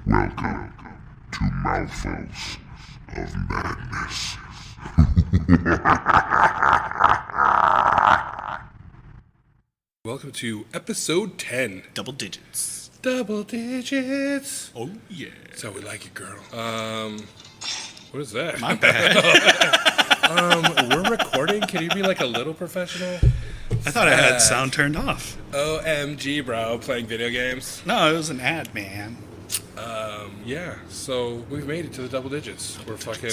Welcome to Mouthfuls of Madness. Welcome to episode 10. Double digits. Double digits. Oh, yeah. That's how we like it, girl. What is that? My bad. We're recording. Can you be like a little professional? I thought I had sound turned off. OMG, bro. Playing video games. No, it was an ad, man. Yeah. So we've made it to the double digits. We're fucking.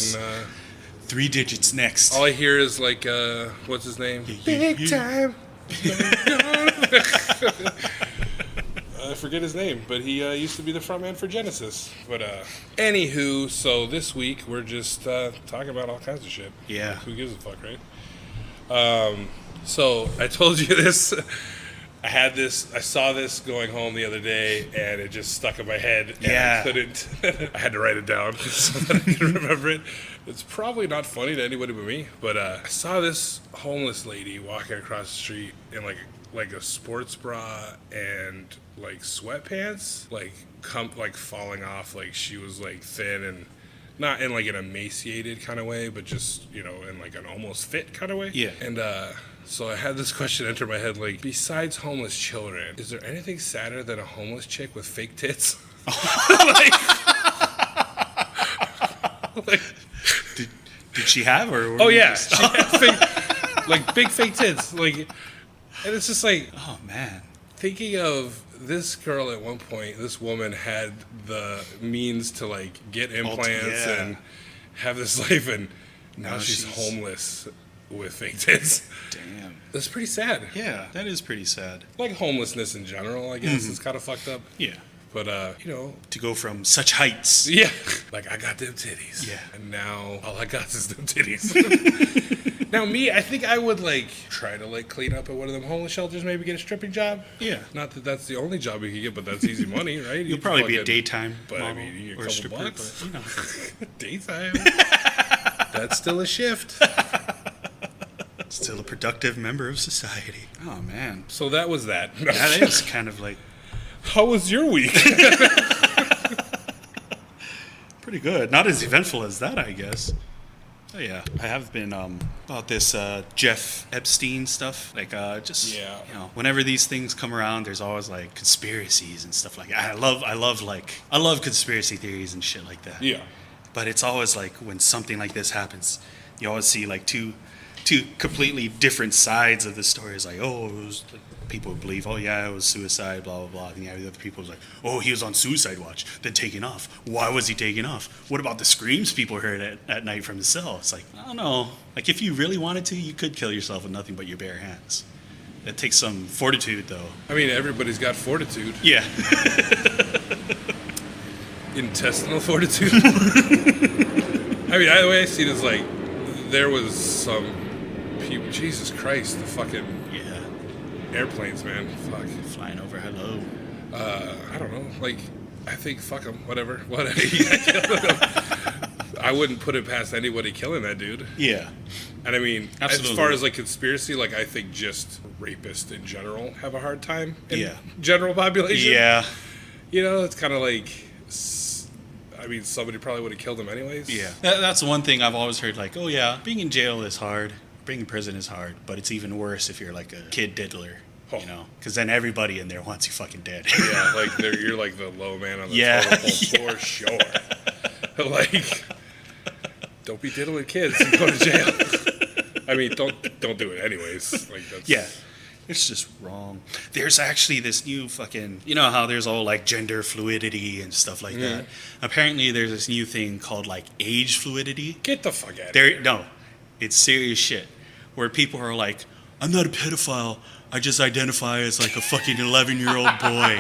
3 digits next. All I hear is like, what's his name? Big time. I forget his name, but he used to be the frontman for Genesis. But anywho, so this week we're just talking about all kinds of shit. Yeah. Like, who gives a fuck, right? So I told you this. I saw this going home the other day, and it just stuck in my head. And Yeah. I couldn't. I had to write it down so that I can remember it. It's probably not funny to anybody but me, but I saw this homeless lady walking across the street in like a sports bra and like sweatpants, like falling off. Like she was like thin and not in like an emaciated kind of way, but just, you know, in like an almost fit kind of way. Yeah. And so I had this question enter my head, like, besides homeless children, is there anything sadder than a homeless chick with fake tits? like Did she have or? oh yeah, she had fake, like big fake tits, like, and it's just like, Oh man. thinking of this girl at one point, this woman had the means to like get implants yeah. and have this life, and now Now she's she's- homeless with fake tits. Damn. That's pretty sad. Yeah, that is pretty sad. Like homelessness in general, I guess, is kind of fucked up. Yeah. But you know, To go from such heights. yeah, like I got them titties. Yeah. And now all I got is them titties. Now me, I think I would like try to like clean up at one of them homeless shelters, maybe get a stripping job. Yeah. Not that that's the only job you can get, but that's easy money, right? You'll probably be a daytime But I model mean, you get a or couple stripper, bucks. but, you know. Daytime. That's still a shift. Still a productive member of society. Oh man. So that was that. That is kind of like How was your week? pretty good. Not as eventful as that, I guess. Oh yeah, I have been about this Jeff Epstein stuff. Like just Yeah. you know, whenever these things come around, there's always like conspiracies and stuff like that. I love conspiracy theories and shit like that. Yeah. But it's always like when something like this happens, you always see like two completely different sides of the story. It's like, oh, it was like, people would believe, oh yeah, it was suicide, blah blah blah. And yeah, the other people was like, oh, he was on suicide watch, then taken off. Why was he taken off? What about the screams people heard at night from the cell? It's like, I don't know. Like if you really wanted to, you could kill yourself with nothing but your bare hands. It takes some fortitude, though. I mean, everybody's got fortitude. Yeah. Intestinal fortitude. I mean, the way I see it is like, there was some people, Jesus Christ, the fucking Yeah. airplanes, man. Fuck. Flying over, hello. I don't know. Like, I think, fuck them. Whatever. I wouldn't put it past anybody killing that dude. Yeah. And I mean, Absolutely. as far as like conspiracy, like I think just rapists in general have a hard time in Yeah. general population. Yeah. You know, it's kind of like, I mean, somebody probably would have killed him anyways. Yeah. That's one thing I've always heard, like, oh yeah, being in jail is hard, being in prison is hard, but it's even worse if you're like a kid diddler, Oh. you know? Because then everybody in there wants you fucking dead. Yeah, like you're like the low man on the Yeah. totem pole for sure. Like, don't be diddling kids and go to jail. I mean, don't do it anyways. Like that's Yeah. It's just wrong. There's actually this new fucking, you know how there's all like gender fluidity and stuff like that? Apparently there's this new thing called like age fluidity. Get the fuck out of here. No, it's serious shit. Where people are like, I'm not a pedophile. I just identify as like a fucking 11-year-old boy.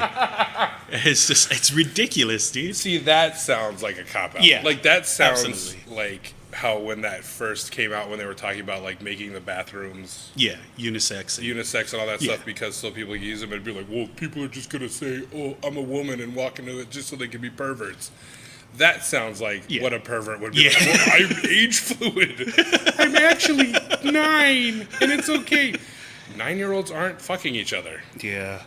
It's ridiculous, dude. See, that sounds like a cop out. Yeah, Like that sounds absolutely. like how when that first came out, when they were talking about like making the bathrooms Yeah, unisex. unisex and all that Yeah. stuff, because so people use them and be like, well, people are just gonna say, oh, I'm a woman, and walk into it just so they can be perverts. That sounds like Yeah. what a pervert would be. Yeah. Like, well, I'm age fluid. I'm actually 9, and it's okay. 9-year-olds aren't fucking each other. Yeah.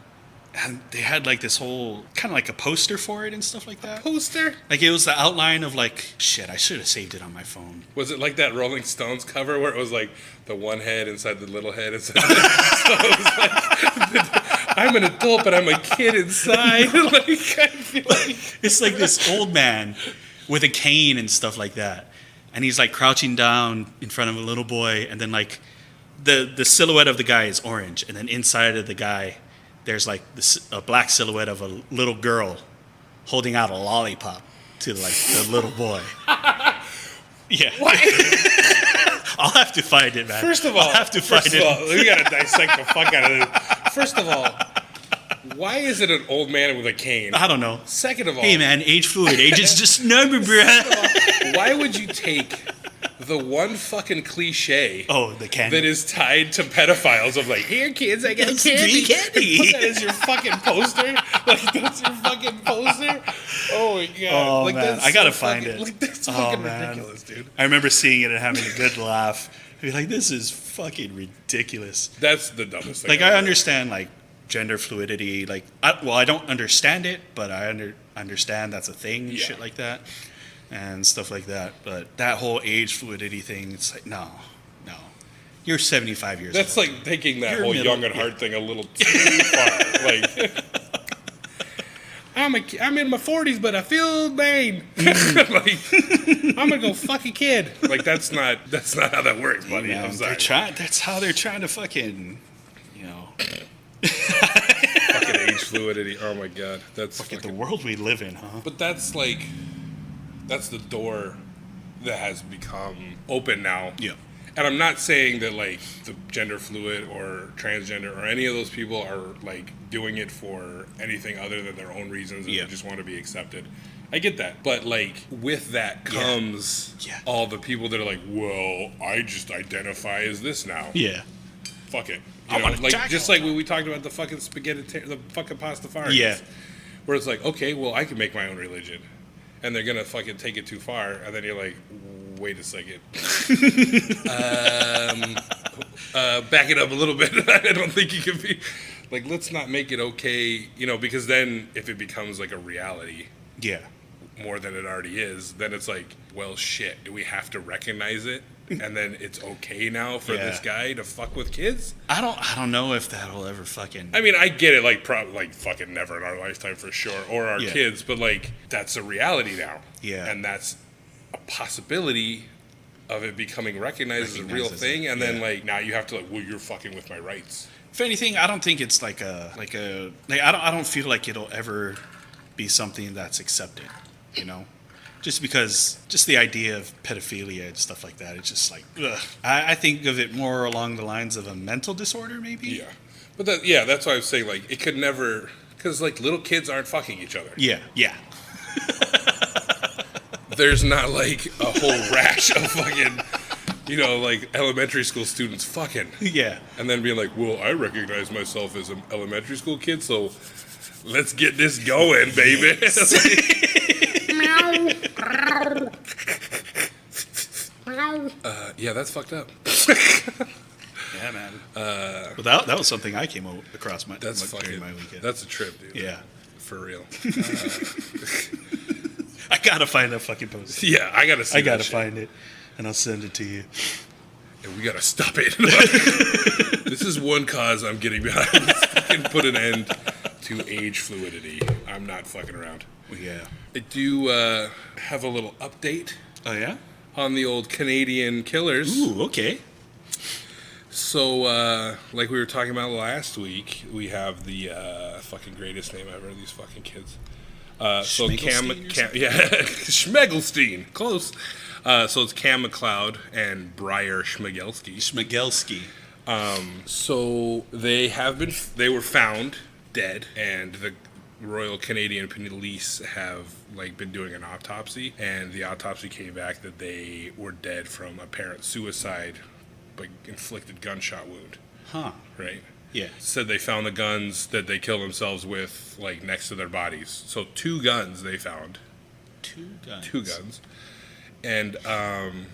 And they had like this whole kind of like a poster for it and stuff like that. Poster? Like it was the outline of like, shit, I should have saved it on my phone. Was it like that Rolling Stones cover where it was like the one head inside the little head inside the so it was like, I'm an adult, but I'm a kid inside. Like, I feel like... It's like this old man with a cane and stuff like that. And he's like crouching down in front of a little boy. And then like the silhouette of the guy is orange. And then inside of the guy, there's like a black silhouette of a little girl holding out a lollipop to like the little boy. Yeah. I'll have to find it, man. First of all, we gotta dissect the fuck out of this. First of all, why is it an old man with a cane? I don't know. Second of all, hey man, age fluid. Age is just a number, bruh. Why would you take the one fucking cliche the candy that is tied to pedophiles of like, here kids, I got candy. Put that as your fucking poster? Like, that's your fucking poster? Oh my god. Oh like, man, I gotta find it. Like, that's fucking ridiculous, dude. I remember seeing it and having a good laugh. Be like, this is fucking ridiculous. That's the dumbest thing. Like, I understand like gender fluidity. Like, I don't understand it, but I understand that's a thing and shit like that. And stuff like that. But that whole age fluidity thing, it's like, no. You're 75 years old. That's like taking that whole young at heart thing a little too far. Like, I'm in my 40s, but I feel pain. Like, I'm gonna go fuck a kid. Like, that's not how that works, buddy. Man, I'm sorry. That's how they're trying to fucking, fucking age fluidity. Oh my god, that's fucking the world we live in, huh? But that's the door that has become open now. Yeah. And I'm not saying that like the gender fluid or transgender or any of those people are like doing it for anything other than their own reasons and they just want to be accepted. I get that. But like with that comes all the people that are like, well, I just identify as this now. Yeah. Fuck it. You know, like just like when we talked about the fucking the fucking pastafarians. Yeah. Where it's like, okay, well, I can make my own religion. And they're gonna fucking take it too far, and then you're like, wait a second. Back it up a little bit. I don't think you can be like, let's not make it okay, because then if it becomes like a reality, more than it already is, then it's like, well, shit, do we have to recognize it? And then it's okay now for this guy to fuck with kids? I don't know if that'll ever fucking... I mean, I get it, like fucking never in our lifetime for sure, or our kids, but like, that's a reality now. Yeah. And that's a possibility of it becoming recognized as a real thing, and then like, now you have to like, well, you're fucking with my rights. If anything, I don't think it's like I don't feel like it'll ever be something that's accepted, Just because, the idea of pedophilia and stuff like that, it's just like, ugh. I think of it more along the lines of a mental disorder, maybe. Yeah, but that's why I was saying like it could never, because like little kids aren't fucking each other. Yeah. There's not like a whole rash of fucking, like elementary school students fucking. Yeah. And then being like, well, I recognize myself as an elementary school kid, so let's get this going, baby. Yeah, that's fucked up. Yeah, man. But that was something I came across during my weekend. That's a trip, dude. Yeah. For real. I gotta find that fucking post. Yeah, I gotta find it, and I'll send it to you. And we gotta stop it. This is one cause I'm getting behind. Let's fucking put an end to age fluidity. I'm not fucking around. Yeah. I do have a little update. Oh, yeah? On the old Canadian killers. Ooh, okay. So, like we were talking about last week, we have the fucking greatest name ever, these fucking kids. So Schmegelstein. Close. So it's Cam McLeod and Briar Schmegelski. So they were found dead, and the Royal Canadian Police have been doing an autopsy, and the autopsy came back that they were dead from apparent suicide, inflicted gunshot wound. Huh. Right? Yeah. Said they found the guns that they killed themselves with, next to their bodies. So 2 guns they found. 2 guns? 2 guns. And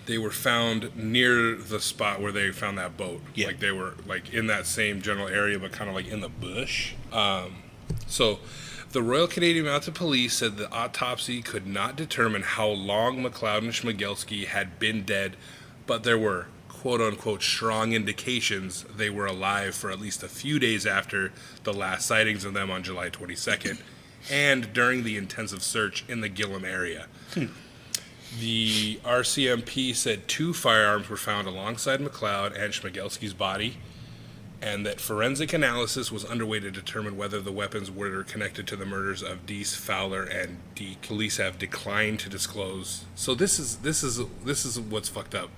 they were found near the spot where they found that boat. Yeah. They were, in that same general area, but kind of, in the bush. So, the Royal Canadian Mounted Police said the autopsy could not determine how long McLeod and Schmigelski had been dead, but there were quote-unquote strong indications they were alive for at least a few days after the last sightings of them on July 22nd and during the intensive search in the Gillam area. The RCMP said 2 firearms were found alongside McLeod and Schmigelski's body, and that forensic analysis was underway to determine whether the weapons were connected to the murders of Deese, Fowler, and Deke. Police have declined to disclose. So this is what's fucked up.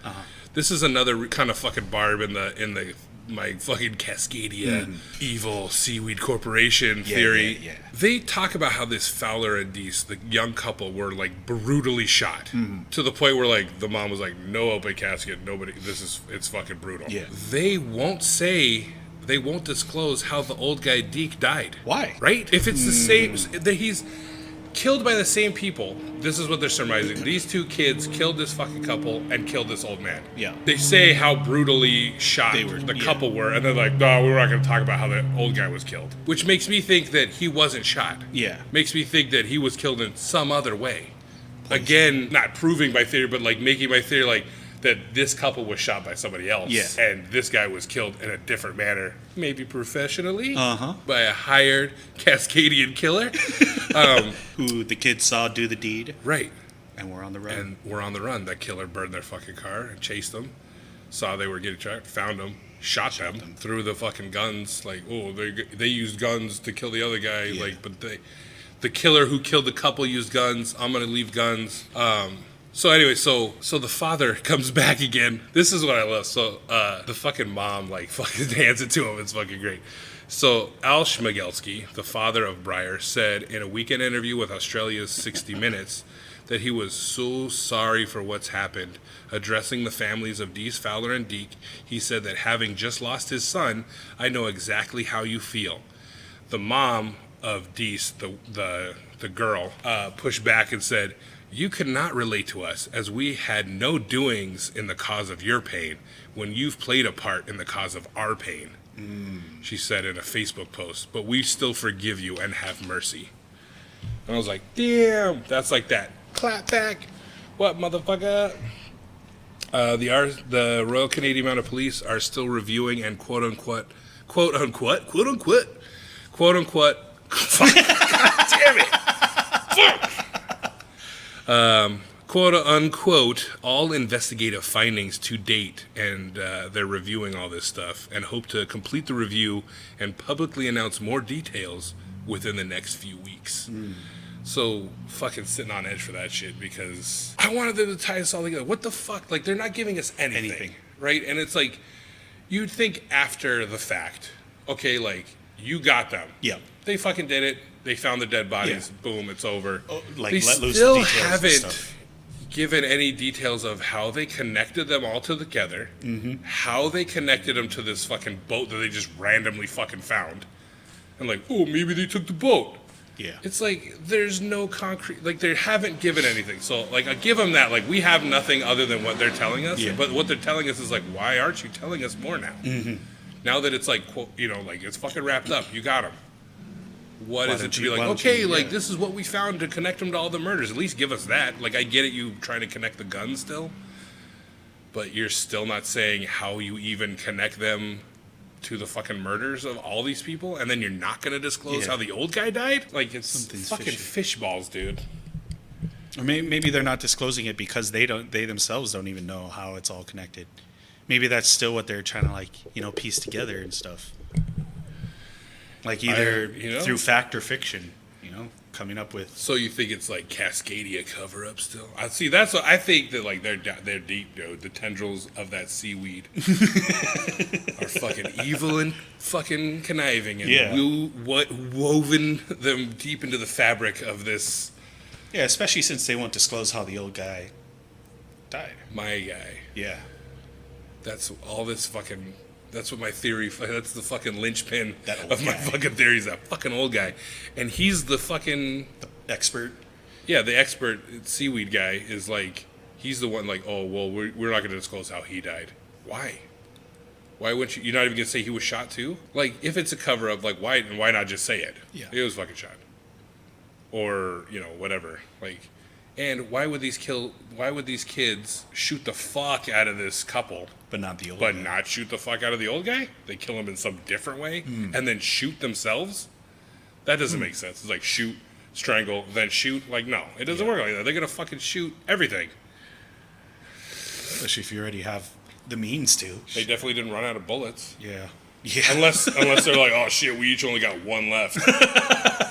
This is another kind of fucking barb in the my fucking Cascadia evil seaweed corporation theory. Yeah. They talk about how this Fowler and Deese, the young couple, were like brutally shot to the point where like the mom was like, no open casket, nobody. It's fucking brutal. Yeah. They won't disclose how the old guy Deke died. Why? Right? If it's the same, that he's killed by the same people. This is what they're surmising. These 2 kids killed this fucking couple and killed this old man. Yeah. They say how brutally shot the couple were, and they're like, no, we're not going to talk about how the old guy was killed. Which makes me think that he wasn't shot. Yeah. Makes me think that he was killed in some other way. Again, not proving my theory, but like making my theory like that this couple was shot by somebody else. Yeah. And this guy was killed in a different manner, maybe professionally, Uh-huh. by a hired Cascadian killer. Who the kids saw do the deed, Right. and we're on the run. And we're on the run. That killer burned their fucking car and chased them. Saw they were getting tracked, found them, shot them, threw the fucking guns. Like, oh, they used guns to kill the other guy. Yeah. Like, but the killer who killed the couple used guns. I'm gonna leave guns. So anyway, so the father comes back again. This is what I love. So the fucking mom like fucking hands it to him. It's fucking great. So Al Schmigelski, the father of Breyer, said in a weekend interview with Australia's 60 Minutes that he was so sorry for what's happened. Addressing the families of Deese, Fowler, and Deke, he said that having just lost his son, I know exactly how you feel. The mom of Deese, the girl, pushed back and said, you cannot relate to us, as we had no doings in the cause of your pain when you've played a part in the cause of our pain, she said in a Facebook post. But we still forgive you and have mercy. And I was like, damn, that's like that. Clap back. What, motherfucker? The Royal Canadian Mounted Police are still reviewing and quote unquote, fuck, God damn it. Fuck. Quote unquote, all investigative findings to date, and they're reviewing all this stuff and hope to complete the review and publicly announce more details within the next few weeks. So fucking sitting on edge for that shit, because I wanted them to tie this all together. What the fuck? Like, they're not giving us anything. Right? And it's like, you'd think after the fact, okay, like, you got them. Yeah. They fucking did it. They found the dead bodies. Yeah. Boom, it's over. Oh, like, they let loose still the details and haven't stuff. given any details of how they connected them all together, how they connected them to this fucking boat that they just randomly fucking found. And like, oh, maybe they took the boat. Yeah. It's like, there's no concrete, like, they haven't given anything. So, like, I give them that. Like, we have nothing other than what they're telling us. Yeah. But what they're telling us is, like, why aren't you telling us more now? Now that it's, like, quote, you know, like, it's fucking wrapped up. You got them. What is it to be like, okay, like, this is what we found to connect them to all the murders. At least give us that. Like, I get it, you trying to connect the guns still. But you're still not saying how you even connect them to the fucking murders of all these people, and then you're not going to disclose how the old guy died? Like, it's Something's fucking fishy. fishballs, dude. Or maybe they're not disclosing it because they themselves don't even know how it's all connected. Maybe that's still what they're trying to, like, you know, piece together and stuff. Like either through fact or fiction, you know, coming up with. So you think it's like Cascadia cover up still? I see. That's what I think, that like they're deep, dude. The tendrils of that seaweed are fucking evil and fucking conniving, and woven them deep into the fabric of this. Yeah, especially since they won't disclose how the old guy died. My guy. Yeah. That's all this fucking. That's what my theory. That's the fucking linchpin That old of my guy. fucking theory, is that fucking old guy, and he's the fucking Expert. yeah. The expert seaweed guy is like, he's the one like, oh well, we're not going to disclose how he died. Why? Why wouldn't you? You're not even gonna say he was shot too. Like, if it's a cover up, like why not just say it? Yeah. It was fucking shot, or whatever. Like, and why would these kids shoot the fuck out of this couple, But not the old but guy. not shoot the fuck out of the old guy? They kill him in some different way, and then shoot themselves. That doesn't make sense. It's like shoot, strangle, then shoot. Like, no, it doesn't work like that. They're gonna fucking shoot everything. Especially if you already have the means to. They definitely didn't run out of bullets. Yeah. Yeah. Unless they're like, oh shit, we each only got one left.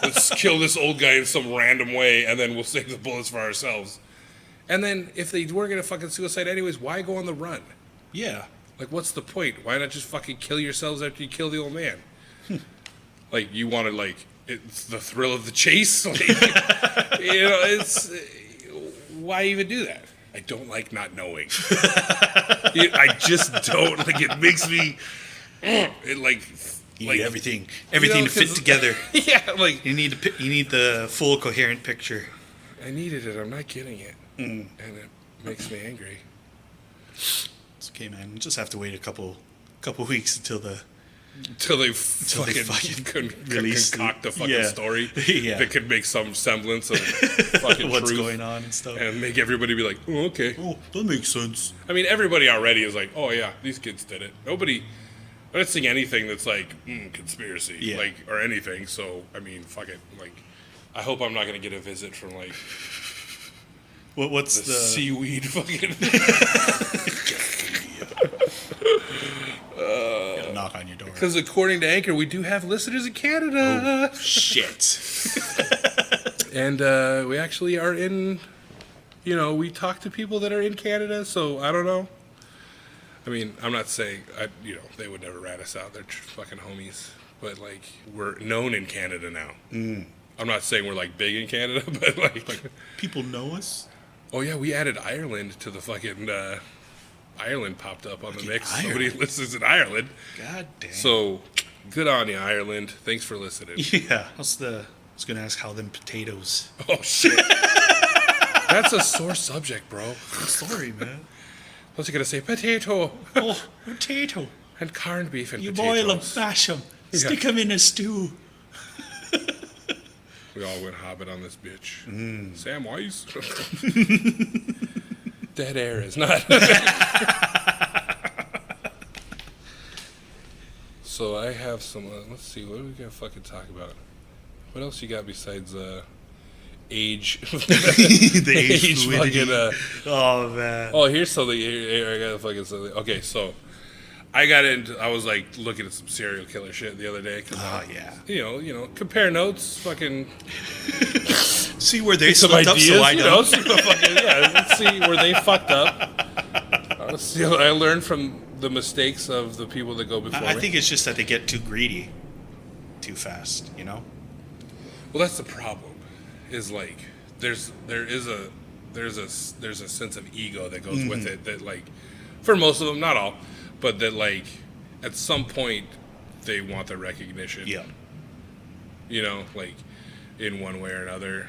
Let's kill this old guy in some random way, and then we'll save the bullets for ourselves. And then if they were gonna fucking suicide anyways, why go on the run? Yeah. Like, what's the point? Why not just fucking kill yourselves after you kill the old man? Like, you wanted, like, it's the thrill of the chase? Like, it's... Why even do that? I don't like not knowing. I just don't. Like, it makes me... It, like... You like need everything to fit together. Yeah, like... You need the full coherent picture. I needed it. I'm not getting it. And it makes me angry. It's okay, man. You just have to wait a couple weeks until they fucking release concoct the fucking story Yeah. that could make some semblance of fucking what's truth going on and stuff. and make everybody be like, oh, okay. Oh, that makes sense. I mean, everybody already is like, oh yeah, these kids did it. Nobody, I don't see anything that's like conspiracy, Yeah. like, or anything. So I mean, fuck it. Like, I hope I'm not gonna get a visit from like What's the the seaweed fucking. Gotta knock on your door? Because according to Anchor, we do have listeners in Canada. Oh, shit. And we actually are in, we talk to people that are in Canada, so I don't know. I mean, I'm not saying, they would never rat us out. They're fucking homies. But, like, we're known in Canada now. I'm not saying we're, like, big in Canada, but, like... People know us? Oh, yeah, we added Ireland to the fucking... Ireland popped up on the mix. Ireland. Somebody listens in Ireland. God damn. So, good on you, Ireland. Thanks for listening. Yeah. I was going to ask how them potatoes. Oh, shit. That's a sore subject, bro. I'm sorry, man. What's he going to say? Potato. Oh, potato. And corned beef and You potatoes. boil them, mash them, stick them in a stew. We all went hobbit on this bitch. Samwise. Dead air is not. So I have some. Let's see. What do we got to fucking talk about? What else you got besides age? The age fluidity. fucking, Oh, man. oh, here's something. Here, I got fucking something. Okay, so I was like looking at some serial killer shit the other day. Oh, yeah. Compare notes. Fucking. See where they Some slipped up ideas, so I don't. see what fucking, let's see where they fucked up. I learned from the mistakes of the people that go before me. I think it's just that they get too greedy too fast, Well, that's the problem. Is like there's a sense of ego that goes with it that, like, for most of them, not all, but that, like, at some point they want the recognition. Yeah. Like, in one way or another.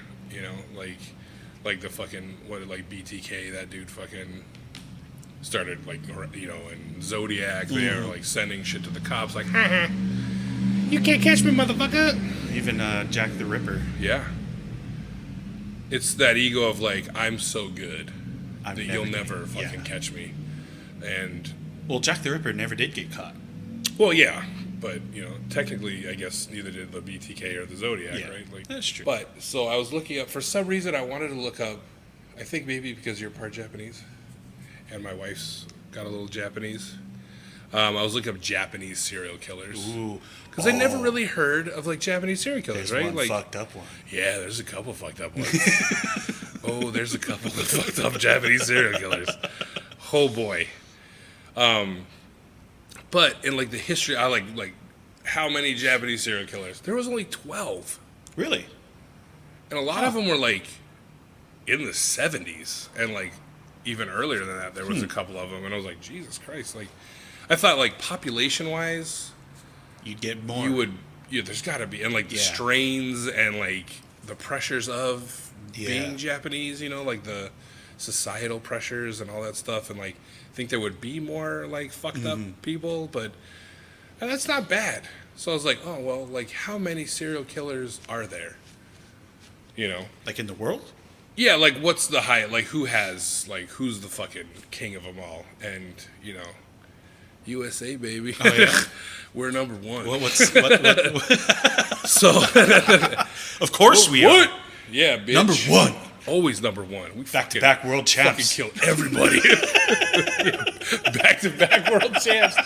Like the fucking BTK, that dude fucking started, like, in Zodiac, they were like sending shit to the cops, like, you can't catch me, motherfucker. Even Jack the Ripper. Yeah. It's that ego of, like, I'm so good that you'll never fucking catch me. And well, Jack the Ripper never did get caught. well, yeah, but technically, I guess neither did the BTK or the Zodiac, Yeah, right? Like, that's true. But so I was looking up, for some reason I wanted to look up, I think maybe because you're part Japanese and my wife's got a little Japanese. I was looking up Japanese serial killers. Ooh. Because I never really heard of, like, Japanese serial killers, There's right? one Like, fucked up one. yeah, there's a couple fucked up ones. Oh, there's a couple of fucked up Japanese serial killers. Oh boy. But in, like, the history, I like how many Japanese serial killers? There was only 12. Really? And a lot of them were, like, in the 70s. And, like, even earlier than that, there was a couple of them. And I was like, Jesus Christ. Like, I thought, like, population-wise, You'd get more. you would, there's got to be. And, like, the strains and, like, the pressures of being Japanese, like, the societal pressures and all that stuff, and like think there would be more like fucked up people, but and that's not bad. So I was like, oh well, like how many serial killers are there? You know, Like in the world? yeah, like what's the high? Like who's the fucking king of them all? And you know, USA baby, Oh, yeah? we're number one. What? So Of course we what? are. Yeah, bitch. Number one. Always number one. We Back-to-back world champs. Fucking kill everybody. Back-to-back world champs.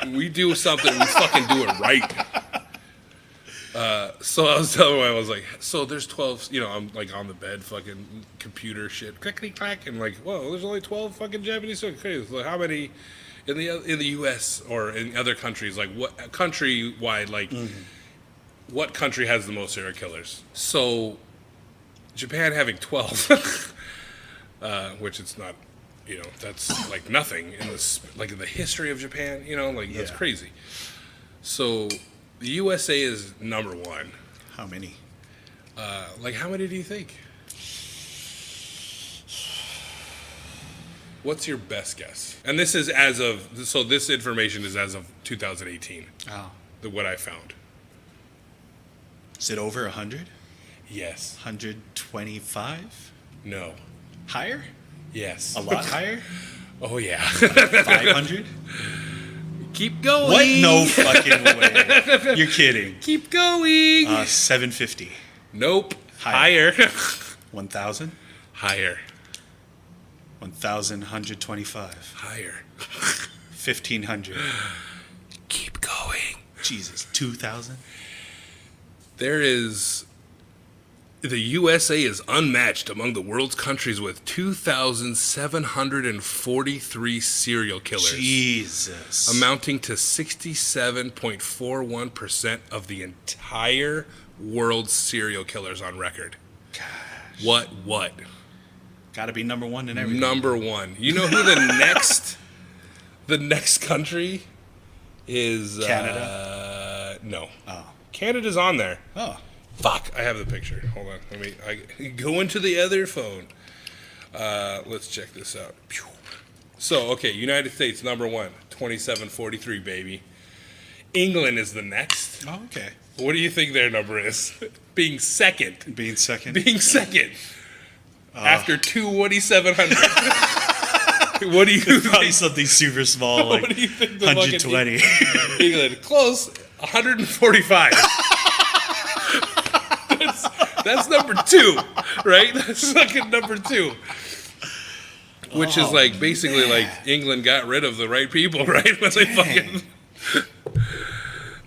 We do something, we fucking do it right. So I was telling him, I was like, so there's 12, you know, I'm like on the bed, fucking computer shit, clickety clack, and like, whoa, there's only 12 fucking Japanese. Okay, so how many in the U.S. or in other countries? Like what countrywide? Like what country has the most serial killers? So Japan having 12, which it's not, you know, that's like nothing in this, like in the history of Japan, you know, like that's Yeah. crazy. So the USA is number one. How many? Like how many do you think? What's your best guess? And this is this information is as of 2018, Oh. what I found. Is it over 100? Yes. 125? No. Higher? Yes. A lot higher? Oh yeah. 500? Keep going. What? No fucking way. You're kidding. Keep going. 750. Nope. Higher. Higher. 1,000? Higher. 1,125. Higher. 1,500. Keep going. Jesus. 2,000? The USA is unmatched among the world's countries with 2,743 serial killers. Jesus. Amounting to 67.41% of the entire world's serial killers on record. Gosh. What? Gotta be number one in everything. Number one. You know who the next country is? Canada? No. Oh. Canada's on there. Oh. Fuck, I have the picture. Hold on. I go into the other phone. Let's check this out. Pew. So, okay, United States, number one, 2743, baby. England is the next. Oh, okay. What do you think their number is? Being second. Being second. After 2,700. What do you Probably think? something super small, like What do you think the 120. fucking England? Close. 145. That's number two, right? That's fucking number two. Which is like basically like England got rid of the right people, right? When they fucking.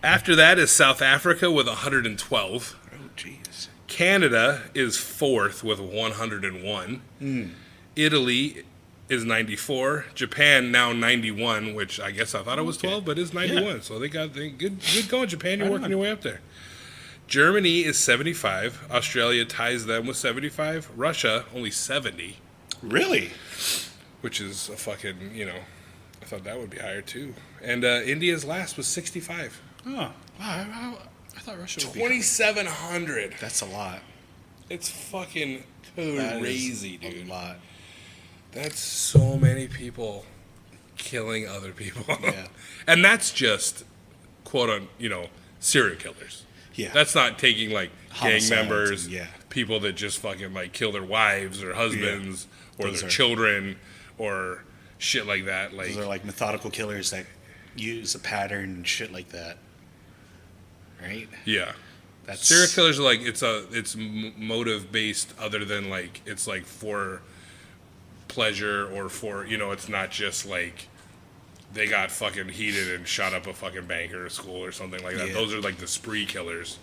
After that is South Africa with 112. Oh, jeez. Canada is fourth with 101. Italy is 94. Japan now 91, which I guess I thought it was 12, but is 91. Yeah. So they good going, Japan. You're Right working on. your way up there. Germany is 75. Australia ties them with 75. Russia only 70, Really? which is a fucking, you know, I thought that would be higher too. And India's last was 65. Oh, wow. I thought Russia would be higher. 2,700. That's a lot. It's fucking That crazy, is dude. a lot. That's so many people killing other people. Yeah. And that's just, serial killers. Yeah. That's not taking, like, Homicides gang members, and- yeah. people that just fucking, like, kill their wives or husbands or Those their are- children or shit like that. Like, Those are like methodical killers that use a pattern and shit like that. Right? yeah. That's Serial killers are, like, it's motive-based other than, like, it's, like, for pleasure or for, it's not just, like, they got fucking heated and shot up a fucking bank or a school or something like that. Yeah. Those are like the spree killers,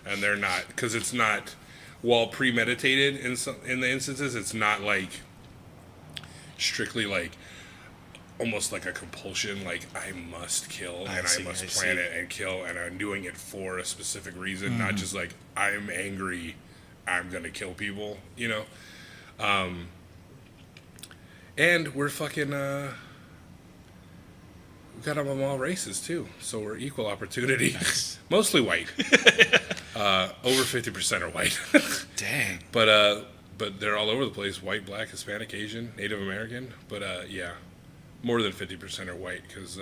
and they're not, because it's not, while premeditated in the instances, it's not like strictly like almost like a compulsion, like I must kill and I must plan it and kill, and I'm doing it for a specific reason, not just like I'm angry, I'm gonna kill people, and we're fucking we got them of all races too, so we're equal opportunity. Nice. Mostly white. Over 50% are white. Dang. But but they're all over the place: white, black, Hispanic, Asian, Native American. But yeah, more than 50% are white because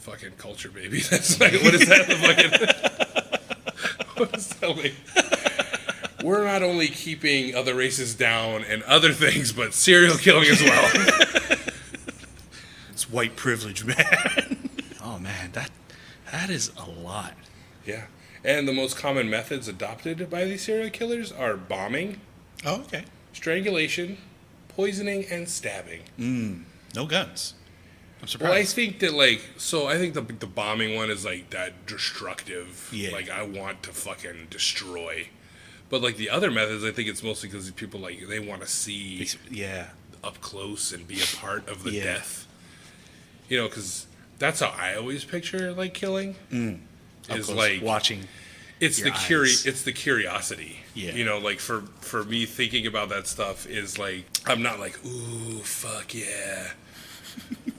fucking culture, baby. That's like, what is that? The fucking, what is that like? We're not only keeping other races down and other things, but serial killing as well. It's white privilege, man. Oh man, that is a lot. Yeah. And the most common methods adopted by these serial killers are bombing, Oh, okay. strangulation, poisoning, and stabbing. No guns. I'm Well, I surprised. think that, like, so I think the bombing one is, like, that destructive. Yeah. Like, I want to fucking destroy. But, like, the other methods, I think it's mostly because people, like, they want to see Yeah. up close and be a part of the Yeah. death. Because that's how I always picture, like, killing. Up Is, close, like, watching. it's your the eyes. it's the curiosity. Yeah. Like, for me, thinking about that stuff is, like, I'm not like, ooh, fuck yeah.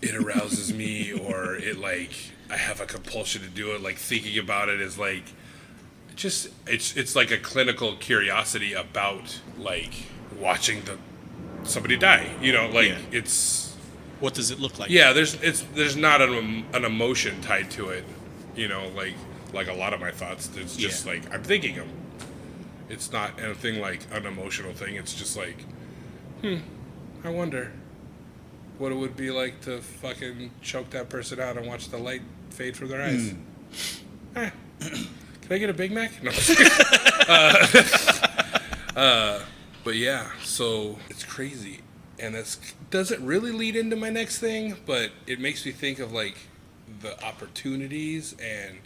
It arouses me, or it, like, I have a compulsion to do it. Like, thinking about it is, like, just it's like a clinical curiosity about, like, watching somebody die. Like, Yeah. it's What does it look like? yeah. There's not an emotion tied to it. Like a lot of my thoughts. It's just Yeah. like I'm thinking them. It's not anything like an emotional thing. It's just like, I wonder what it would be like to fucking choke that person out and watch the light fade from their eyes. Can I get a Big Mac? No. But yeah, so it's crazy. And that doesn't really lead into my next thing, but it makes me think of, like, the opportunities and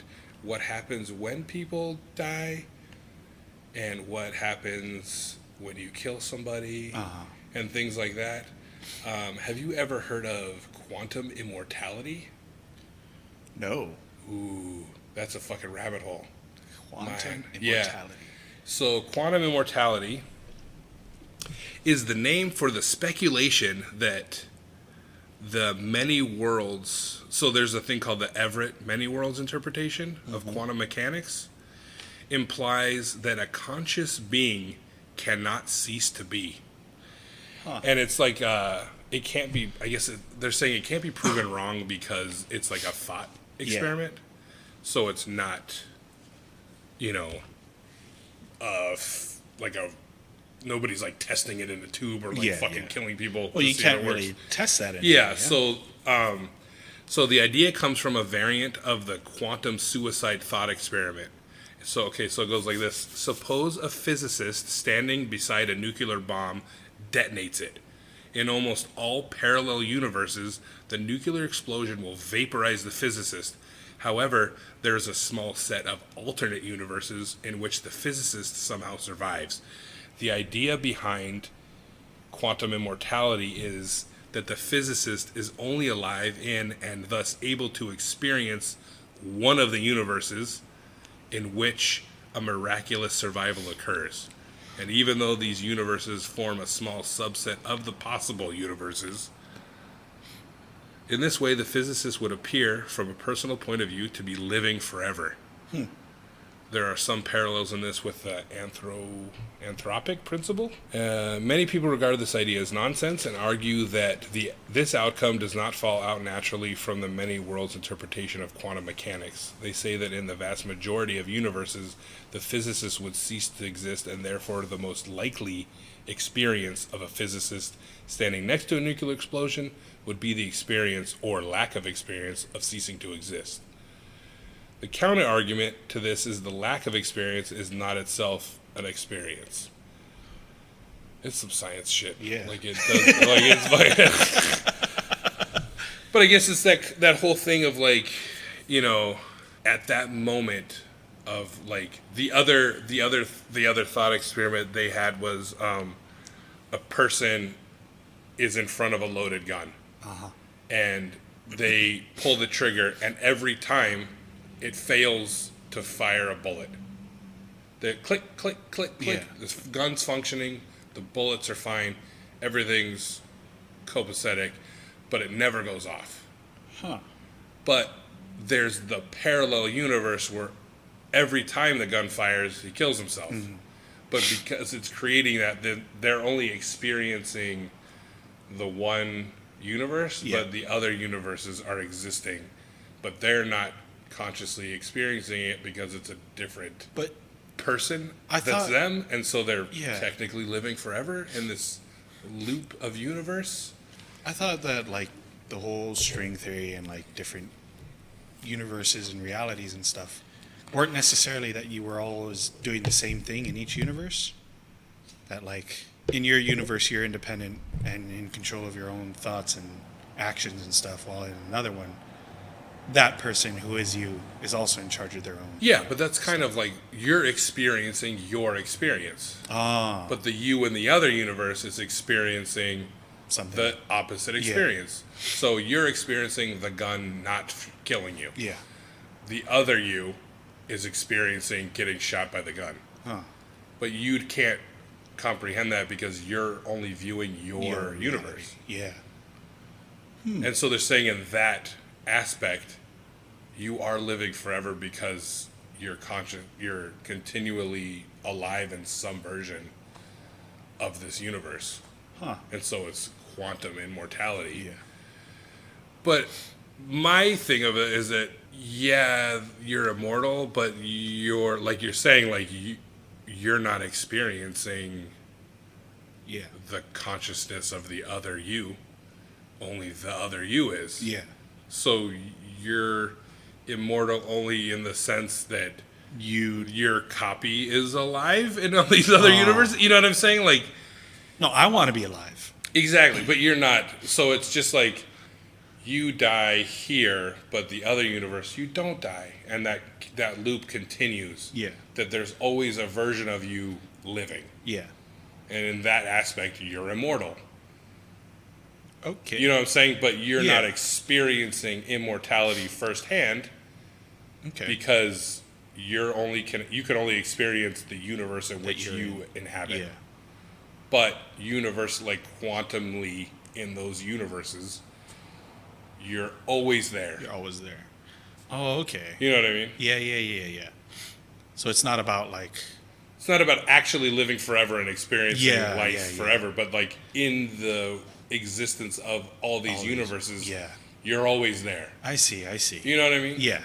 what happens when people die and what happens when you kill somebody and things like that. Have you ever heard of quantum immortality? No. Ooh, that's a fucking rabbit hole. Quantum Man, immortality. So quantum immortality is the name for the speculation that the many worlds... So there's a thing called the Everett many worlds interpretation of quantum mechanics. Implies that a conscious being cannot cease to be. And it's like, it can't be... I guess they're saying it can't be proven wrong because it's like a thought experiment. So it's not... like nobody's like testing it in a tube or like fucking killing people. Well, to you see if can't it works. really test that anymore. Yeah, so the idea comes from a variant of the quantum suicide thought experiment. So it goes like this. Suppose a physicist standing beside a nuclear bomb detonates it. In almost all parallel universes, the nuclear explosion will vaporize the physicist. However, there is a small set of alternate universes in which the physicist somehow survives. The idea behind quantum immortality is that the physicist is only alive in and thus able to experience one of the universes in which a miraculous survival occurs. And even though these universes form a small subset of the possible universes, in this way, the physicist would appear, from a personal point of view, to be living forever. There are some parallels in this with the anthropic principle. Many people regard this idea as nonsense and argue that this outcome does not fall out naturally from the many worlds interpretation of quantum mechanics. They say that in the vast majority of universes, the physicist would cease to exist, and therefore the most likely experience of a physicist standing next to a nuclear explosion would be the experience or lack of experience of ceasing to exist. The counter argument to this is the lack of experience is not itself an experience. It's some science shit. Yeah. Like it does. But I guess it's that whole thing of like, at that moment of like the other thought experiment they had was a person is in front of a loaded gun, and they pull the trigger, and every time it fails to fire a bullet. The click, click, click, click. Yeah. The gun's functioning. The bullets are fine. Everything's copacetic, but it never goes off. But there's the parallel universe where every time the gun fires, he kills himself. but because it's creating that, then they're only experiencing the one universe, Yeah. but the other universes are existing, but they're not consciously experiencing it because it's a different But person I that's thought- them, and so they're Yeah. technically living forever in this loop of universe. I thought that like the whole string theory and like different universes and realities and stuff weren't necessarily that you were always doing the same thing in each universe. That like in your universe you're independent and in control of your own thoughts and actions and stuff, while in another one that person who is you is also in charge of their own. Yeah, but that's kind of like you're experiencing your experience, Ah, but the you in the other universe is experiencing something. the opposite experience. So you're experiencing the gun not killing you. Yeah. The other you is experiencing getting shot by the gun. Huh. But you can't comprehend that because you're only viewing your universe. Yeah. And so they're saying in that aspect, you are living forever because you're conscious, you're continually alive in some version of this universe. Huh. And so it's quantum immortality. Yeah. But my thing of it is that, yeah, you're immortal, but you're, like you're saying, like you're not experiencing Yeah. the consciousness of the other you. Only the other you is. Yeah. So you're immortal only in the sense that your copy is alive in all these other universes. You know what I'm saying? Like, No, I want to be alive. exactly, but you're not. So it's just like you die here, but the other universe you don't die, and that loop continues. Yeah. That there's always a version of you living, Yeah. and in that aspect, you're immortal. Okay. You know what I'm saying? But you're Yeah. not experiencing immortality firsthand Okay. because you can only experience the universe in which you're you inhabit. Yeah. But universe, like quantumly in those universes, you're always there. You're always there. Oh, okay. You know what I mean? Yeah. So it's not about like. It's not about actually living forever and experiencing Yeah, life yeah. forever, but like in the existence of all these All these- universes, yeah. you're always there. I see. You know what I mean? Yeah.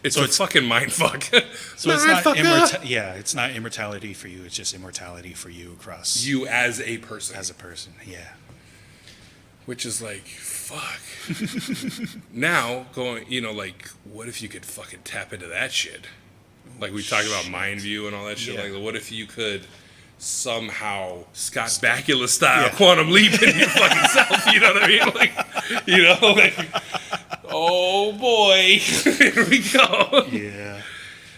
It's So a it's- fucking mind fuck. So it's not Mindfucker. it's not immortality for you. It's just immortality for you across You as a person. as a person. Yeah. Which is like, fuck. Now, going, like, what if you could fucking tap into that shit? Like, we talk about mind view and all that shit. Yeah. Like, what if you could somehow Scott Bakula style Yeah. quantum leap in your fucking self? You know what I mean? Like, like, oh boy, here we go. Yeah.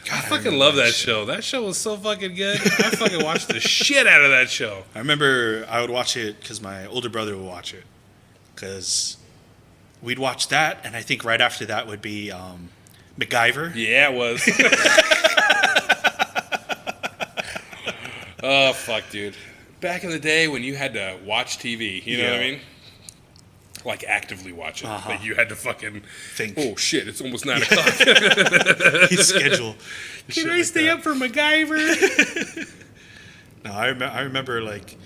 God, I fucking love that show. That show was so fucking good. I fucking watched the shit out of that show. I remember I would watch it because my older brother would watch it. Because we'd watch that, and I think right after that would be MacGyver. Yeah, it was. Oh, fuck, dude. Back in the day when you had to watch TV, you know what I Yeah. mean? Like, actively watch it. Uh-huh. Like, you had to fucking Think. oh, shit, it's almost 9 o'clock. His schedule. Can Shit I like stay that. up for MacGyver? No, I remember like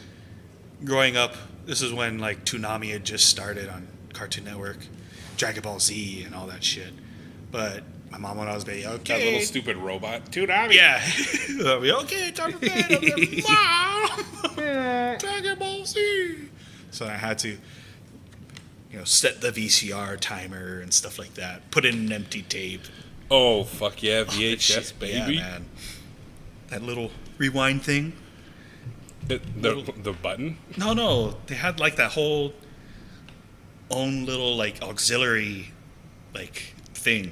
growing up. This is when like Toonami had just started on Cartoon Network, Dragon Ball Z and all that shit. But my mom would always be okay. That little stupid robot. Toonami. Yeah. I'll be, okay, time for bed. I'm like, Mom, Dragon Ball Z. So I had to, set the VCR timer and stuff like that. Put in an empty tape. Oh, fuck yeah, That VHS, shit, baby. Yeah, man. That little rewind thing. The button? No. They had like that whole own little like auxiliary like thing.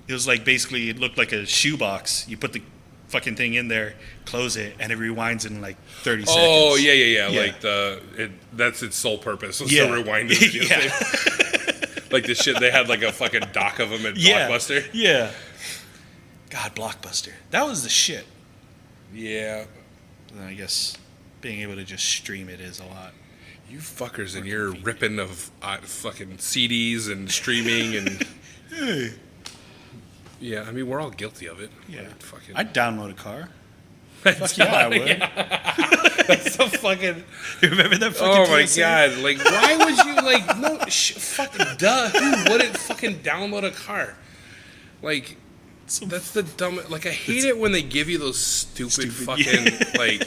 It was like basically it looked like a shoebox. You put the fucking thing in there, close it, and it rewinds in like 30 seconds. Oh, yeah. Yeah. Like, that's its sole purpose, was Yeah. to rewind the video Yeah. tape. Like the shit, they had like a fucking dock of them at Yeah. Blockbuster. Yeah. God, Blockbuster. That was the shit. Yeah. And I guess being able to just stream it is a lot. You fuckers and your ripping of fucking CDs and streaming and Hey. yeah, I mean we're all guilty of it. Yeah. Like, fucking I'd download a car. Fuck yeah, I would. That's so fucking. Remember that fucking Oh my TSA? god! Like, why would you like? No, fucking duh. Who wouldn't fucking download a car? Like, that's the dumbest. Like, I hate it when they give you those stupid fucking like.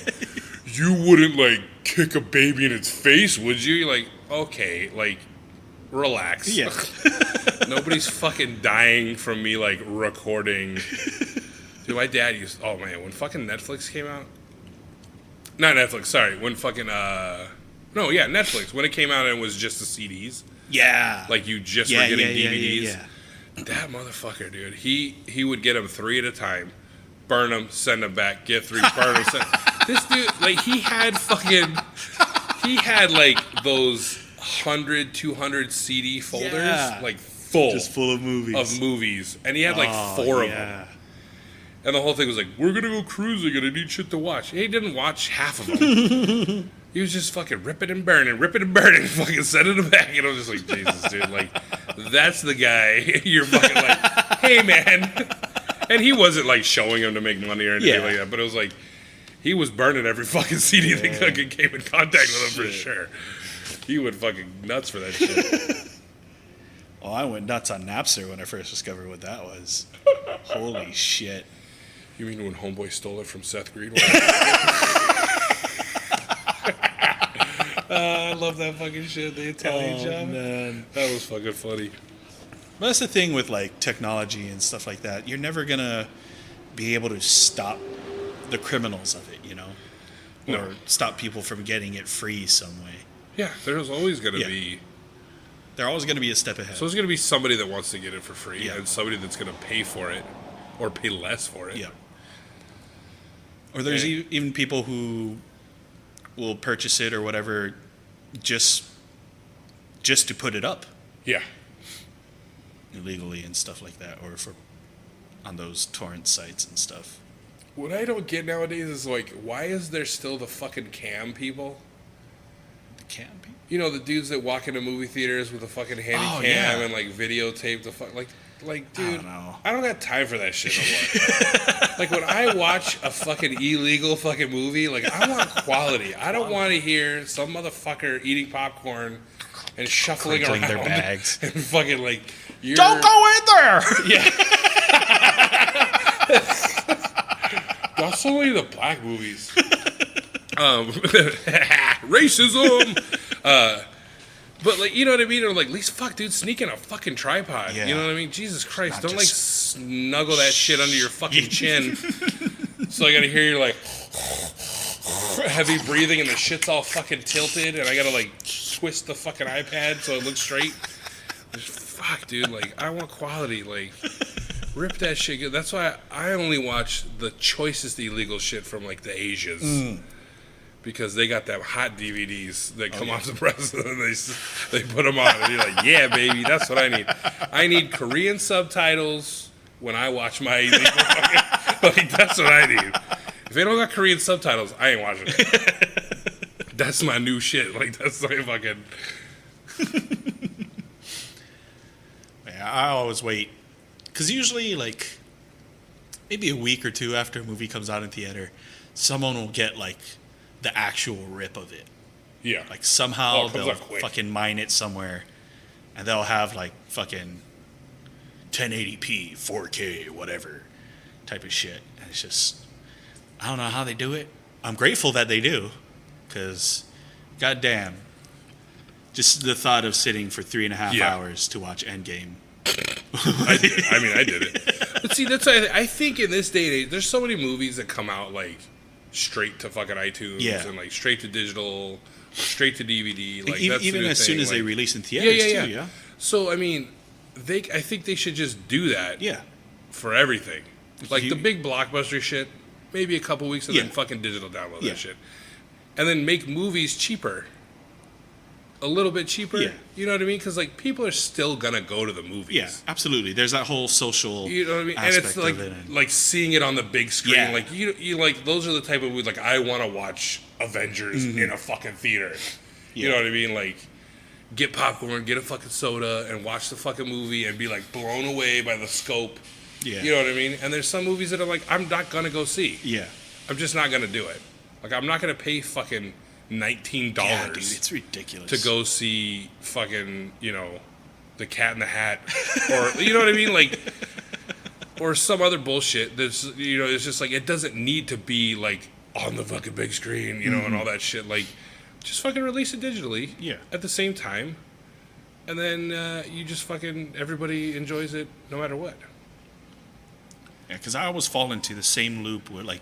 You wouldn't like kick a baby in its face, would you? You're like, okay, like, relax. Yeah. Nobody's fucking dying from me like recording. Dude, my dad used. Oh man, when fucking Netflix came out. Not Netflix, sorry. When fucking, Netflix. When it came out and it was just the CDs. Yeah. Like, you just were getting DVDs. Yeah. That motherfucker, dude. He would get them 3 at a time. Burn them, send them back. Get 3, burn them, send This dude, like, he had, like, those 100, 200 CD folders. Yeah. Like, full. Just full of movies. And he had, like, 4 of them. And the whole thing was like, we're going to go cruising and I need shit to watch. He didn't watch half of them. He was just fucking ripping and burning, fucking sending them back. And I was just like, Jesus, dude. Like, that's the guy you're fucking like, hey, man. And he wasn't, like, showing him to make money or anything like that. But it was like, he was burning every fucking CD that fucking came in contact with him for sure. He went fucking nuts for that shit. Oh, I went nuts on Napster when I first discovered what that was. Holy shit. You mean when Homeboy stole it from Seth Green? I love that fucking shit. The Italian job. Man. That was fucking funny. But that's the thing with like technology and stuff like that. You're never gonna be able to stop the criminals of it, you know, or stop people from getting it free some way. Yeah, there's always gonna be. They're always gonna be a step ahead. So there's gonna be somebody that wants to get it for free, Yeah. and somebody that's gonna pay for it, or pay less for it. Yeah. Or there's even people who will purchase it or whatever just to put it up Yeah. illegally and stuff like that, or for on those torrent sites and stuff. What I don't get nowadays is like, why is there still the fucking cam people? The cam people? You know, the dudes that walk into movie theaters with a fucking handy cam and like videotape the fuck like dude, I don't got time for that shit no more. Like when I watch a fucking illegal fucking movie, like I want quality. I don't want to hear some motherfucker eating popcorn and shuffling Crinkling around their bags and fucking like don't go in there. Yeah. That's so many of the black movies. Racism. But like, you know what I mean? Or like, at least fuck, dude, sneak in a fucking tripod. Yeah. You know what I mean? Jesus Christ, Not don't like just- snuggle that shit under your fucking chin. So I gotta hear you like heavy breathing and the shit's all fucking tilted, and I gotta like twist the fucking iPad so it looks straight. Fuck, dude, like I want quality. Like, rip that shit good. That's why I only watch the choicest illegal shit from like the Asias. Because they got them hot DVDs that come off the press and they put them on. And you're like, yeah, baby, that's what I need. I need Korean subtitles when I watch my illegal fucking... Like, that's what I need. If they don't got Korean subtitles, I ain't watching it. That's my new shit. Like, that's my fucking... Yeah, I always wait. Because usually, like, maybe a week or two after a movie comes out in theater, someone will get, like, the actual rip of it. Yeah. Like somehow it comes they'll out quick. fucking mine it somewhere, and they'll have like fucking 1080p, 4K, whatever type of shit. And it's just, I don't know how they do it. I'm grateful that they do, because goddamn, just the thought of sitting for 3.5 hours to watch Endgame. I did it. But see, that's I think in this day and age, there's so many movies that come out like straight to fucking iTunes and like straight to digital, straight to DVD. Like that's even the new as thing. soon as like, they release in theaters too. Yeah. So I mean, I think they should just do that. Yeah. For everything, like You- the big blockbuster shit, maybe a couple weeks and then fucking digital download Yeah. that shit, and then make movies cheaper. A little bit cheaper. Yeah. You know what I mean? Because like people are still gonna go to the movies. Yeah, absolutely. There's that whole social. You know what I mean? And aspect it's like of it and- like seeing it on the big screen. Yeah. Like you like those are the type of movies like I want to watch Avengers in a fucking theater. You Yeah. know what I mean? Like get popcorn, get a fucking soda, and watch the fucking movie and be like blown away by the scope. Yeah. You know what I mean? And there's some movies that are like I'm not gonna go see. Yeah. I'm just not gonna do it. Like, I'm not gonna pay fucking $19 Yeah, dude, it's ridiculous. to go see fucking, you know, The Cat in the Hat, or you know what I mean, like, or some other bullshit. That's, you know, it's just like, it doesn't need to be like on the fucking big screen, you know, and all that shit. Like, just fucking release it digitally. Yeah. At the same time, and then you just fucking everybody enjoys it no matter what. Yeah, because I always fall into the same loop where, like,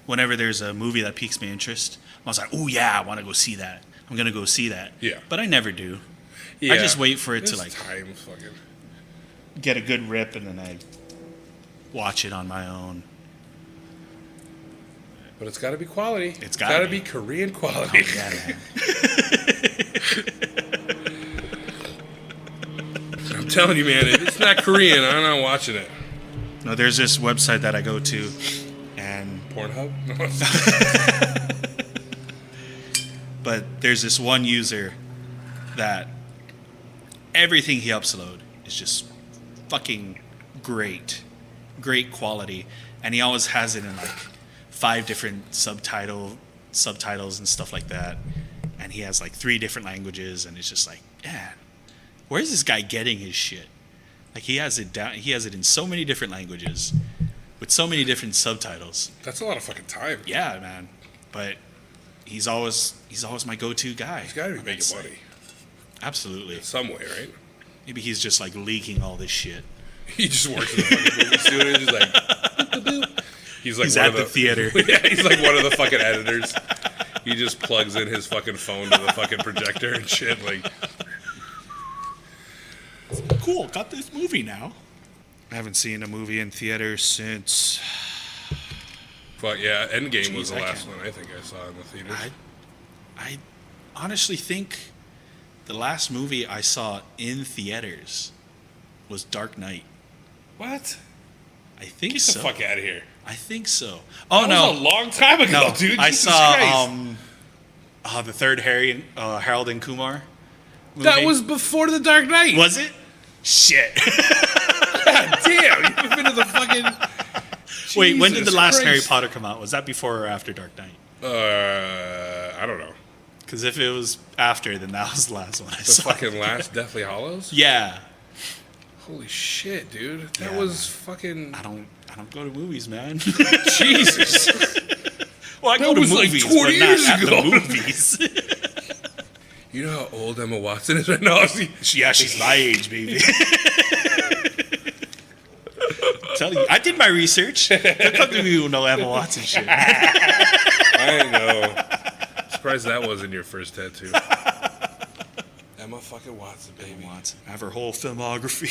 whenever there's a movie that piques my interest, I was like, oh, yeah, I want to go see that. I'm going to go see that. Yeah. But I never do. Yeah. I just wait for it to, There's like, time, fucking. get a good rip, and then I watch it on my own. But it's got to be quality. It's gotta be be. Korean quality. Oh, yeah, man. I'm telling you, man, if it's not Korean, I'm not watching it. No, there's this website that I go to, and Pornhub? but there's this one user that everything he uploads is just fucking great quality, and he always has it in like 5 different subtitles and stuff like that, and he has like 3 different languages, and it's just like, man, where's this guy getting his shit? Like, he has it down. He has it in so many different languages, with so many different subtitles. That's a lot of fucking time. Yeah, man. But he's always my go-to guy. He's got to be on that making site. money Absolutely. some way, right? Maybe he's just like leaking all this shit. He just works in the fucking movie studio, just like. He's like He's one at of the theater. Yeah, he's like one of the fucking editors. He just plugs in his fucking phone to the fucking projector and shit. Like, Cool, got this movie now. I haven't seen a movie in theater since. fuck yeah, Endgame was Jeez, the I last can't- one I think I saw in the theaters. I honestly think the last movie I saw in theaters was Dark Knight. What? I think Get so. the fuck out of here. I think so. Oh That no, was a long time ago, no, dude. I Jesus saw Christ. the third Harold and Kumar. That movie. was before The Dark Knight. Was it? Shit. God damn, you've been to the fucking. Wait, when did the Jesus last Harry Christ. Potter come out? Was that before or after Dark Knight? I don't know. Because if it was after, then that was the last one I The saw. fucking last Deathly Hollows? Yeah. Holy shit, dude. That Yeah, was fucking. I don't go to movies, man. Jesus. Well, I That go to was like movies, 20 but years not ago. at the movies. You know how old Emma Watson is right now? Yeah, she's my age, baby. I'm telling you, I did my research. Don't come to me with no Emma Watson shit. I know. Surprised that wasn't your first tattoo. Emma fucking Watson, baby. Emma Watson. I have her whole filmography.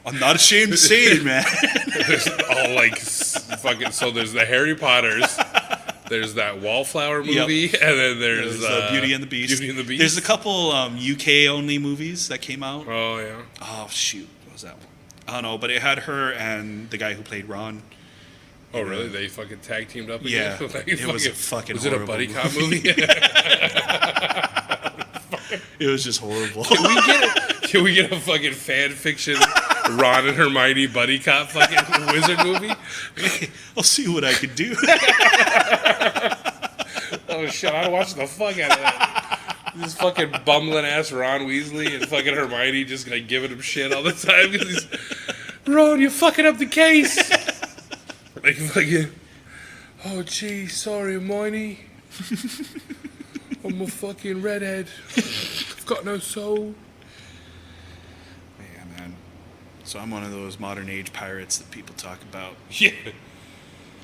I'm not ashamed to say it, man. There's all like fucking. So there's the Harry Potters. There's that Wallflower movie, and then there's Beauty and the Beast. Beauty and the Beast. There's a couple UK only movies that came out. Oh yeah. Oh shoot, what was that one? I don't know, but it had her and the guy who played Ron. Oh really? They fucking tag teamed up Yeah, again? Like, it was a fucking Was it a horrible buddy movie. cop movie? It was just horrible. Can we get a fucking fan fiction Ron and Hermione buddy cop fucking wizard movie? I'll see what I can do. Oh shit, I'd watch the fuck out of that. This fucking bumbling ass Ron Weasley and fucking Hermione just like giving him shit all the time because he's Ron, you're fucking up the case. Like fucking, oh gee, sorry Hermione. I'm a fucking redhead. I've got no soul. Yeah, man. So I'm one of those modern age pirates that people talk about. Yeah.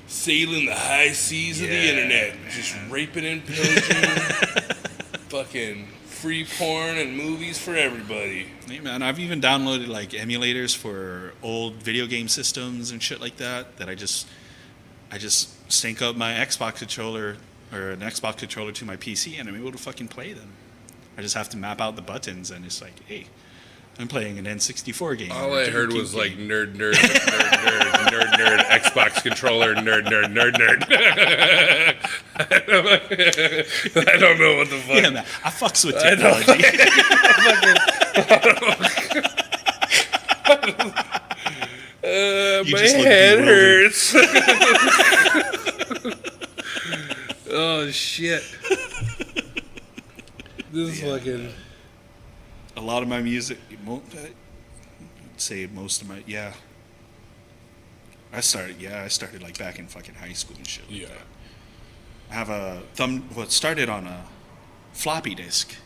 Sailing the high seas of the Yeah, internet. man. Just raping and pillaging. Fucking free porn and movies for everybody. Hey, man, I've even downloaded like emulators for old video game systems and shit like that. That I just sync up my Xbox controller or an Xbox controller to my PC, and I'm able to fucking play them. I just have to map out the buttons, and it's like, hey, I'm playing an N64 game. All or a I heard GameCube was like game. nerd, Xbox controller, nerd. I don't know what the fuck. Yeah, man, I fucks with I know. technology. My just look head bewildered. hurts. Oh shit. This is fucking. A lot of my music, I'd say most of my, I started like back in fucking high school and shit. Yeah. I have it started on a floppy disk.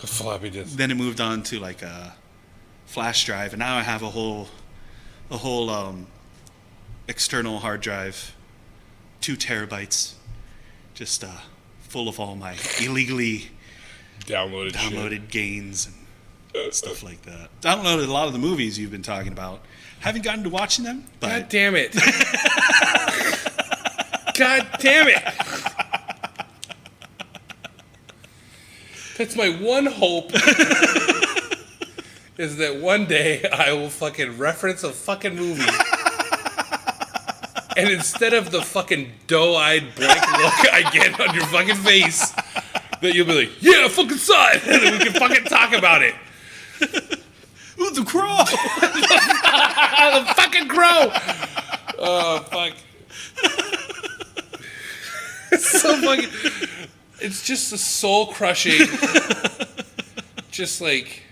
A floppy disk. Then it moved on to like a flash drive, and now I have a whole external hard drive, 2 terabytes, just full of all my illegally downloaded gains and stuff like that. I don't know a lot of the movies you've been talking about. Haven't gotten to watching them, but God damn it. God damn it. That's my one hope. Is that one day I will fucking reference a fucking movie. And instead of the fucking doe-eyed blank look I get on your fucking face, that you'll be like, yeah, I fucking saw it. And then we can fucking talk about it. Ooh, the crow! The fucking crow! Oh, fuck. It's so fucking... It's just a soul-crushing... Just like...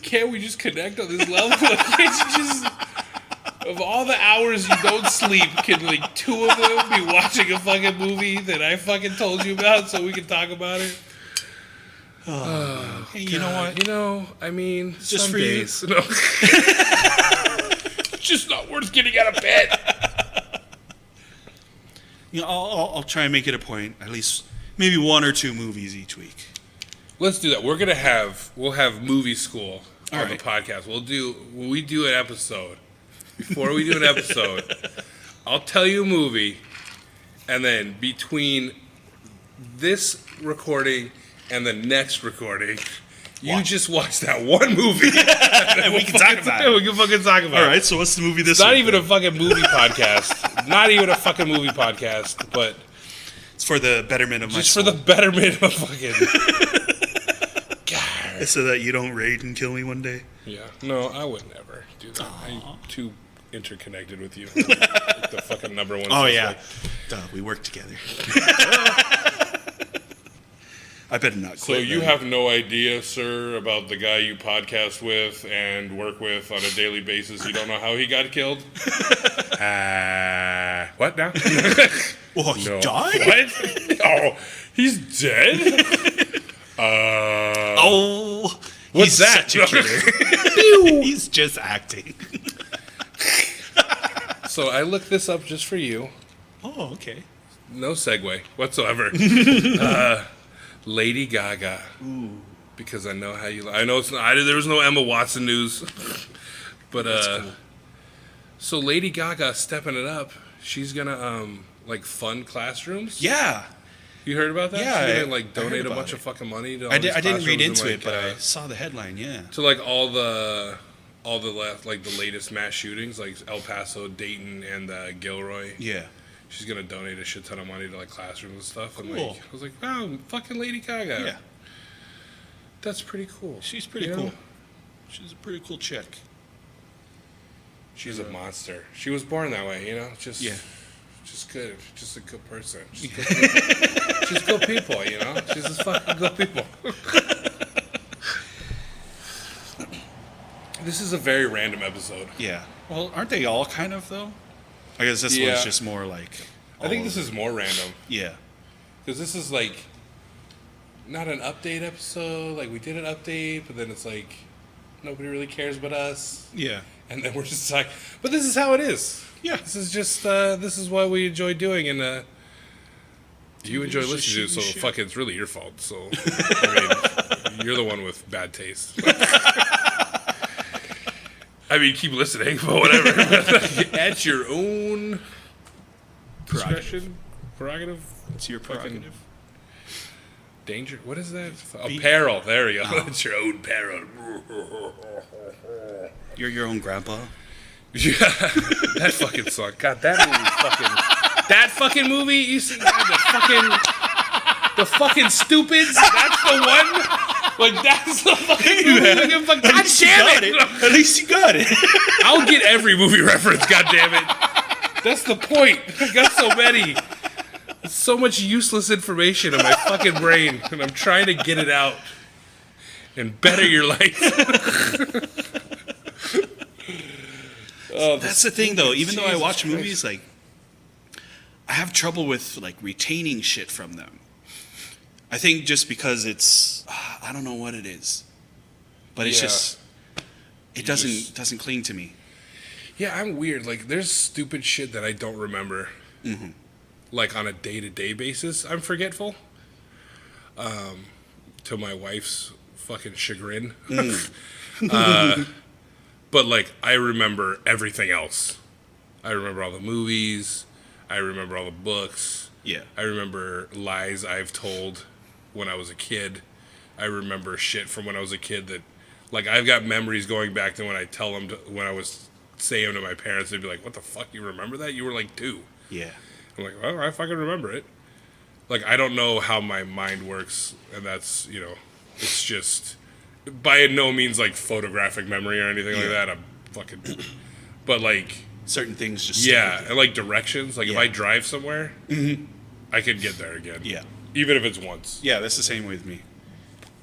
Can't we just connect on this level? Can't you just... Of all the hours you don't sleep, can like 2 of them be watching a fucking movie that I fucking told you about so we can talk about it? Hey, you know what? You know, I mean, Just some for you. days. No. It's just not worth getting out of bed. You know, I'll try and make it a point, at least maybe 1 or 2 movies each week. Let's do that. We'll have movie school on All the right. podcast. When we do an episode, before we do an episode, I'll tell you a movie, and then between this recording and the next recording, you just watch that one movie. And we can talk about it. We can fucking talk about it. All right, so what's the movie this It's not week? even a fucking movie podcast. Not even a fucking movie podcast, but It's for the betterment of my just soul. for the betterment of fucking... God. So that you don't raid and kill me one day. Yeah. No, I would never do that. I'm too interconnected with you. Like the fucking number one. Oh, suspect. yeah. Duh, we work together. I better not quit. So you then. have no idea, sir, about the guy you podcast with and work with on a daily basis. You don't know how he got killed? What now? Oh, he No. died? What? Oh, he's dead? Oh, What's he's that? such a killer. He's just acting. So I looked this up just for you. Oh, okay. No segue whatsoever. Lady Gaga. Ooh. Because I know how you... I know it's not... there was no Emma Watson news. But, Cool. So Lady Gaga stepping it up. She's gonna, fund classrooms. Yeah. You heard about that? Yeah, She's gonna, I heard donate a about bunch it. of fucking money to all I these didn't read classrooms into and, it, but I saw the headline, yeah. to, all the the latest mass shootings, like El Paso, Dayton, and Gilroy. Yeah. She's gonna donate a shit ton of money to, classrooms and stuff. And, Cool. I was like, wow, fucking Lady Gaga. Yeah. That's pretty cool. She's pretty You know? cool. She's a pretty cool chick. She's a monster. She was born that way, you know? Just good. Just a good person. Just good people. Just good people, you know? She's just fucking good people. This is a very random episode. Yeah. Well, aren't they all kind of, though? I guess this Yeah. one's just more like... I think this is more random. Yeah. Because this is not an update episode. We did an update, but then it's nobody really cares but us. Yeah. And then we're just but this is how it is. Yeah. This is just, this is what we enjoy doing, and you enjoy It's just listening to, so shooting shit. fuck it, it's really your fault. So, I mean, you're the one with bad taste. I mean, keep listening, but whatever. At your own discretion, prerogative. It's your prerogative. Danger. What is that? Be- Peril. There we go. It's your own peril. You're your own grandpa. Yeah, that fucking song. God, that movie fucking... That fucking movie, you see, the fucking stupids, that's the one? That's the fucking movie. God damn it! At least you got it. I'll get every movie reference, god damn it. That's the point. I got so many. It's so much useless information in my fucking brain, and I'm trying to get it out and better your life. That's the thing, though. Even though I Jesus watch Christ. movies, like, I have trouble with, like, retaining shit from them. I think just because it's, I don't know what it is, but it's Yeah. just, it doesn't cling to me. Yeah, I'm weird. Like, there's stupid shit that I don't remember. Mm-hmm. Like, on a day-to-day basis, I'm forgetful. To my wife's fucking chagrin. But, like, I remember everything else. I remember all the movies. I remember all the books. Yeah. I remember lies I've told when I was a kid. I remember shit from when I was a kid that, like, I've got memories going back to when I tell them, when I was saying to my parents, they'd be like, what the fuck, you remember that? You were like 2. Yeah. I'm like, well, I fucking remember it. Like, I don't know how my mind works, and that's, you know, it's just, by no means, like, photographic memory or anything like that. I'm fucking, but, like, Certain things just stick yeah, with you. and, like, directions. Like, if Yeah. I drive somewhere, I could get there again. Yeah. Even if it's once. Yeah, that's the same with me.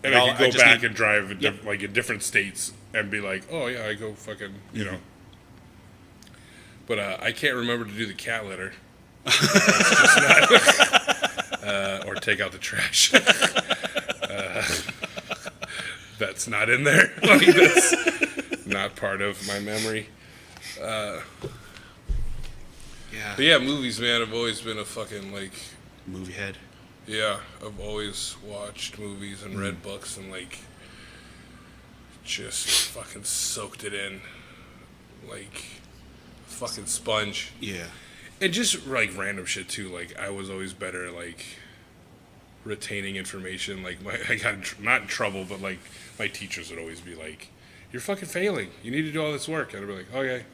And Well, I I could go just back need- and drive, in Yep. like, in different states and be like, oh, yeah, I go fucking, you know. But I can't remember to do the cat litter. It's just not, or take out the trash. That's not in there. Like, that's not part of my memory. Yeah. But yeah, movies, man, I've always been a fucking, like, Movie head. yeah, I've always watched movies and read books and, like, just fucking soaked it in. Like, fucking sponge. Yeah. And just, like, random shit, too. Like, I was always better at, like, retaining information. Like, I got, not in trouble, but, like, my teachers would always be like, you're fucking failing. You need to do all this work. And I'd be like, okay.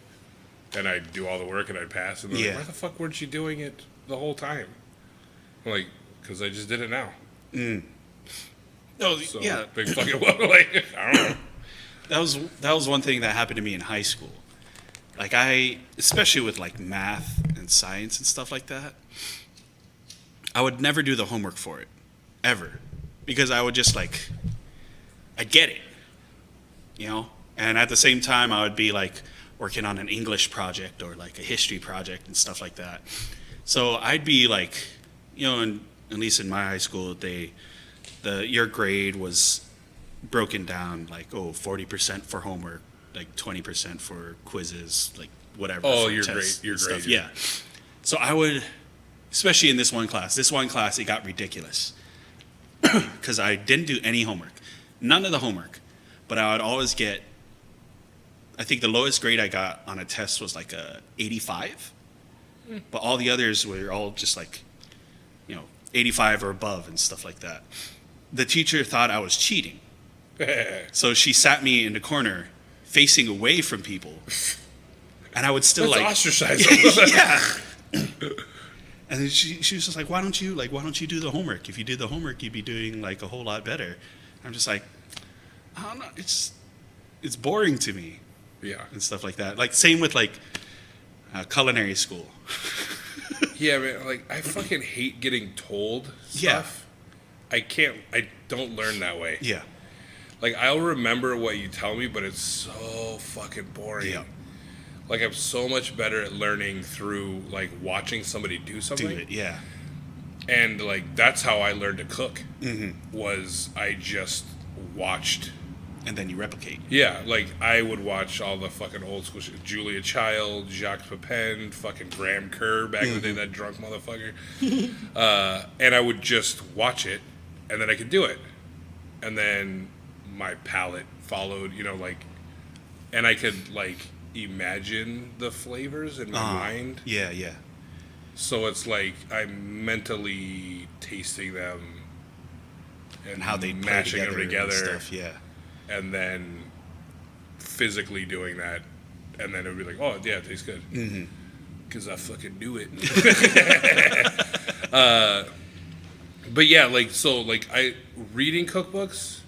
And I'd do all the work and I'd pass. And they're Yeah. like, why the fuck weren't you doing it the whole time? I'm like, because I just did it now. Oh, So, yeah. big fucking, like, I don't know. That was one thing that happened to me in high school. Like, especially with, like, math and science and stuff like that, I would never do the homework for it, ever, because I would just, like, I get it, you know. And at the same time, I would be like working on an English project or like a history project and stuff like that. So I'd be like, you know, and at least in my high school, your grade was broken down like, 40% for homework, like 20% for quizzes, like whatever. Oh, for your tests grade, your and grade. stuff. Yeah. So I would, especially in this one class, it got ridiculous because I didn't do any homework, none of the homework, but I would always get, I think the lowest grade I got on a test was like a 85, but all the others were all just like, 85 or above and stuff like that. The teacher thought I was cheating. So she sat me in the corner facing away from people, and I would still Let's like ostracize them. yeah. And then she was just like, why don't you do the homework? If you did the homework, you'd be doing like a whole lot better. I'm just like, I don't know, it's boring to me Yeah. and stuff like that. Like same with like culinary school. Yeah, man, like, I fucking hate getting told Yeah. stuff. I don't learn that way. Yeah. Like, I'll remember what you tell me, but it's so fucking boring. Yeah. Like, I'm so much better at learning through, like, watching somebody do something. Do it. Yeah. And, like, that's how I learned to cook, Mm-hmm. was I just watched. And then you replicate. Yeah, like, I would watch all the fucking old school shit. Julia Child, Jacques Pepin, fucking Graham Kerr back in the day, that drunk motherfucker. And I would just watch it, and then I could do it. And then my palate followed, like, and I could, like, imagine the flavors in my mind. Yeah, yeah. So it's like I'm mentally tasting them And how they play mashing them and together. stuff, yeah. And then physically doing that, and then it would be like, oh, yeah, it tastes good. Because I fucking knew it. But yeah, like, so, like, reading cookbooks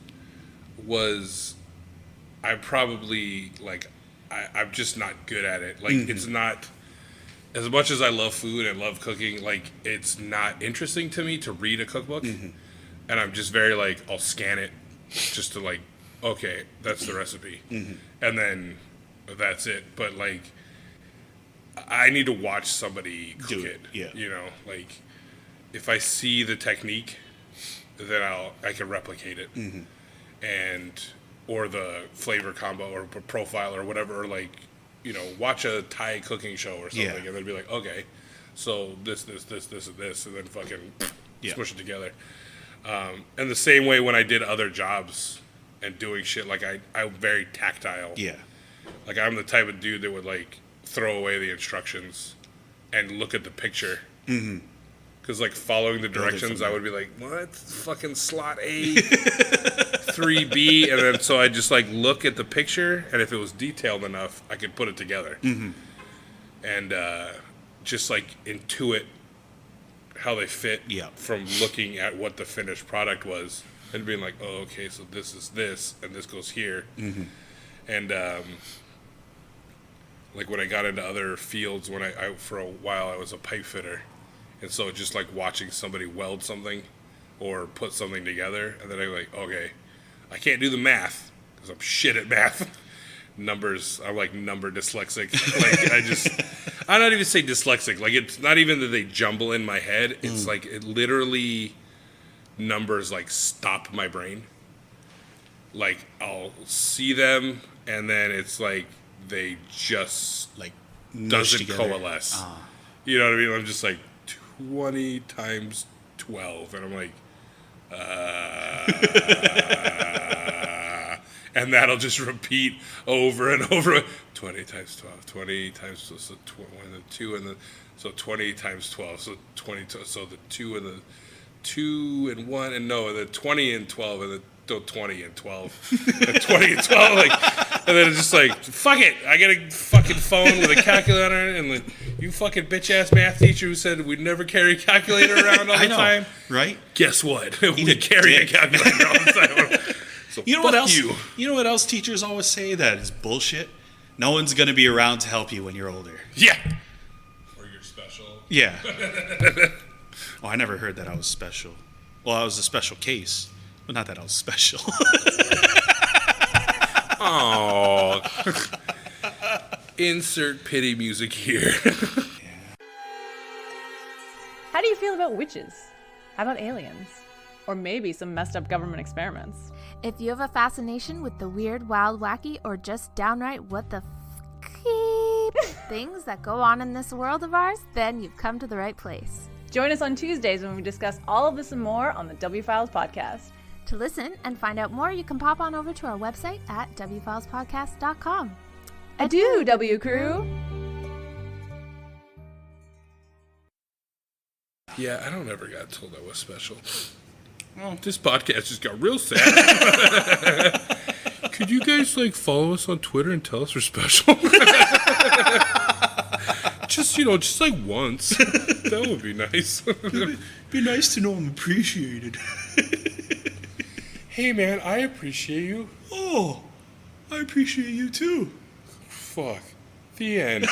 was, I'm probably, like, I'm just not good at it. Like, it's not, as much as I love food and love cooking, like, it's not interesting to me to read a cookbook. And I'm just very, like, I'll scan it just to, like, okay, that's the recipe. And then that's it. But, like, I need to watch somebody cook it. Yeah. You know, like, if I see the technique, then I can replicate it. And, or the flavor combo or profile or whatever, or like, you know, watch a Thai cooking show or something, and then be like, okay, so this, and then fucking smush it together. And the same way when I did other jobs and doing shit, like I'm very tactile. Yeah. Like I'm the type of dude that would like throw away the instructions and look at the picture. Because like following the directions, I would be like, what? Fucking slot A, 3B, and then so I just like look at the picture, and if it was detailed enough, I could put it together. And just like intuit how they fit from looking at what the finished product was, and being like, oh, okay, so this is this, and this goes here. And like when I got into other fields, when I for a while I was a pipe fitter. And so just like watching somebody weld something or put something together, and then I'm like, okay, I can't do the math because I'm shit at math. Numbers, I'm like number dyslexic. Like I'm not even say dyslexic. Like it's not even that they jumble in my head. It's like it literally numbers like stop my brain. Like I'll see them, and then it's like they just Like doesn't together. coalesce. You know what I mean? I'm just like 20 times 12, and I'm like, and that'll just repeat over and over. 20 times 12, 20 times 12, so and the 2 and the so 20 times 12, so 20. So the 2 and the 2 and 1 and no, the 20 and 12 and the 20 and 12, and 20 and 12, like, and then it's just like, fuck it, I get a fucking phone with a calculator, and like, you fucking bitch ass math teacher who said we'd never carry a calculator around all the time, right? Guess what? We carry a calculator all the time. So You know what else? You know what else teachers always say that is bullshit? No one's gonna be around to help you when you're older. Yeah. Or you're special. Yeah. Oh, I never heard that I was special. Well, I was a special case, but not that I was special. Oh. Insert pity music here. How do you feel about witches? How about aliens? Or maybe some messed up government experiments? If you have a fascination with the weird, wild, wacky, or just downright what the things that go on in this world of ours, then you've come to the right place. Join us on Tuesdays when we discuss all of this and more on the W Files podcast. To listen and find out more, you can pop on over to our website at wfilespodcast.com. Adieu, W Crew! Yeah, I don't ever got told I was special. Well, this podcast just got real sad. Could you guys like follow us on Twitter and tell us we're special? just like once. That would be nice. Be nice to know I'm appreciated. Hey man, I appreciate you. Oh, I appreciate you too. Fuck. The end.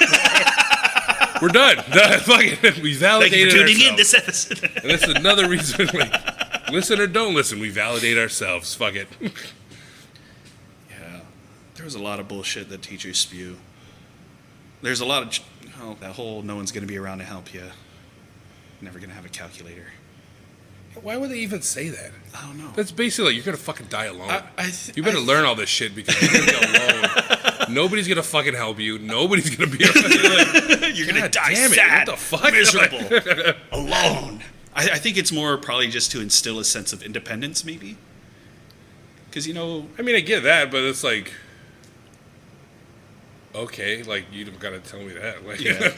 We're done. Fuck it. We validated Thank you for tuning in ourselves. this episode. And that's another reason, like, listen or don't listen, we validate ourselves. Fuck it. Yeah, there's a lot of bullshit that teachers spew. There's a lot of that whole no one's gonna be around to help you. Never gonna have a calculator. Why would they even say that? I don't know. That's basically like, you're going to fucking die alone. You better I learn all this shit because you're going to be alone. Nobody's going to fucking help you. Nobody's going to be like, You're gonna die damn it, sad, what the fuck? miserable, alone. I think it's more probably just to instill a sense of independence, maybe. Because I mean, I get that, but it's like, okay, like, you don't got to tell me that. Like, yeah,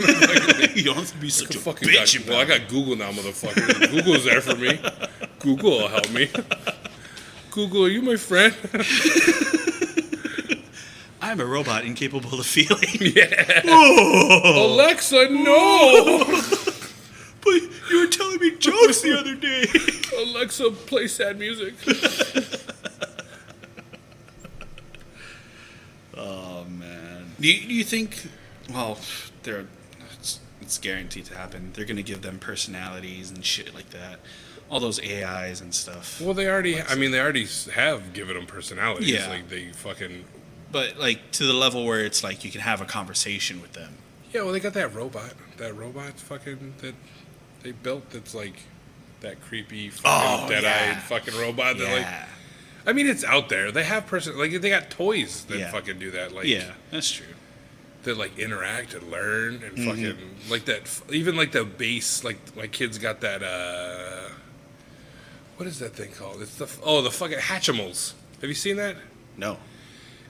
you don't have to be such a fucking bitch. I got Google now, motherfucker. Google's there for me. Google will help me. Google, are you my friend? I'm a robot incapable of feeling. Yeah. Oh. Alexa, no. But you were telling me jokes the other day. Alexa, play sad music. Oh man. Do you think? Well, it's it's guaranteed to happen. They're gonna give them personalities and shit like that. All those AIs and stuff. Well, they already have given them personalities. Yeah. Like, they fucking... But, like, to the level where it's like you can have a conversation with them. Yeah, well, they got that robot. That robot fucking... that they built that's, like, that creepy fucking dead-eyed fucking robot. That, like... I mean, it's out there. They have like, they got toys that fucking do that. Like, yeah, that's true. That, like, interact and learn and fucking... Like, that... Even, like, the base... Like, my kids got that, what is that thing called? It's the fucking Hatchimals. Have you seen that? No.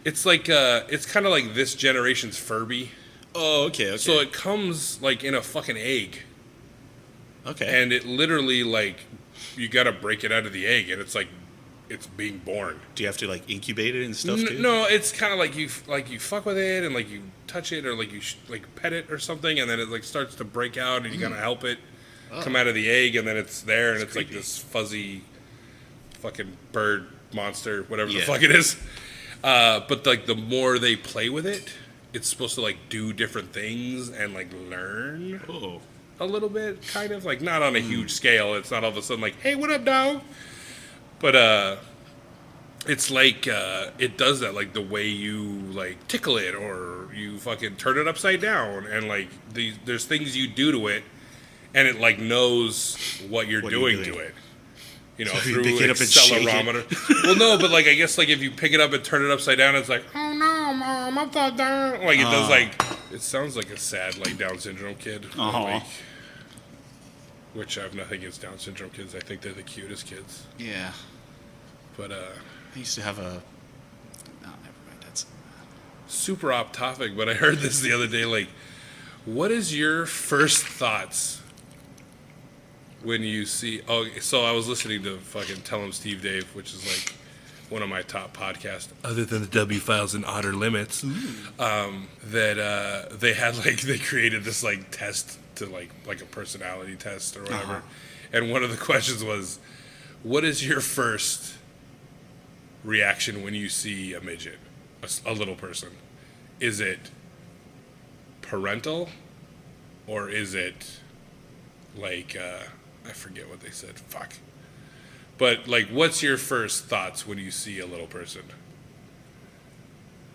It's like it's kind of like this generation's Furby. Oh, okay. So it comes like in a fucking egg. Okay. And it literally, like, you got to break it out of the egg, and it's like it's being born. Do you have to, like, incubate it and stuff too? No, it's kind of like you fuck with it and, like, you touch it or, like, you like pet it or something, and then it, like, starts to break out, and you gotta help it come out of the egg, and then it's there, and it's creepy. Like this fuzzy fucking bird monster, whatever the fuck it is. But, like, the more they play with it, it's supposed to, like, do different things and, like, learn a little bit, kind of. Like, not on a huge scale. It's not all of a sudden like, hey, what up, dog? But it's like it does that, like, the way you, like, tickle it or you fucking turn it upside down, and, like, there's things you do to it, and it, like, knows what you're doing to it. You know, so through accelerometer. Well, no, but, like, I guess, like, if you pick it up and turn it upside down, it's like, oh no, mom, upside down. Like, it does, like, it sounds like a sad, like, Down syndrome kid. Like, which I have nothing against Down syndrome kids. I think they're the cutest kids. Yeah. But I used to have a. No, never mind. That's super off topic. But I heard this the other day. Like, what is your first thoughts when you see? Oh, so I was listening to fucking Tell 'Em Steve Dave, which is like one of my top podcasts, other than the W Files and Outer Limits. That they had, like, they created this, like, test to like a personality test or whatever, and one of the questions was, what is your first reaction when you see a midget, a little person? Is it parental, or is it like I forget what they said, fuck, but, like, what's your first thoughts when you see a little person?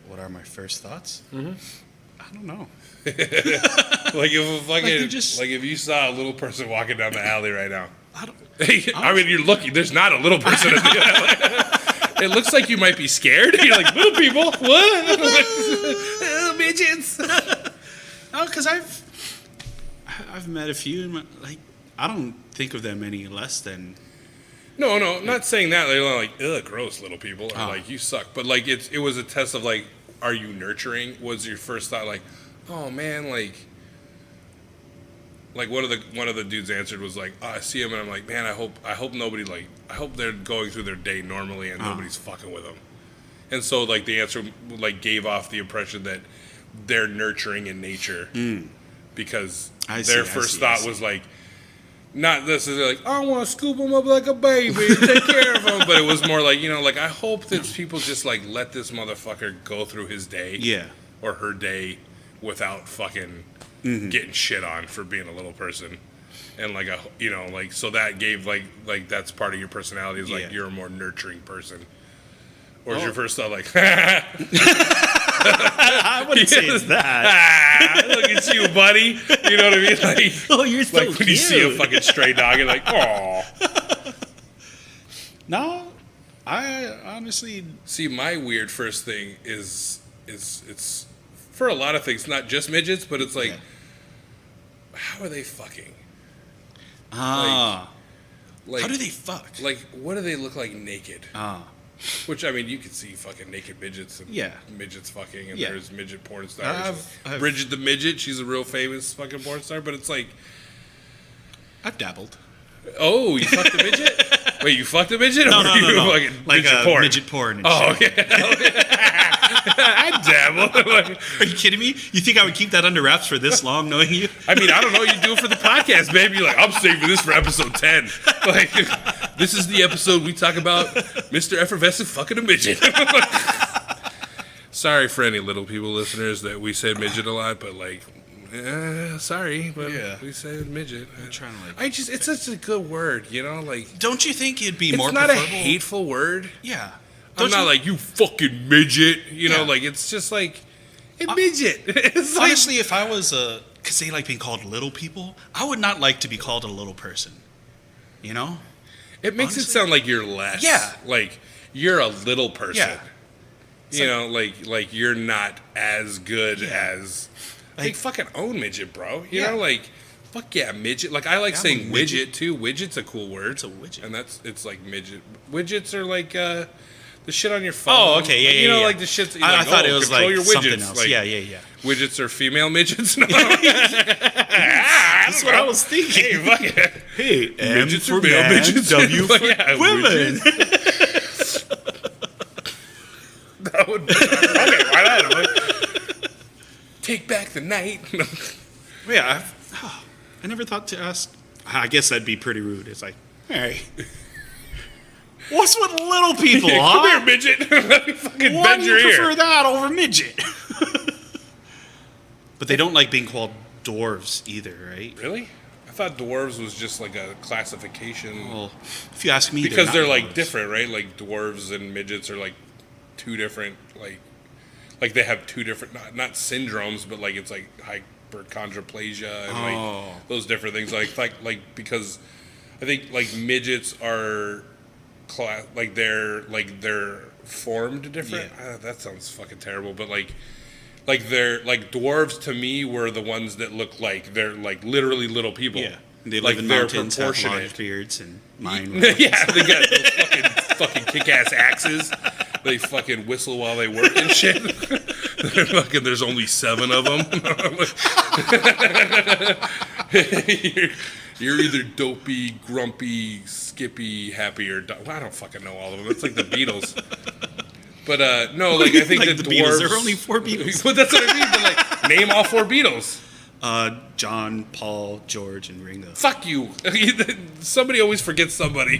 What are my first thoughts? I don't know. Like, if you saw a little person walking down the alley right now, I mean, you're looking. There's not a little person in the alley. It looks like you might be scared. You're like, little people, what? Little midgets. No, because I've met a few, and, like, I don't think of them any less than. No, not saying that. They're like, ugh, gross little people, or like, you suck. But, like, it was a test of, like, are you nurturing? Was your first thought like, oh man, like one of the dudes answered was like, oh, I see him and I'm like, man, I hope nobody, like, I hope they're going through their day normally and nobody's fucking with them. And so, like, the answer, like, gave off the impression that they're nurturing in nature because their first thought was like, not necessarily like, I want to scoop him up like a baby and take care of him, but it was more like, you know, like, I hope that people just, like, let this motherfucker go through his day or her day without fucking getting shit on for being a little person. And, like, you know, like, so that gave, like that's part of your personality is, like, you're a more nurturing person. Or is your first thought like, I wouldn't say it's that. Look at you, buddy. You know what I mean? Like, oh, you're so like when cute. You see a fucking stray dog, you're like, oh. No, I honestly see. My weird first thing is it's for a lot of things, not just midgets, but it's like, how are they fucking? Like, how do they fuck? Like, what do they look like naked? Which, I mean, you could see fucking naked midgets and midgets fucking, and there's midget porn stars. Bridget the Midget, she's a real famous fucking porn star, but it's like... I've dabbled. Oh, you fucked a midget? Wait, you fucked a midget? No. Fucking like midget porn? Midget porn and shit. Okay. I dabbled. Are you kidding me? You think I would keep that under wraps for this long, knowing you? I mean, I don't know. You do it for the podcast, baby. You're like, I'm saving this for episode 10. Like, this is the episode we talk about Mr. Effervescent fucking a midget. Sorry for any little people listeners that we said midget a lot, but, like, Sorry, but Yeah. we say midget. I'm trying to It's such a good word, you know? Like, Don't you think it'd be it's more not a preferable? hateful word. Yeah. I'm not like, you fucking midget. You know, Yeah. like, it's just like, a midget. It's like, Honestly, if I was because they like being called little people, I would not like to be called a little person. You know? it makes it honestly- sound like you're less. Yeah. Like, you're a little person. Yeah. You know, like you're not as good Yeah. as... Like, Like- fucking own midget, bro. You Yeah. know, like... Fuck yeah, midget. Like, I like Yeah, I'm saying a widget, midget. too. Widget's a cool word. It's a widget. And it's like midget. Widgets are like, the shit on your phone. Oh, okay, yeah, Like, yeah, you know, yeah. like the shit. I thought it was control like your something widgets. else. Like, Yeah. widgets are female midgets. No. That's what I was thinking. Hey, fuck it. Hey, M Midgets for are male man, midgets. W for Yeah, women. That would be, okay, why not? Take back the night. Yeah, I never thought to ask. I guess that'd be pretty rude. It's like, hey, what's with little people, Come huh? here, midget. Let me fucking Why bend do your you ear. prefer that over midget? But they don't like being called dwarves either, right? Really? I thought dwarves was just like a classification. Well, if you ask me, Because they're not like dwarves. different, right? Like dwarves and midgets are like two different, like they have two different, not syndromes, but like it's like hyperchondroplasia and like those different things. Like because I think like midgets are they're formed different. Yeah. That sounds fucking terrible, but like they're like dwarves to me were the ones that look like they're like literally little people. Yeah, they like live in they're mountains, have proportionate. large beards, and mine. Yeah, they got those fucking kick-ass axes. They fucking whistle while they work and shit. Fucking, there's only 7 of them. you're either dopey, grumpy, skippy, happy, or well, I don't fucking know all of them. It's like the Beatles. But no, like I think Like the the Beatles, dwarves. there are only 4 Beatles. But that's what I mean. But like, name all 4 Beatles. John, Paul, George, and Ringo. Fuck you. Somebody always forgets somebody.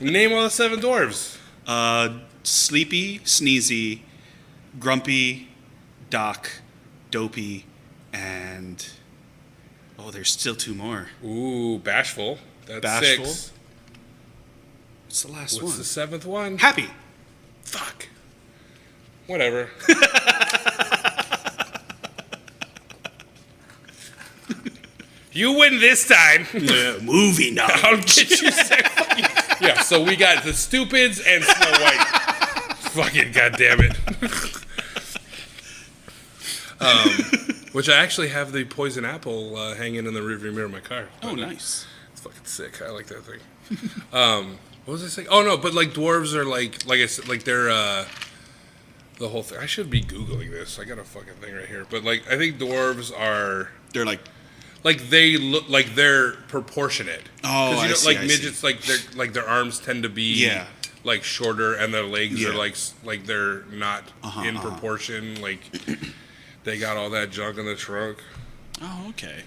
Name all the 7 dwarves. Sleepy, Sneezy, Grumpy, Doc, Dopey, and there's still 2 more. Ooh, bashful. That's Bashful. 6. What's the last What's one? the 7th one? Happy. Fuck. Whatever. You win this time. Movie now. I'll get you fuck you. Yeah, so we got the Stupids and Snow White. Fucking goddamn it. Which I actually have the poison apple hanging in the rearview mirror of my car. Oh, nice. It's fucking sick. I like that thing. What was I saying? Oh no, but like dwarves are like I said, like they're the whole thing. I should be Googling this. I got a fucking thing right here. But like I think dwarves are They're like, they look like they're proportionate. Oh, you I know, see, like I midgets, like their arms tend to be Yeah. like shorter, and their legs Yeah. are like they're not in proportion. Like they got all that junk in the trunk. oh, okay.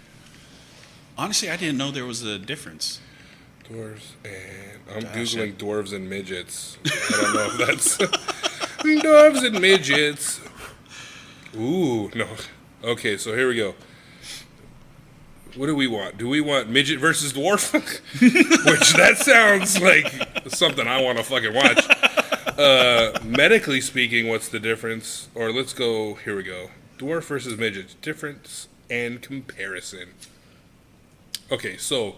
Honestly, I didn't know there was a difference. Dwarves and I'm Gosh, googling dwarves and midgets. I don't know if that's dwarves and midgets. Ooh, no. Okay, so here we go. What do we want? Do we want midget versus dwarf? Which that sounds like something I want to fucking watch. Medically speaking, what's the difference? Or let's go, here we go. Dwarf versus midget. Difference and comparison. Okay, so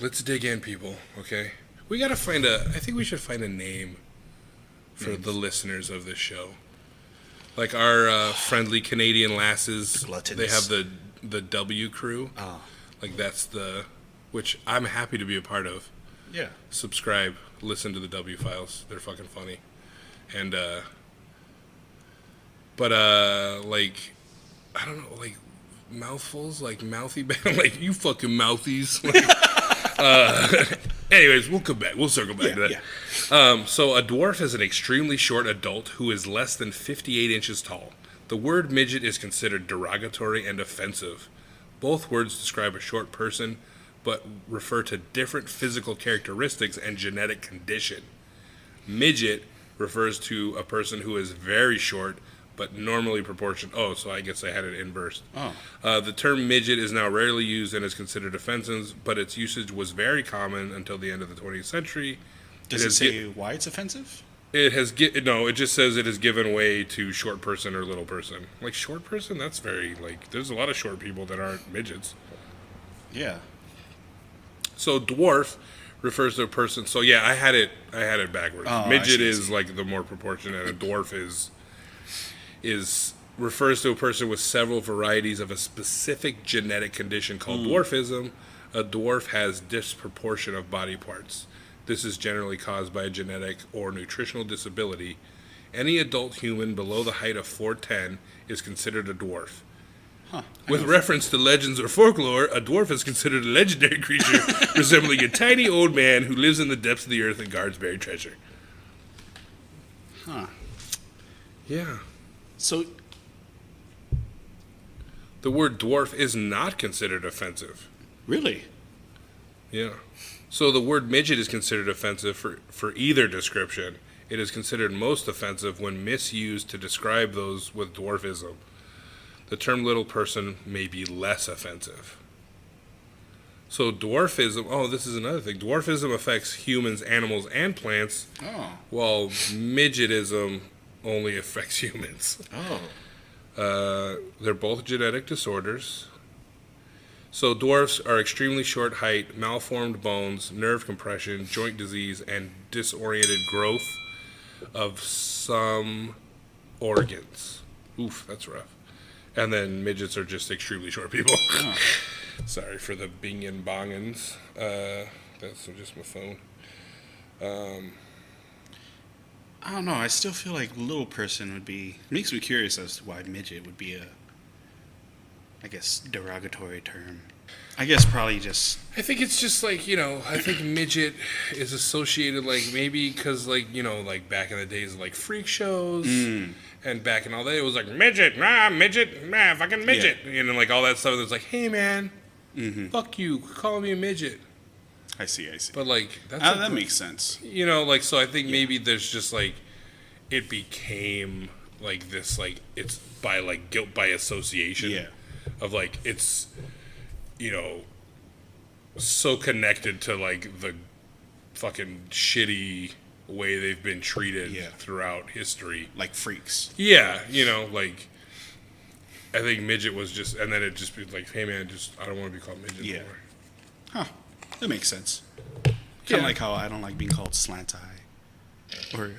let's dig in, people, okay? We gotta I think we should find a name for the listeners of this show. Like our friendly Canadian lasses, Gluttons. they have the W crew. Oh. Like that's which I'm happy to be a part of. Yeah. Subscribe, listen to the W files. They're fucking funny. And like I don't know, like mouthfuls, like mouthy like you fucking mouthies. Like, anyways, we'll come back. We'll circle back to that. Yeah. So a dwarf is an extremely short adult who is less than 58 inches tall. The word midget is considered derogatory and offensive. Both words describe a short person, but refer to different physical characteristics and genetic condition. Midget refers to a person who is very short, but normally proportioned. Oh, so I guess I had it inversed. Oh. The term midget is now rarely used and is considered offensive, but its usage was very common until the end of the 20th century. Does it say why it's offensive? It just says it has given way to short person or little person. Like, short person? That's very, like, there's a lot of short people that aren't midgets. Yeah. So dwarf refers to a person. So yeah, I had it backwards. Oh, Midget I see. is like the more proportionate. A dwarf is refers to a person with several varieties of a specific genetic condition called dwarfism. A dwarf has disproportion of body parts. This is generally caused by a genetic or nutritional disability. Any adult human below the height of 4'10" is considered a dwarf. With reference to legends or folklore, a dwarf is considered a legendary creature resembling a tiny old man who lives in the depths of the earth and guards buried treasure. Huh. Yeah. So, The word dwarf is not considered offensive. really? Yeah. So the word midget is considered offensive for either description. It is considered most offensive when misused to describe those with dwarfism. The term little person may be less offensive. So dwarfism, this is another thing. Dwarfism affects humans, animals, and plants, while midgetism only affects humans. They're both genetic disorders. So dwarfs are extremely short height, malformed bones, nerve compression, joint disease, and disoriented growth of some organs. Oof, that's rough. And then midgets are just extremely short people. Sorry for the bing and bongins. That's just my phone. I don't know. I still feel like little person would be... Makes me curious as to why midget would be a, I guess, derogatory term. I guess probably just... I think it's just like, I think midget is associated, like, maybe because, like, like back in the days of, like, freak shows. And back in all that, it was like, midget, fucking midget. Yeah. Like all that stuff. It's like, hey, man, fuck you, call me a midget. I see. But, like, That makes sense. So I think maybe there's just, like, it became, like, this, like, it's by, like, guilt by association. Yeah. Of, like, it's, so connected to, like, the fucking shitty way they've been treated throughout history. Like freaks. Yeah, like, I think midget was just, and then it just be like, hey, man, I don't want to be called midget anymore. Huh. That makes sense. Kind of like how I don't like being called slant eye. Or...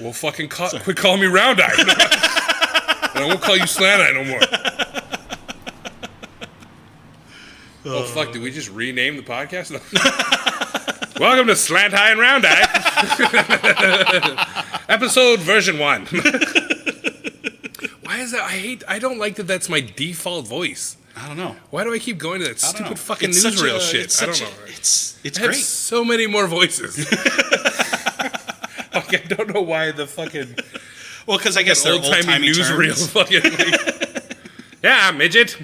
Well, fucking quit calling me round eye. And I won't call you slant eye no more. Oh, fuck, did we just rename the podcast? No. Welcome to Slant Eye and Round Eye. Episode version 1. Why is that? I don't like that that's my default voice. I don't know. Why do I keep going to that stupid fucking It's newsreel such a- shit? it's I don't such know. a- It's I have great. so many more voices. Like, I don't know why the fucking Well, because I guess they're old-timey newsreel terms. fucking like, yeah, midget.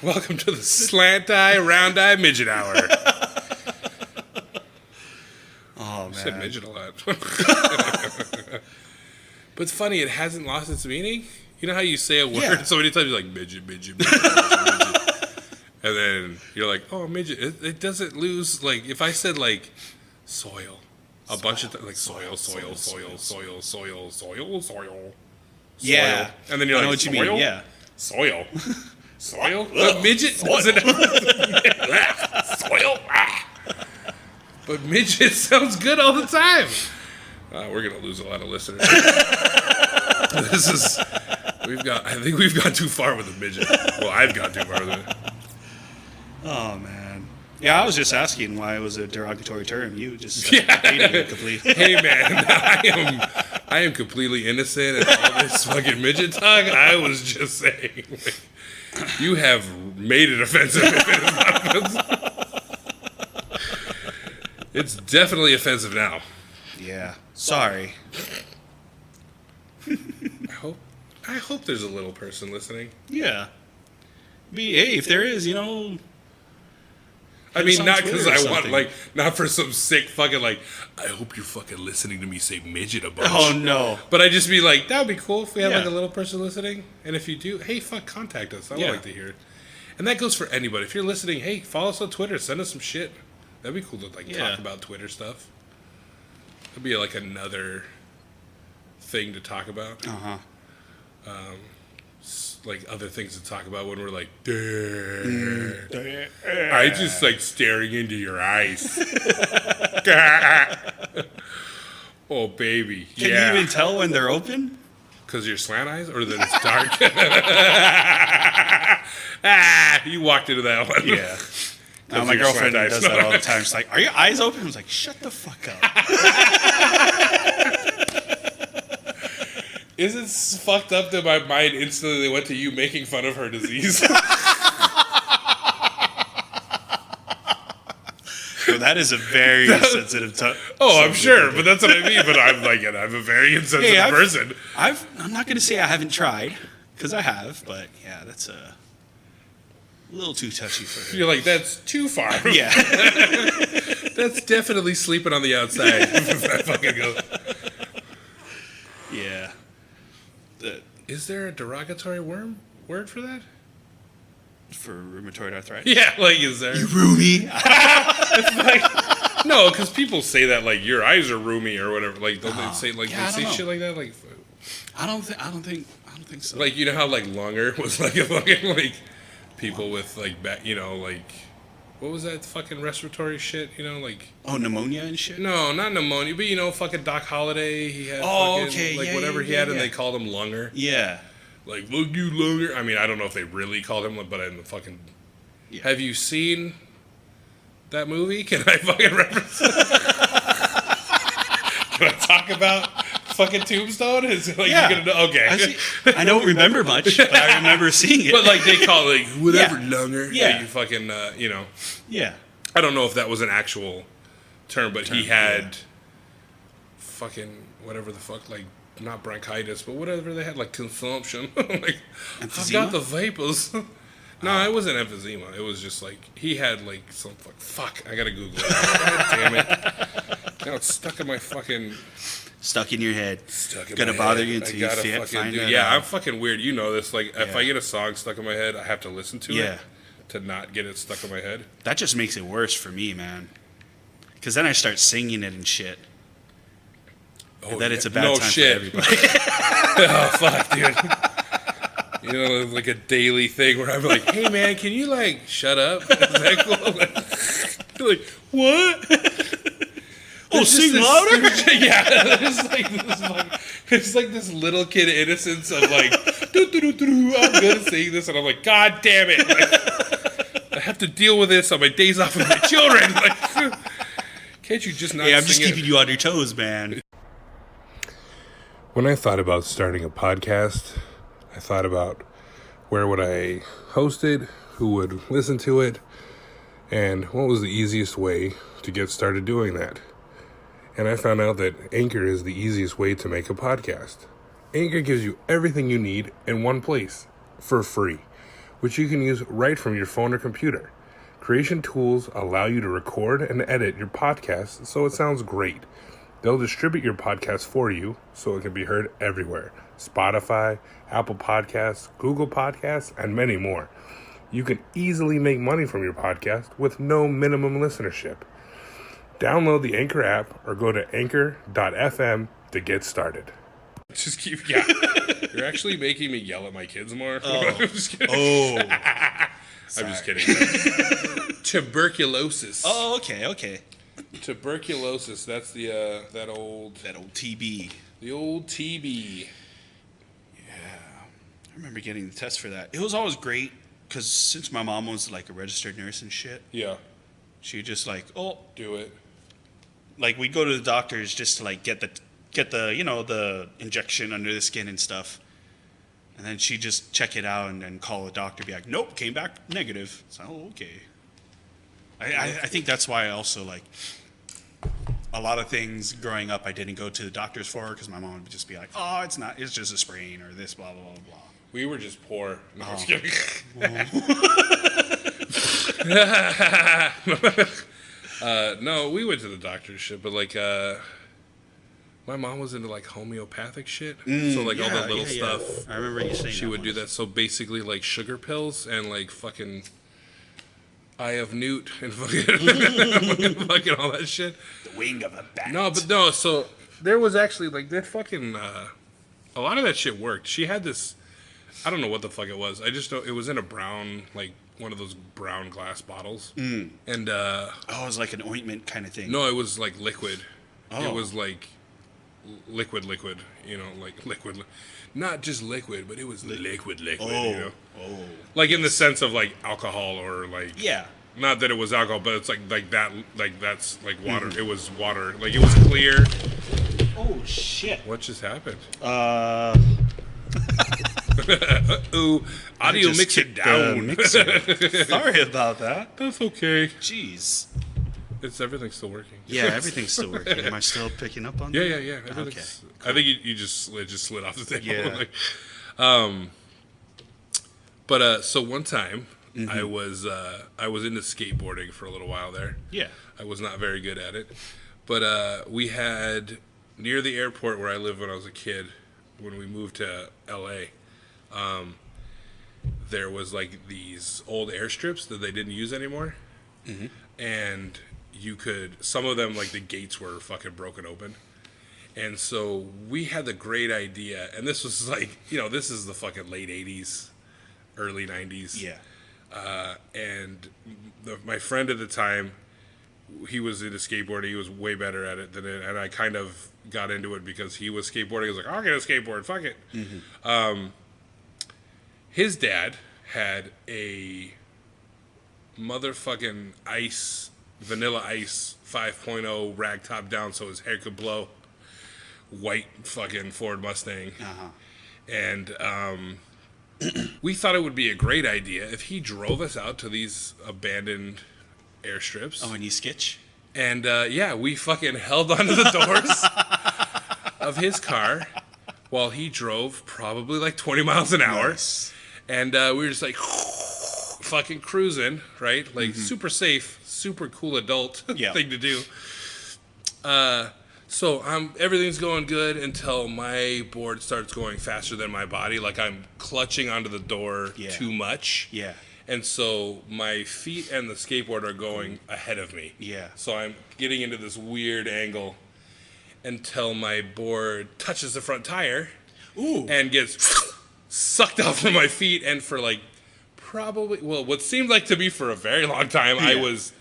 Welcome to the Slant Eye, Round Eye Midget Hour. Oh, I said man. midget a lot. But it's funny, it hasn't lost its meaning. You know how you say a word Yeah. so many times, you're like, midget, midget, midget, midget. And then you're like, oh, midget. It doesn't lose, like, if I said, like, soil. A bunch of like soil. Yeah. And then you're I know like, what you soil? mean. Yeah. Soil. But midget doesn't soil. But midget sounds good all the time. We're gonna lose a lot of listeners. I think we've gone too far with the midget. Well, I've gone too far with it. Oh, man. Yeah, I was just asking why it was a derogatory term. You just hated it completely. Hey man, I am completely innocent in all this fucking midget talk. I was just saying, like, you have made it offensive if it is not offensive. It's definitely offensive now. Yeah. Sorry. I hope there's a little person listening. Yeah. Hey, if there is, I mean, on not Twitter because or I want, something. like, not for some sick fucking, like, I hope you're fucking listening to me say midget a bunch. Oh, no. But I just be like, that would be cool if we had, Yeah. like, a little person listening. And if you do, hey, contact us. I would Yeah. like to hear it. And that goes for anybody. If you're listening, hey, follow us on Twitter. Send us some shit. That'd be cool to, like, talk about Twitter stuff. That'd be, like, another thing to talk about. Uh-huh. Like, other things to talk about when we're like, I just like staring into your eyes. Oh, baby. Can you even tell when they're open? Because you're slant eyes or that it's dark? You walked into that one. Yeah. Now, my you're girlfriend slant does eyes. that all the time. She's like, are your eyes open? I was like, shut the fuck up. Is it fucked up that my mind instantly went to you making fun of her disease? So that is a very sensitive I'm sure, but that's what I mean. But I'm like, I'm a very insensitive person. I'm not going to say I haven't tried, because I have, but yeah, that's a little too touchy for her. You're like, that's too far. Yeah. That's definitely sleeping on the outside. If that fucking goes. Yeah. Is there a derogatory word for that? For rheumatoid arthritis? Yeah, like, is there? You roomy. No, because people say that, like, your eyes are roomy or whatever. Like, don't they say, like, yeah, I they say don't know. shit like that? Like, I don't think so. like, you know how, like, Lunger was, like, a fucking, like, people with, like, you know, like, what was that fucking respiratory shit, you know, like... Oh, pneumnia and shit? No, not pneumonia, but, you know, fucking Doc Holliday, he had okay, like, yeah, whatever yeah, he had, yeah, and yeah. they called him Lunger. Yeah. Like, look, you Lunger. I mean, I don't know if they really called him, but in the fucking... Yeah. Have you seen that movie? Can I fucking reference it? Can I talk about fucking Tombstone? Is it like, Yeah. you're gonna know? Okay. I don't remember much, but I remember seeing it. But, like, they call it, like, whatever, Yeah. Lunger. Yeah. Like, you fucking, you know... Yeah. I don't know if that was an actual term, but he had fucking whatever the fuck, like, not bronchitis, but whatever they had, like consumption. Like, I've Emphysema? got the vapors. No, it wasn't emphysema. It was just like, he had like some fuck, I gotta Google it. God damn it. Now it's stuck in my fucking... Stuck in your head. Stuck in Gonna my bother head. you I until you gotta find fucking do. it Yeah, out. I'm fucking weird. You know this. Like, if Yeah. I get a song stuck in my head, I have to listen to Yeah. it to not get it stuck in my head. That just makes it worse for me, man. Because then I start singing it and shit. Oh, And then yeah. it's a bad No time shit. for everybody. Oh, fuck, dude. You know, like a daily thing where I'm like, hey, man, can you, like, shut up? Is that cool? Like, what? Oh, sing louder? Yeah, it's like this little kid innocence of, like, I'm going to sing this. And I'm like, God damn it. Like, I have to deal with this on my days off with my children. Like, can't you just not Hey, I'm sing just it? keeping you on your toes, man. When I thought about starting a podcast, I thought about where would I host it, who would listen to it, and what was the easiest way to get started doing that. And I found out that Anchor is the easiest way to make a podcast. Anchor gives you everything you need in one place for free, which you can use right from your phone or computer. Creation tools allow you to record and edit your podcast so it sounds great. They'll distribute your podcast for you so it can be heard everywhere. Spotify, Apple Podcasts, Google Podcasts, and many more. You can easily make money from your podcast with no minimum listenership. Download the Anchor app or go to anchor.fm to get started. Just keep, yeah. You're actually making me yell at my kids more. Oh. I'm just kidding. Oh. I'm just kidding. Tuberculosis. Oh, okay. Tuberculosis. That's the that old TB. the old TB. I remember getting the test for that. It was always great because since my mom was like a registered nurse and shit, Yeah. she just like, Do it. like we'd go to the doctors just to like get the you know, the injection under the skin and stuff, and then she'd just check it out and then call the doctor, be like, nope, came back negative. So okay. I think that's why I also like a lot of things growing up I didn't go to the doctors for because my mom would just be like, oh, it's just a sprain or this blah blah blah blah. We were just poor. No, I'm just kidding. No, we went to the doctor and shit, but like, my mom was into like homeopathic shit. So like all the little stuff. I remember you saying She would do that. So basically, like sugar pills and like fucking eye of newt and fucking all that shit. The wing of a bat. No, but no. So there was actually like that fucking a lot of that shit worked. She had this. I don't know what the fuck it was. I just know it was in a brown, like one of those brown glass bottles. And Oh, it was like an ointment kind of thing. no, it was like liquid. Oh. It was like liquid. You know, like liquid. Not just liquid, but it was liquid. Oh. You know? Like in the sense of like alcohol or like. Yeah. Not that it was alcohol, but it's like that. Like that's like water. It was water. Like it was clear. Oh shit. What just happened? Ooh, audio Just mix it kicked the down. mixer. Sorry about that. That's okay. Jeez. It's everything's still working. Yeah, everything's still working. Am I still picking up on that? Yeah. Everything's, Okay. I think you just slid off the table. Yeah. But so one time I was into skateboarding for a little while there. Yeah. I was not very good at it, but we had near the airport where I lived when I was a kid. When we moved to LA, there was like these old airstrips that they didn't use anymore, and you could, some of them, like the gates were fucking broken open, and so we had the great idea, and this was like, you know, this is the fucking late 80s, early 90s. Yeah. And my friend at the time, he was into skateboarding. He was way better at it than it, and I kind of got into it because he was skateboarding. I was like, I'll get a skateboard. Fuck it. His dad had a motherfucking vanilla ice 5.0 rag top down so his hair could blow. White fucking Ford Mustang. And we thought it would be a great idea if he drove us out to these abandoned airstrips. Oh, and you sketch? And yeah, we fucking held onto the doors of his car while he drove probably like 20 miles an hour. Nice. And we were just like fucking cruising, right? Like super safe, super cool adult thing to do. So everything's going good until my board starts going faster than my body. Like I'm clutching onto the door too much. Yeah. And so my feet and the skateboard are going ahead of me. Yeah. So I'm getting into this weird angle until my board touches the front tire. Ooh. And gets sucked out from my feet. And for like probably, well, what seemed like to me for a very long time, I was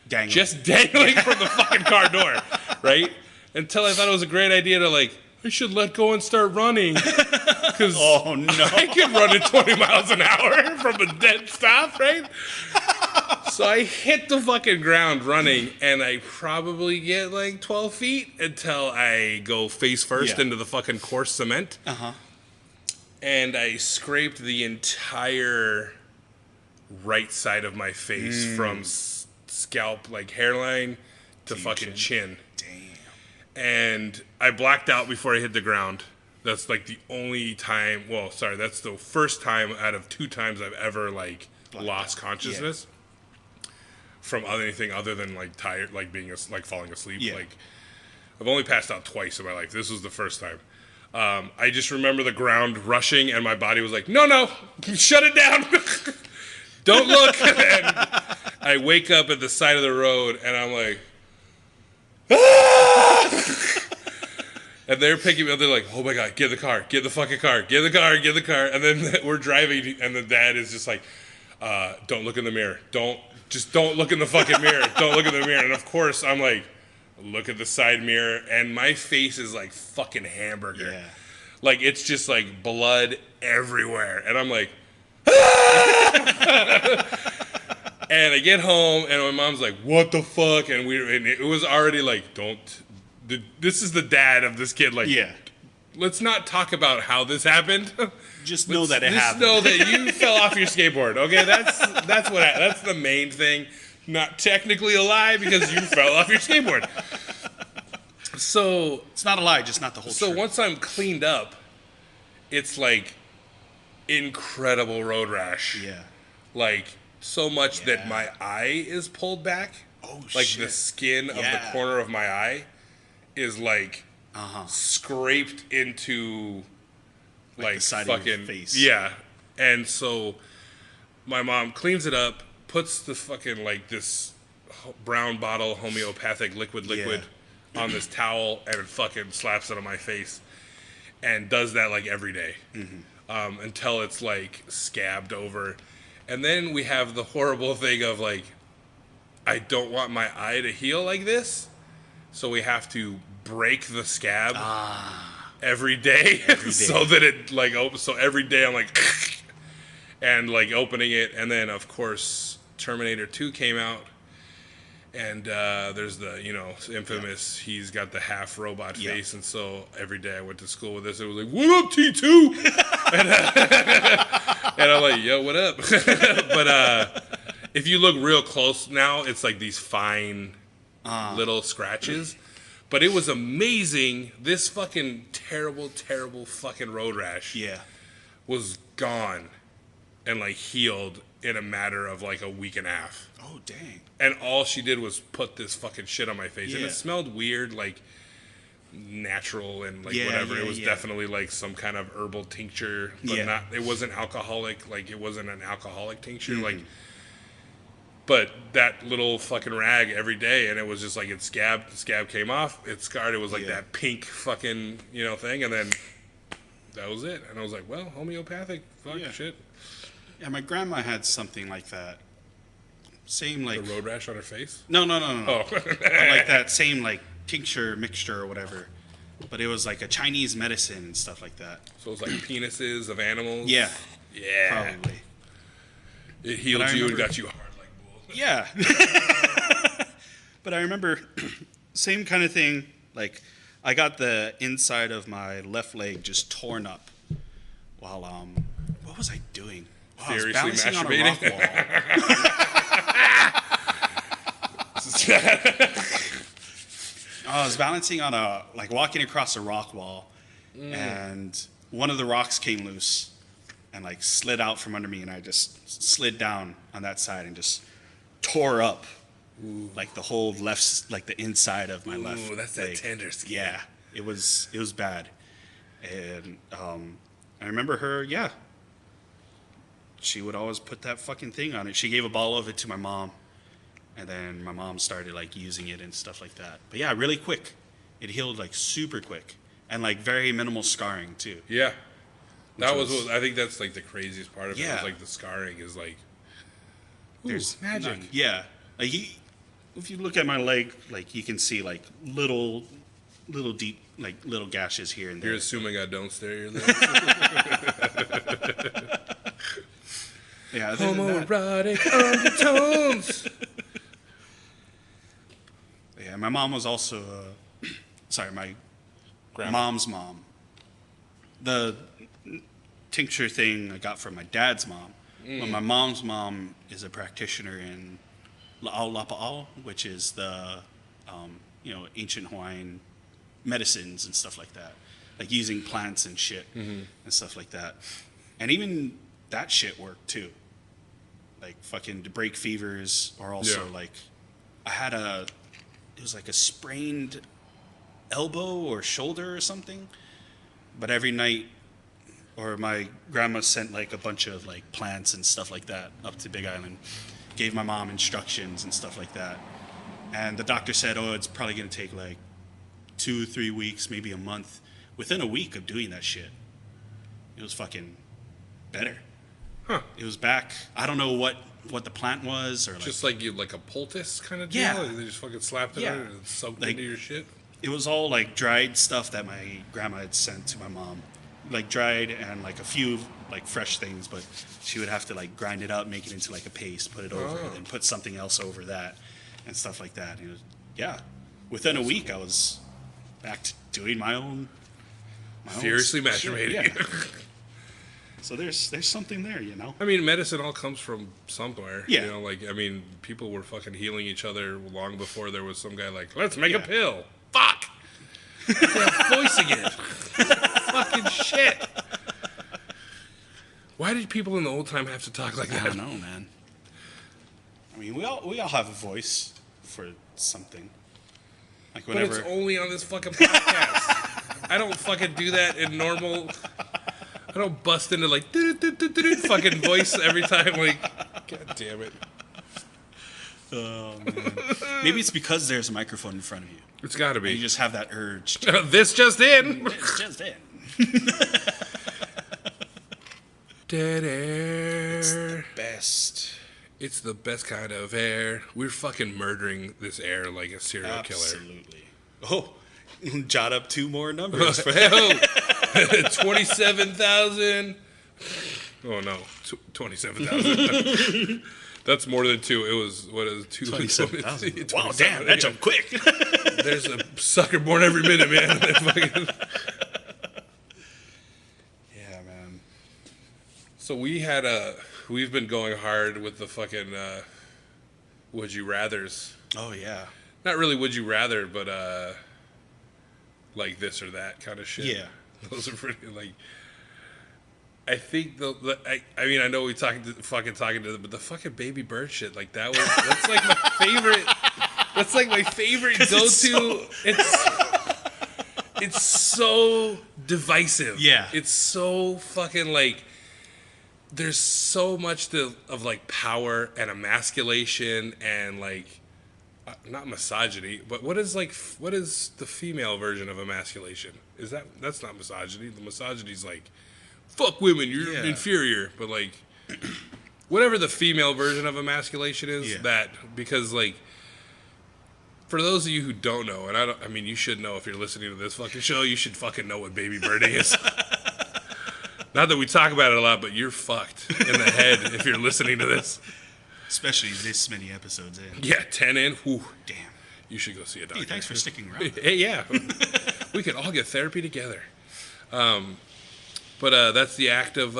Dangling. just dangling from the fucking car door, right? Until I thought it was a great idea to like, I should let go and start running. Because Oh, no. I can run at 20 miles an hour from a dead stop, right? So I hit the fucking ground running, and I probably get like 12 feet until I go face first into the fucking coarse cement. And I scraped the entire right side of my face from scalp, like hairline, to fucking chin. Damn. And I blacked out before I hit the ground. That's like the only time. Well, sorry, that's the first time out of 2 times I've ever like lost consciousness from anything other than like tired, like being like falling asleep. Like I've only passed out twice in my life. This was the first time. I just remember the ground rushing, and my body was like, "No, shut it down, don't look." And I wake up at the side of the road, and I'm like, "Ah!" And they're picking me up. They're like, "Oh my god, get the car, get the fucking car, get the car, get the car." And then we're driving, and the dad is just like, "Don't look in the mirror. Don't look in the fucking mirror. Don't look in the mirror." And of course, I'm like, look at the side mirror, and my face is like fucking hamburger. Yeah. Like it's just like blood everywhere, and I'm like, ah! And I get home, and my mom's like, "What the fuck?" And it was already like, this is the dad of this kid. Like, let's not talk about how this happened. Just know that it happened. Just know that you fell off your skateboard. Okay, that's the main thing. Not technically a lie because you fell off your skateboard. So it's not a lie, just not the whole truth. So once I'm cleaned up, it's like incredible road rash. Yeah. Like so much that my eye is pulled back. Oh, like shit. the skin of the corner of my eye is like scraped into like the side fucking of your face. Yeah. And so my mom cleans it up, puts the fucking like this brown bottle homeopathic liquid on this towel and fucking slaps it on my face and does that like every day until it's like scabbed over. And then we have the horrible thing of like, I don't want my eye to heal like this, so we have to break the scab every day so that it like so every day I'm like and like opening it. And then of course Terminator 2 came out, and there's the infamous he's got the half robot face, and so every day I went to school with this. It was like, what up, T2? and I'm like, yo, what up? But if you look real close now, it's like these fine little scratches. But it was amazing. This fucking terrible fucking road rash was gone and like healed in a matter of like a week and a half. Oh, dang. And all she did was put this fucking shit on my face. Yeah. And it smelled weird, like natural and like Yeah, whatever. yeah, It was yeah. definitely like some kind of herbal tincture, but it wasn't alcoholic. Like it wasn't an alcoholic tincture. Like, but that little fucking rag every day, and it was just like it scabbed. The scab came off. It scarred. It was like that pink fucking thing, and then that was it. And I was like, well, homeopathic, fuck shit. Yeah, my grandma had something like that. Same like The road rash on her face. No. Oh, Like that same like tincture mixture or whatever. But it was like a Chinese medicine and stuff like that. So it was like penises of animals. Yeah. Yeah. Probably. It healed But I you and remember- got you hard like bull. Yeah. But I remember same kind of thing. Like I got the inside of my left leg just torn up while what was I doing? Wow, I was Seriously balancing on a masturbating? rock wall. I was balancing on walking across a rock wall, and one of the rocks came loose and like slid out from under me, and I just slid down on that side and just tore up like the whole left, like the inside of my left. Ooh, that's leg. that tender skin. Yeah, it was bad, and I remember her. Yeah, she would always put that fucking thing on it. She gave a bottle of it to my mom. And then my mom started like using it and stuff like that. But yeah, really quick. It healed like super quick. And like very minimal scarring too. Yeah. That was- was I think that's like the craziest part of it. Yeah. Was like the scarring is like There's magic. none. Yeah. Like if you look at my leg, like you can see like little deep, like little gashes here and there. You're assuming I don't stare your leg. Yeah, other than that- Homoerotic undertones. Yeah, my mom was also, my Grandma. mom's mom. The tincture thing I got from my dad's mom. But my mom's mom is a practitioner in La'au, which is the, ancient Hawaiian medicines and stuff like that. Like using plants and shit and stuff like that. And even that shit worked too. Like fucking to break fevers, or also like I had it was like a sprained elbow or shoulder or something. But every night, or my grandma sent like a bunch of like plants and stuff like that up to Big Island, gave my mom instructions and stuff like that. And the doctor said, oh, it's probably going to take like 2-3 weeks, maybe a month. Within a week of doing that shit, it was fucking better. Huh. It was back. I don't know what the plant was, or like, Just like you like a poultice kind of deal? Yeah. Like they just fucking slapped it Yeah. on it and soaked Like- into your shit? it was all like dried stuff that my grandma had sent to my mom, like dried and like a few like fresh things, but she would have to like grind it up, make it into like a paste, put it over, and then put something else over that and stuff like that. And it was, within a week I was back to doing my own Furiously shit, masturbating. yeah. So there's something there, you know. I mean, medicine all comes from somewhere. Yeah. You know, like, I mean, people were fucking healing each other long before there was some guy like, let's make a pill. Fuck! That voice again. Fucking shit. Why did people in the old time have to talk like I that? don't know, man. I mean, we all have a voice for something. Like But whenever it's only on this fucking podcast. I don't fucking do that in normal. I don't bust into like fucking voice every time. Like, god damn it. Oh man. Maybe it's because there's a microphone in front of you. It's got to And you be. just have that urge. This just in. It's just in. Dead air. Best. It's the best kind of air. We're fucking murdering this air like a serial killer. Absolutely. Oh, jot up 2 more numbers for Oh, 27,000. Oh no, 27,000. That's more than 2. It was, what is it, 2? 27,000. Wow, damn, that jumped quick. There's a sucker born every minute, man. Yeah, man. So we've been going hard with the fucking would you rathers. Oh, yeah. Not really would you rather, but like this or that kind of shit. Yeah. Those are pretty like. I think I mean I know we talking to them, but the fucking baby bird shit like that's like my favorite. That's like my favorite go-to. It's so divisive. Yeah. It's so fucking like. There's so much of like power and emasculation and like not misogyny, but what is the female version of emasculation? That's not misogyny. The misogyny's like fuck women, you're inferior, but like whatever the female version of emasculation is, that because like for those of you who don't know, and I mean you should know if you're listening to this fucking show, you should fucking know what baby birding is. Not that we talk about it a lot, but you're fucked in the head if you're listening to this. Especially this many episodes in. Yeah, 10 in. Whew. Damn. You should go see a doctor. Hey, thanks for sticking around. Hey, yeah. We could all get therapy together. But that's the act of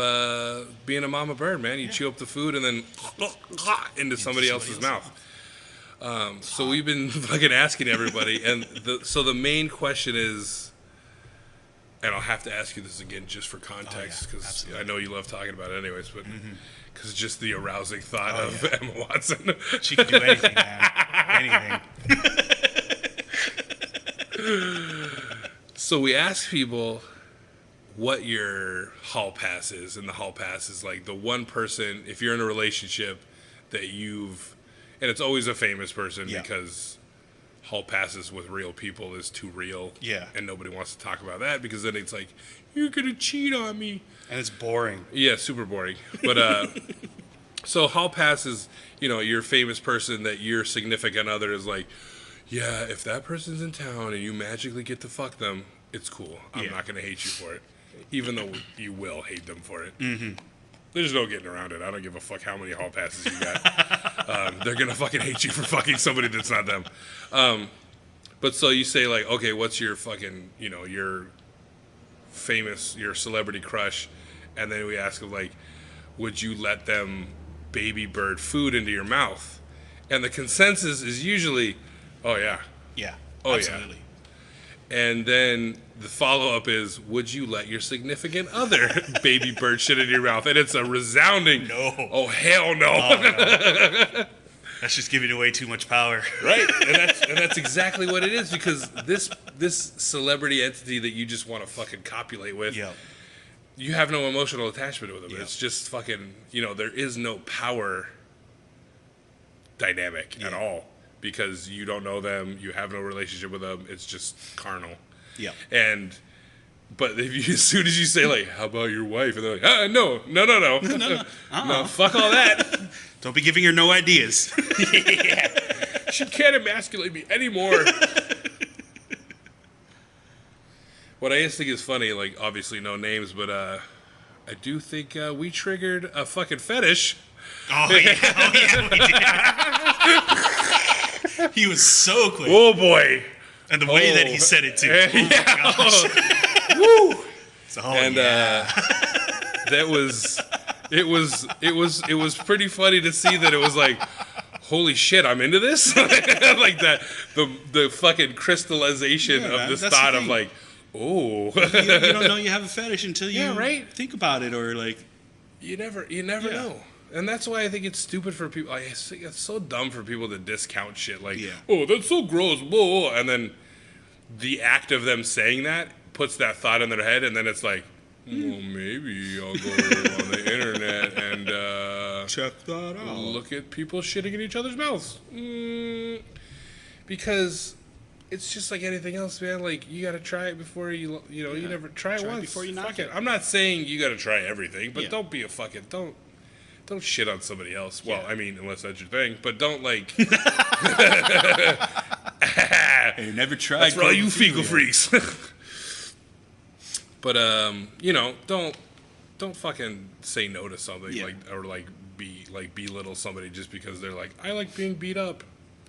being a mama bird, man. You chew up the food and then into somebody else's mouth. So we've been fucking asking everybody. And so the main question is, and I'll have to ask you this again just for context, because I know you love talking about it anyways, but because it's just the arousing thought of Emma Watson. She can do anything, man. Anything. So we ask people what your hall pass is, and the hall pass is like the one person, if you're in a relationship that you've, and it's always a famous person because hall passes with real people is too real. Yeah. And nobody wants to talk about that because then it's like, you're going to cheat on me. And it's boring. Yeah, super boring. But so hall pass is, your famous person that your significant other is like, yeah, if that person's in town and you magically get to fuck them, it's cool. I'm not going to hate you for it. Even though you will hate them for it. Mm-hmm. There's no getting around it. I don't give a fuck how many hall passes you got. They're going to fucking hate you for fucking somebody that's not them. But so you say like, okay, what's your fucking, your famous, your celebrity crush? And then we ask them like, would you let them baby bird food into your mouth? And the consensus is usually, oh yeah. Yeah, Oh, absolutely. yeah. And then the follow-up is, would you let your significant other baby bird shit in your mouth? And it's a resounding, No. Oh, hell no. Oh, no. That's just giving away too much power. Right? And that's exactly what it is, because this celebrity entity that you just want to fucking copulate with, you have no emotional attachment with them. Yep. It's just fucking, there is no power dynamic at all. Because you don't know them, you have no relationship with them. It's just carnal. Yeah. But as soon as you say like, "How about your wife?" and they're like, no, no, fuck all that. Don't be giving her no ideas. She can't emasculate me anymore. What I just think is funny, like obviously no names, but I do think we triggered a fucking fetish. Oh yeah, we did. He was so quick. Oh boy. And the way that he said it too. Yeah. Oh my gosh. Woo. So, it was pretty funny to see that it was like, holy shit, I'm into this. Like that, the fucking crystallization of this thought of like, oh, you don't know you have a fetish until you right? think about it, or like you never know. And that's why I think it's stupid for people. Like, it's so dumb for people to discount shit. Like, Yeah. oh, that's so gross. Whoa, whoa. And then the act of them saying that puts that thought in their head. And then it's like, well, maybe I'll go on the internet and check that out. look at people shitting in each other's mouths. Because it's just like anything else, man. Like, you got to try it before you never try it once. Before you knock Fuck it. I'm not saying you got to try everything, but Yeah. don't be a fucking, don't shit on somebody else. Well, Yeah. I mean, unless that's your thing, but don't like. Hey, never tried. That's for all you fecal freaks. But don't fucking say no to something Yeah. like belittle somebody just because they're like, I like being beat up.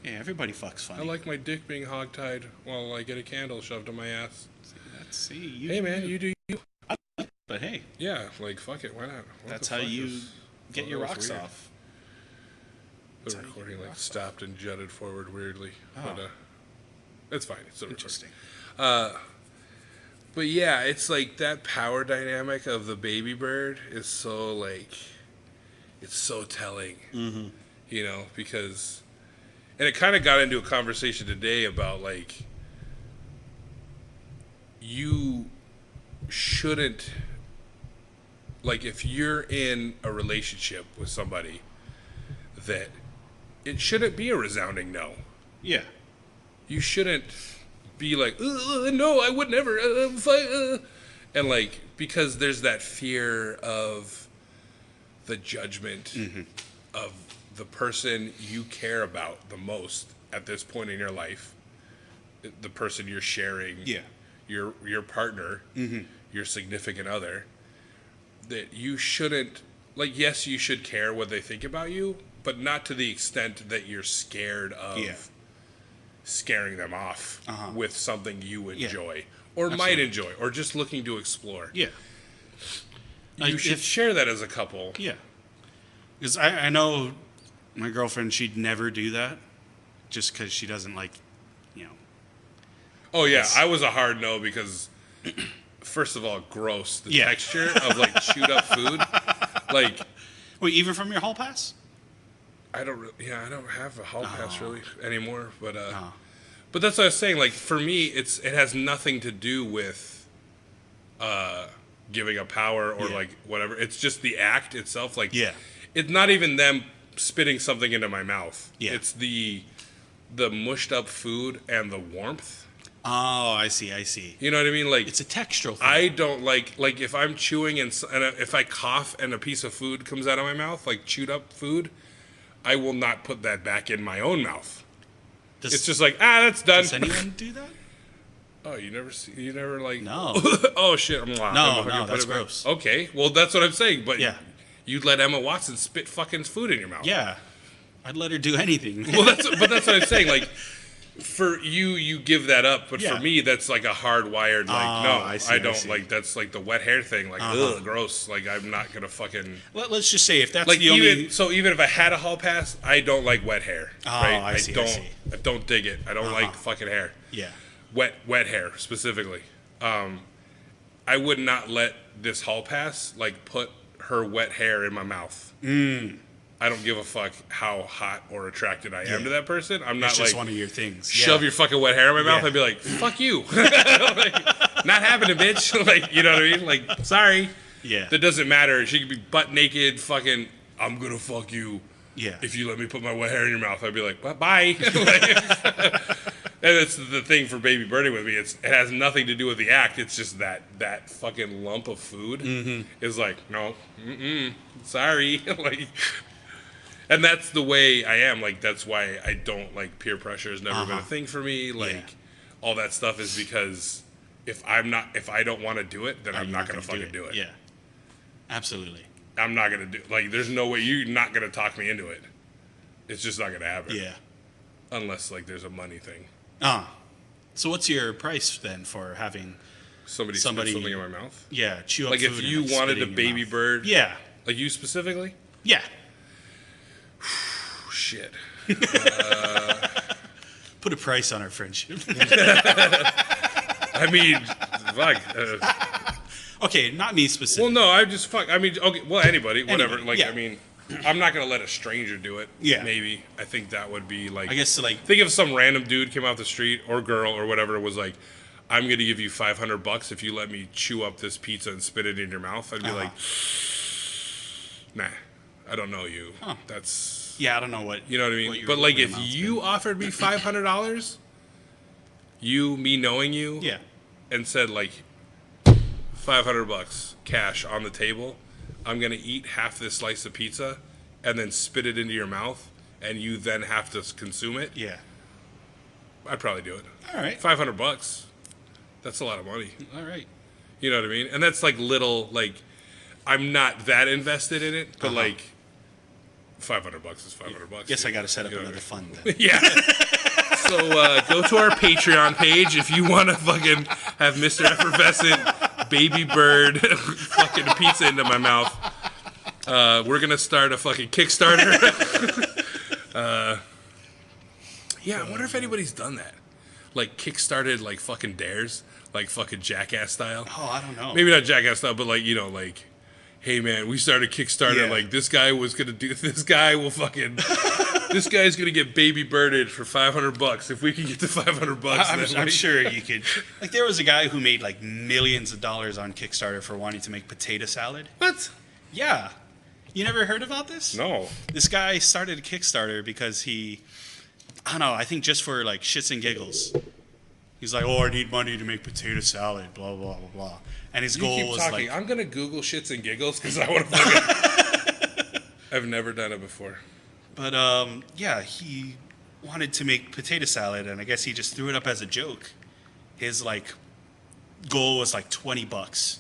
Yeah, everybody fucks funny. I like my dick being hogtied while I get a candle shoved in my ass. You Hey do man, you. you do you. But hey, Yeah, like fuck it, why not? What that's the how fuck you is- get oh, your that was rocks weird. off. The recording like stopped and jutted forward weirdly. Oh. But it's fine. It's still recording. Interesting. But yeah, it's like that power dynamic of the baby bird is so like, it's so telling, because, and it kind of got into a conversation today about like, you shouldn't, like if you're in a relationship with somebody, that it shouldn't be a resounding no. Yeah. You shouldn't be like, no, I would never fight. And like, because there's that fear of the judgment of the person you care about the most at this point in your life, the person you're sharing, Yeah. your partner, your significant other, that you shouldn't, like, yes, you should care what they think about you, but not to the extent that you're scared of scaring them off with something you enjoy or might enjoy or just looking to explore. Yeah. You should share that as a couple. Yeah. Because I know my girlfriend, she'd never do that just because she doesn't like, Oh, yeah. I was a hard no because, first of all, gross. The texture of, like, chewed up food. Like. Wait, even from your hall pass? I don't have a hall pass really anymore, but that's what I was saying. Like for me, it has nothing to do with giving up power or like whatever. It's just the act itself. Like it's not even them spitting something into my mouth. Yeah. It's the mushed up food and the warmth. Oh, I see. You know what I mean? Like It's a textural thing. I don't like if I'm chewing and if I cough and a piece of food comes out of my mouth, like chewed up food, I will not put that back in my own mouth. It's just like, that's done. Does anyone do that? Oh, you never like... No. Oh, shit. No, that's gross. Okay, well, that's what I'm saying, but Yeah. you'd let Emma Watson spit fucking food in your mouth. Yeah. I'd let her do anything. Well, that's what I'm saying. Like, for you give that up, but Yeah. for me, that's like a hardwired, like, no, I see, I don't. I see. Like, that's like the wet hair thing. Like, ugh, gross. Like, I'm not going to fucking... Let's just say if that's Like, the only... even if I had a hall pass, I don't like wet hair. Right? I see, I see. I don't dig it. I don't like fucking hair. Yeah. Wet hair specifically. I would not let this hall pass like put her wet hair in my mouth. I don't give a fuck how hot or attracted I am to that person. I'm not It's like just one of your things. shove your fucking wet hair in my mouth. Yeah. I'd be like, fuck you. Like, not happening, bitch. Like, you know what I mean? Like, sorry. Yeah. That doesn't matter. She could be butt naked, fucking, I'm gonna fuck you. Yeah. If you let me put my wet hair in your mouth, I'd be like, bye. Like, and it's the thing for baby birdie with me. It has nothing to do with the act. It's just that fucking lump of food is like, no, sorry. Like, and that's the way I am. Like, that's why I don't like peer pressure has never been a thing for me. Like, all that stuff is because if I don't want to do it, then I'm not gonna fucking do it. Yeah. Absolutely. I'm not gonna do like. There's no way you're not gonna talk me into it. It's just not gonna happen. Yeah. Unless like there's a money thing. So what's your price then for having Somebody spit something in my mouth. chew up Like food if and, you spit wanted it a in your baby mouth? bird. Yeah. Like you specifically. Yeah. Shit. Put a price on our friendship. I mean, fuck. Okay, not me specifically. Well, no, I just fuck. I mean, okay. Well, anybody, whatever. Anybody, Like, yeah. I mean, I'm not gonna let a stranger do it. Yeah. Maybe. I think that would be like. I guess like Think if some random dude came off the street or girl or whatever was like, "I'm gonna give you $500 if you let me chew up this pizza and spit it in your mouth." I'd be like, "Nah, I don't know you. That's I don't know what you know what I mean." But like, if you offered me $500, me knowing you, yeah, and said like $500 cash on the table, I'm gonna eat half this slice of pizza and then spit it into your mouth, and you then have to consume it. yeah. I'd probably do it. All right, $500. That's a lot of money. all right. You know what I mean? And that's like little, like, I'm not that invested in it, but like, $500 is $500. Guess I got to set up You know what another I mean? fund then. Yeah. So go to our Patreon page if you want to fucking have Mr. Effervescent baby bird fucking pizza into my mouth. We're gonna start a fucking Kickstarter. Yeah, I wonder if anybody's done that. Like kickstarted like fucking dares, like fucking Jackass style. Oh, I don't know. Maybe not Jackass style, but like, you know, like, hey man, we started Kickstarter. Yeah. Like this guy was gonna do. This guy will fucking. This guy's gonna get baby birded for $500 if we can get to $500. I'm sure you could. Like there was a guy who made like millions of dollars on Kickstarter for wanting to make potato salad. What? Yeah. You never heard about this? No. This guy started a Kickstarter because I don't know, I think just for like shits and giggles. He's like, I need money to make potato salad, blah, blah, blah, blah. And his goal keep was talking. like... I'm gonna Google shits and giggles because I want to fucking... I've never done it before. But, he wanted to make potato salad, and I guess he just threw it up as a joke. His, like, goal was like $20.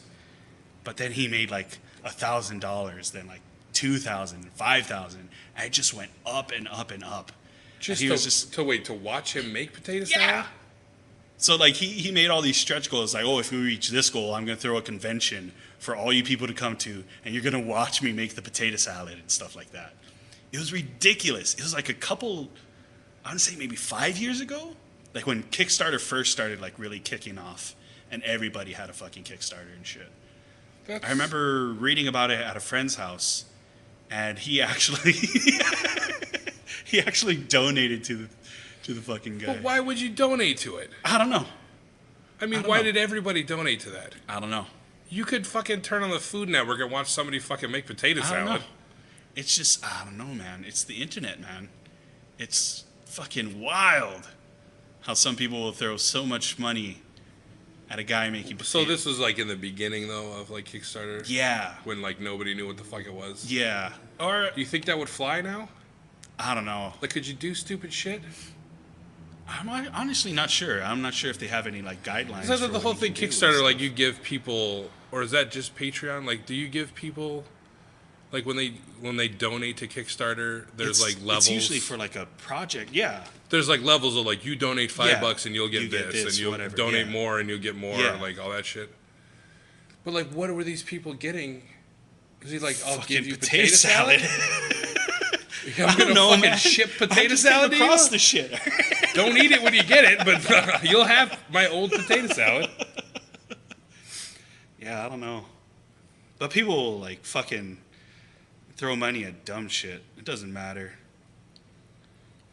But then he made like $1,000, then like $2,000, $5,000, and it just went up and up and up. Just and to, he was to watch him make potato yeah. salad? So like he made all these stretch goals, like, if we reach this goal, I'm gonna throw a convention for all you people to come to, and you're gonna watch me make the potato salad and stuff like that. It was ridiculous. It was like I want to say maybe 5 years ago, like when Kickstarter first started like really kicking off, and everybody had a fucking Kickstarter and shit. I remember reading about it at a friend's house, and he actually donated to the fucking guy. But why would you donate to it? I don't know. I mean, why did everybody donate to that? I don't know. You could fucking turn on the Food Network and watch somebody fucking make potato I don't salad. know. It's just, I don't know, man. It's the internet, man. It's fucking wild how some people will throw so much money at a guy making potatoes. So this was like in the beginning, though, of like Kickstarter? Yeah. When like nobody knew what the fuck it was? Yeah. Or, Do you think that would fly now? I don't know. Like, could you do stupid shit? I'm honestly not sure. I'm not sure if they have any, like, guidelines. Is that for the what whole you thing can do and Kickstarter, like stuff. you give people, or is that just Patreon? Like, do you give people, like when they donate to Kickstarter, there's like levels. It's usually for, like, a project. Yeah. There's like levels of like you donate $5 Yeah. and you'll get You get this, this, and you'll whatever, donate yeah. more and you'll get more, Yeah. like all that shit. But like, what were these people getting? Is he like, I'll Fucking give you potato salad? I'm I gonna don't know, fucking man. ship I potato just salad came to across you. the shit. Don't eat it when you get it, but you'll have my old potato salad. Yeah, I don't know. But people like fucking throw money at dumb shit. It doesn't matter.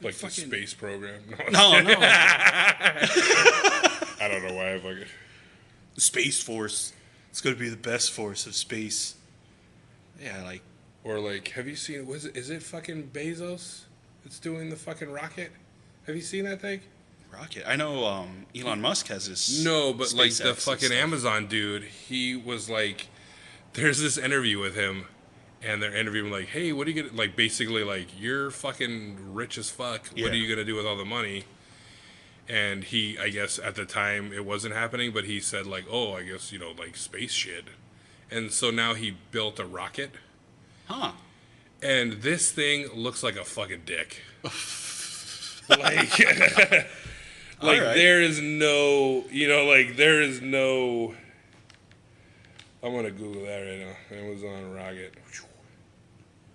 Like fucking- the space program. No. I don't know why I fucking. The Space Force. It's going to be the best force of space. Yeah, like, Or like, have you seen? Is it fucking Bezos that's doing the fucking rocket? Have you seen that thing? rocket. I know Elon Musk has this. No, but like SpaceX the and fucking stuff. Amazon dude, he was like, there's this interview with him, and they're interviewing him like, hey, what are you gonna, like, basically like, you're fucking rich as fuck. What are Yeah. you gonna do with all the money? And he, I guess at the time it wasn't happening, but he said like, oh, I guess, like space shit. And so now he built a rocket. Huh. And this thing looks like a fucking dick. like, Alright. there is no, there is no. I'm gonna Google that right now. Amazon rocket,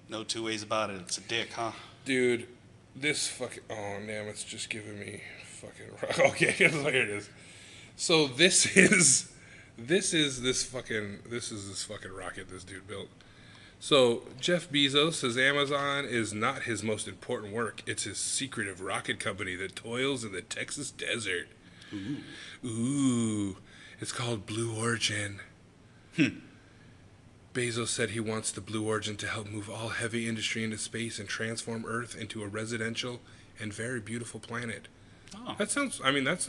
No two ways about it. It's a dick, huh? dude. This fucking. Oh damn! It's just giving me fucking. Okay, here it is. So this is this fucking rocket this dude built. So Jeff Bezos says Amazon is not his most important work. It's his secretive rocket company that toils in the Texas desert. Ooh. It's called Blue Origin. Bezos said he wants the Blue Origin to help move all heavy industry into space and transform Earth into a residential and very beautiful planet. Oh. That sounds. I mean, that's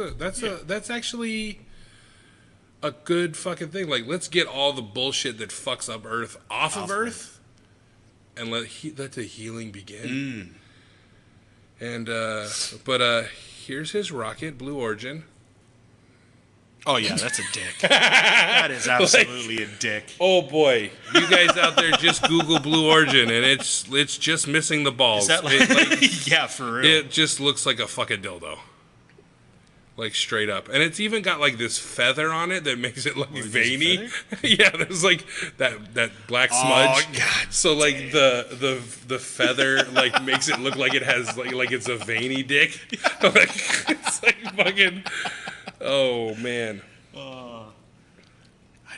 actually a good fucking thing. Like, let's get all the bullshit that fucks up Earth off of Earth, and let the healing begin. And but here's his rocket, Blue Origin. Oh yeah, that's a dick. That is absolutely a dick. Oh boy, you guys out there, just Google Blue Origin, and it's just missing the balls. Is that like, yeah, for real? It just looks like a fucking dildo. Like, straight up. And it's even got, like, this feather on it that makes it look veiny. Yeah, there's, like, that black smudge. Oh, God. So, like, the feather, like, makes it look like it has, like it's a veiny dick. Like, it's, like, fucking... Oh, man. I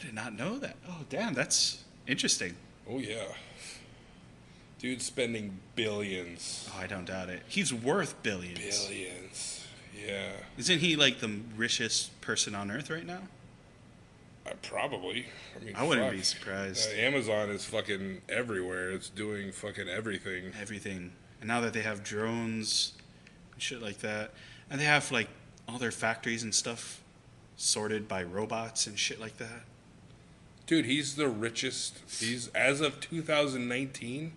did not know that. Oh, damn, that's interesting. Oh, yeah. Dude's spending billions. Oh, I don't doubt it. He's worth billions. Billions. Yeah. Isn't he like the richest person on Earth right now? Probably. I mean, I wouldn't be surprised. Amazon is fucking everywhere. It's doing fucking everything. Everything. And now that they have drones and shit like that, and they have like all their factories and stuff sorted by robots and shit like that. Dude, he's the richest. He's, as of 2019,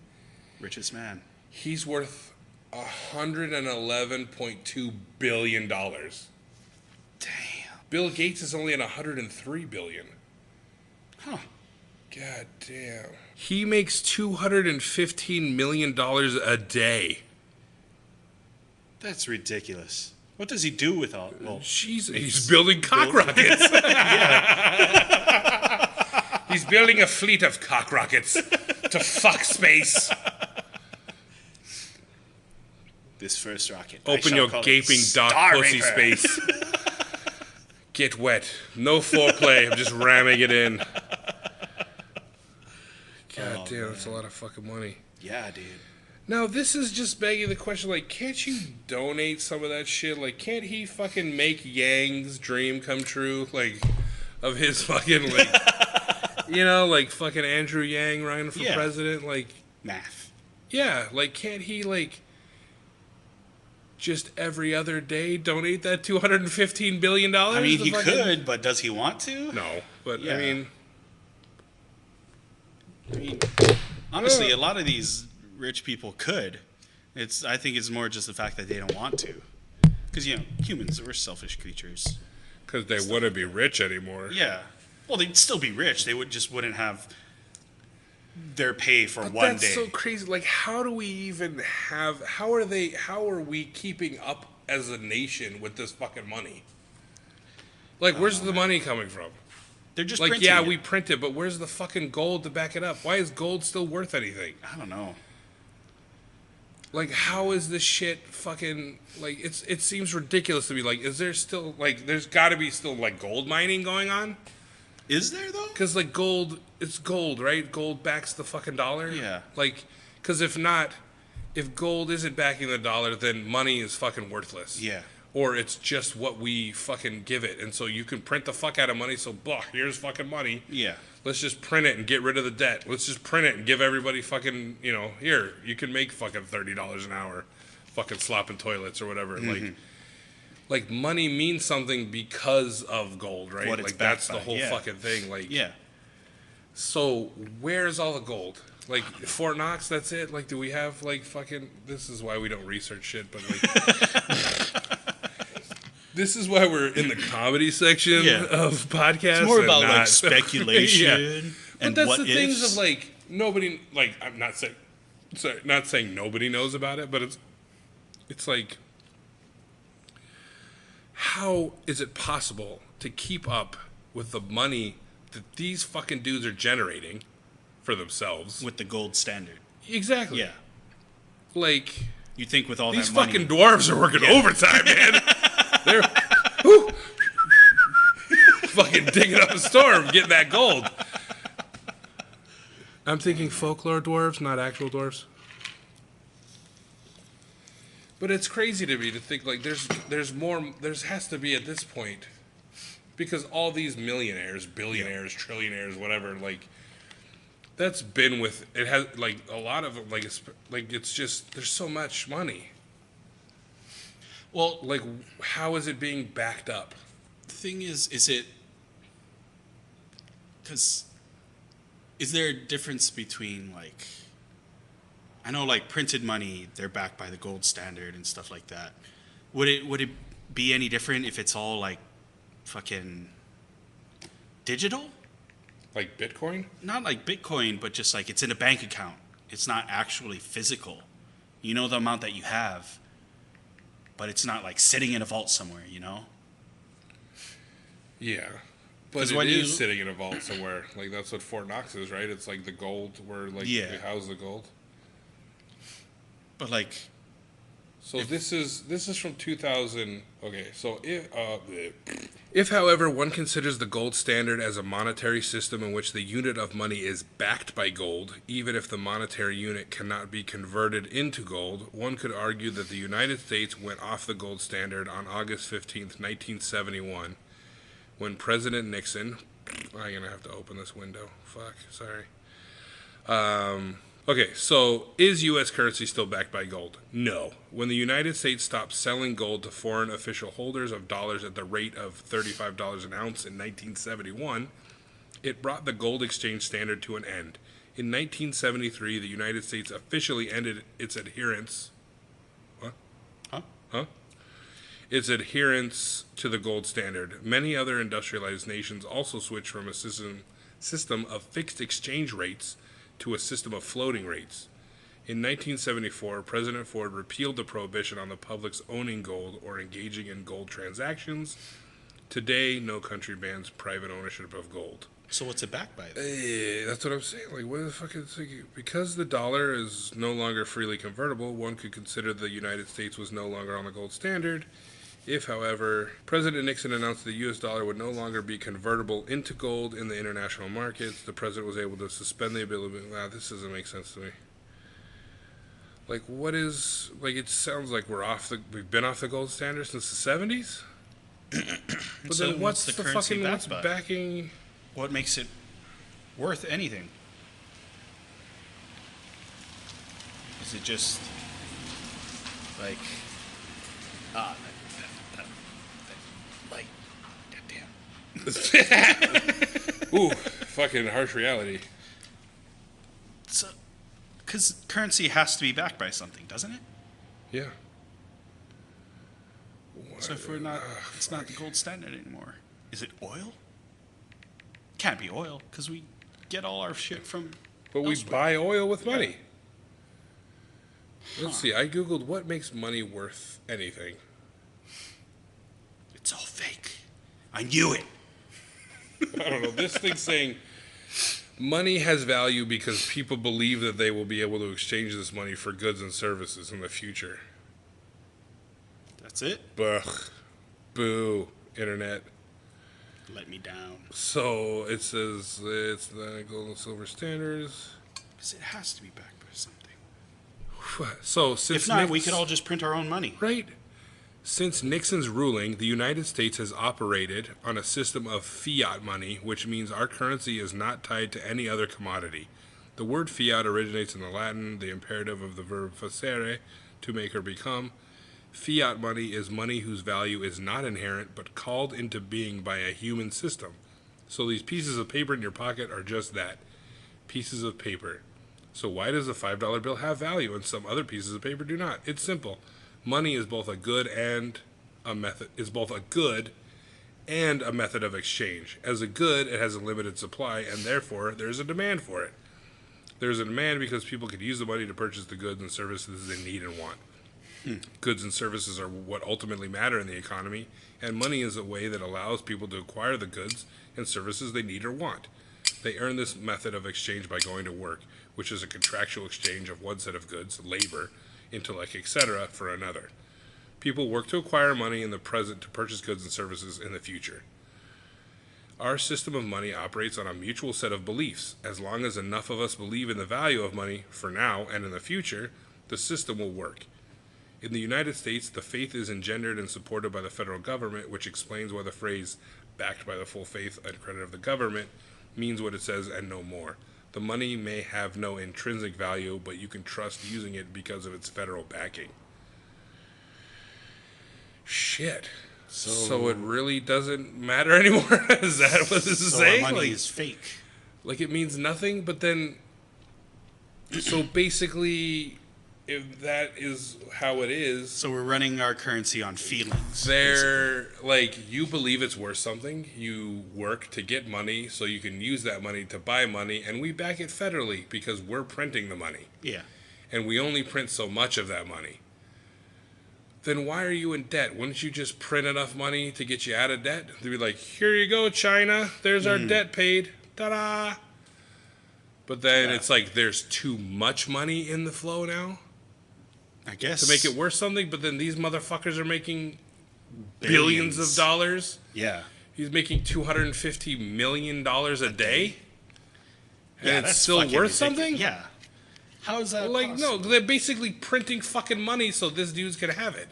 Richest man. he's worth $111.2 billion. Damn. Bill Gates is only at $103 billion. Huh. God damn. He makes $215 million a day. That's ridiculous. What does he do with all? Well, Jesus, he's building cock rockets. He's building a fleet of cock rockets to fuck space. this first rocket. Open your gaping dark pussy space. Get wet. No foreplay. I'm just ramming it in. God damn, that's a lot of fucking money. Yeah, dude. Now, this is just begging the question, like, can't you donate some of that shit? Like, can't he fucking make Yang's dream come true? Like, of his fucking, like, you know, like fucking Andrew Yang running for president? Like, math. Yeah, like, can't he, like, just every other day donate that $215 billion? I mean, he could, but does he want to? No, but Yeah. I mean, honestly, a lot of these rich people could. I think it's more just the fact that they don't want to. Because, you know, humans, we're selfish creatures. because they wouldn't be rich anymore. Yeah. Well, they'd still be rich. They wouldn't have their pay for one That's day. so crazy. Like, how do we even have? How are we keeping up as a nation with this fucking money? Like, where's the money coming from? They're just Like, printing yeah, it. we print it, but where's the fucking gold to back it up? Why is gold still worth anything? I don't know. Like, how is this shit fucking, like, it seems ridiculous to me. Like, is there still, like, there's got to be still, like, gold mining going on? Is there, though? Because, like, gold, it's gold, right? Gold backs the fucking dollar? Yeah. Like, because if not, if gold isn't backing the dollar, then money is fucking worthless. Yeah. Or it's just what we fucking give it. And so you can print the fuck out of money, so, blah, here's fucking money. Yeah. Let's just print it and get rid of the debt. Let's just print it and give everybody fucking, you know, here, you can make fucking $30 an hour fucking slopping toilets or whatever. Mm-hmm. Like money means something because of gold, right? What it's Like, that's backed the by, whole yeah. fucking thing. Like, Yeah. so where's all the gold? Like, Fort Knox, that's it? Like, do we have, like, fucking, this is why we don't research shit, but, like, this is why we're in the comedy section Yeah. of podcasts. It's more and about, like, not- speculation But and that's what the things ifs. of, like, nobody, like, I'm not saying, sorry, not saying nobody knows about it, but it's like, how is it possible to keep up with the money that these fucking dudes are generating for themselves? With the gold standard. Exactly. Yeah. Like, You think with all these that money... fucking dwarves are working overtime, man. They're whew, fucking digging up a storm, getting that gold. I'm thinking folklore dwarves, not actual dwarves. But it's crazy to me to think like there's more. There has to be at this point, because all these millionaires, billionaires, trillionaires, whatever, like that's been with it has like a lot of like it's just there's so much money. Well, Like, how is it being backed up? the thing is it because is there a difference between like I know like printed money, they're backed by the gold standard and stuff like that. Would it be any different if it's all like fucking digital? Like Bitcoin? Not like Bitcoin, but just like it's in a bank account. It's not actually physical. You know the amount that you have, but it's not like sitting in a vault somewhere, you know? Yeah. But 'Cause it when is you- sitting in a vault somewhere. Like, that's what Fort Knox is, right? It's like the gold where, like, Yeah. they house the gold. But like So this is from 2000. Okay, so if, however, one considers the gold standard as a monetary system in which the unit of money is backed by gold, even if the monetary unit cannot be converted into gold, one could argue that the United States went off the gold standard on August 15th, 1971, when President Nixon. I'm gonna have to open this window. Fuck, sorry. Okay, so is U.S. currency still backed by gold? No. When the United States stopped selling gold to foreign official holders of dollars at the rate of $35 an ounce in 1971, it brought the gold exchange standard to an end. In 1973, the United States officially ended its adherence. What? Huh? Its adherence to the gold standard. Many other industrialized nations also switched from a system of fixed exchange rates to a system of floating rates. In 1974, President Ford repealed the prohibition on the public's owning gold or engaging in gold transactions. Today, no country bans private ownership of gold. so what's it backed by? That's what I'm saying. Like, what the fuck is it? Because the dollar is no longer freely convertible, one could consider the United States was no longer on the gold standard. If, however, President Nixon announced the U.S. dollar would no longer be convertible into gold in the international markets, the president was able to suspend the ability. Wow, this doesn't make sense to me. Like, what is like? It sounds like we've been off the gold standard since the 70s. But So then what's the currency fucking backed what's by? backing? What makes it worth anything? Is it just like that light? Goddamn. Ooh, fucking harsh reality. So, because currency has to be backed by something, doesn't it? Yeah. So if we're not, it's not the gold standard anymore. Is it oil? Can't be oil because we get all our shit from. But we elsewhere. buy oil with money. Let's see. I googled what makes money worth anything. It's all fake. I knew it. I don't know. This thing's saying money has value because people believe that they will be able to exchange this money for goods and services in the future. That's it. Ugh. Boo. Internet. Let me down. So it says it's the gold and silver standards. Because it has to be backed by something. So since If not, we Nix- could all just print our own money. Right. Since Nixon's ruling, the United States has operated on a system of fiat money, which means our currency is not tied to any other commodity. The word fiat originates in the Latin, the imperative of the verb facere, to make or become. Fiat money is money whose value is not inherent, but called into being by a human system. So these pieces of paper in your pocket are just that, pieces of paper. So why does the $5 bill have value and some other pieces of paper do not? It's simple. Money is both a good and a method of exchange. As a good, it has a limited supply, and therefore there's a demand for it. There's a demand because people could use the money to purchase the goods and services they need and want. Goods and services are what ultimately matter in the economy, and money is a way that allows people to acquire the goods and services they need or want. They earn this method of exchange by going to work, which is a contractual exchange of one set of goods, labor, intellect, etc., for another. People work to acquire money in the present to purchase goods and services in the future. Our system of money operates on a mutual set of beliefs. As long as enough of us believe in the value of money for now and in the future, the system will work. In the United States, the faith is engendered and supported by the federal government, which explains why the phrase, backed by the full faith and credit of the government, means what it says and no more. The money may have no intrinsic value, but you can trust using it because of its federal backing. Shit. So it really doesn't matter anymore? Is that what this is saying? So our money like, is fake. Like it means nothing, but then... So basically, if that is how it is... So we're running our currency on feelings. They're, like, you believe it's worth something. You work to get money so you can use that money to buy money, and we back it federally because we're printing the money. Yeah. And we only print so much of that money. Then why are you in debt? Wouldn't you just print enough money to get you out of debt? They'd be like, here you go, China. There's our debt paid. Ta-da! But then it's like there's too much money in the flow now I guess. to make it worth something. But then these motherfuckers are making billions of dollars. Yeah. He's making $250 million a day. And Yeah, it's that's still fucking worth ridiculous. something? Yeah. How is that Like, possible? no, they're basically printing fucking money so this dude's can have it.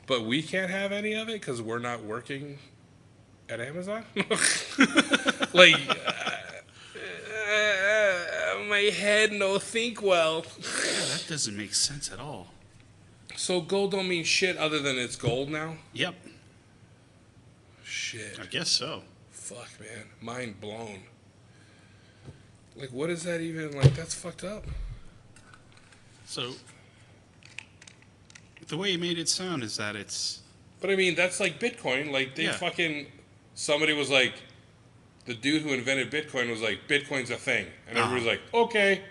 But we can't have any of it because we're not working at Amazon? Like, my head no think well. Yeah, that doesn't make sense at all. So gold don't mean shit other than it's gold now? Yep. Shit. I guess so. Fuck, man. Mind blown. Like, what is that even? Like, that's fucked up. So the way you made it sound is that it's... But I mean, that's like Bitcoin. Like, they fucking... Somebody was like... The dude who invented Bitcoin was like, Bitcoin's a thing. And everybody's like, okay.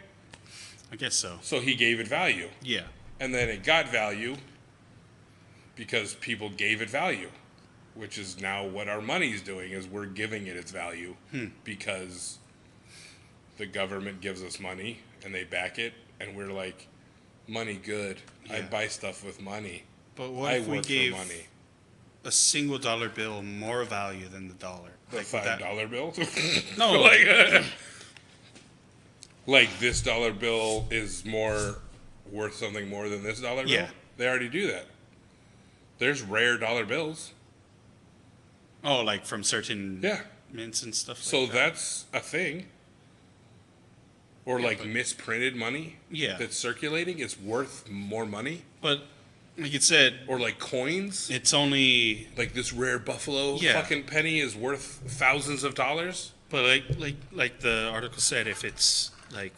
I guess so. So he gave it value. Yeah. And then it got value because people gave it value. Which is now what our money's doing, is we're giving it its value. Because the government gives us money and they back it. And we're like, money good. I buy stuff with money. But what I if we work gave for money. a single dollar bill more value than the dollar? The $5 bill? No. Like this dollar bill is more worth something more than this dollar bill? Yeah. They already do that. There's rare dollar bills. Oh, like from certain Yeah. mints and stuff like So that? that's a thing. Or like misprinted money Yeah. that's circulating is worth more money. But like you said, Or like coins. it's only... Like this rare buffalo Yeah. fucking penny is worth thousands of dollars. But like the article said, if it's like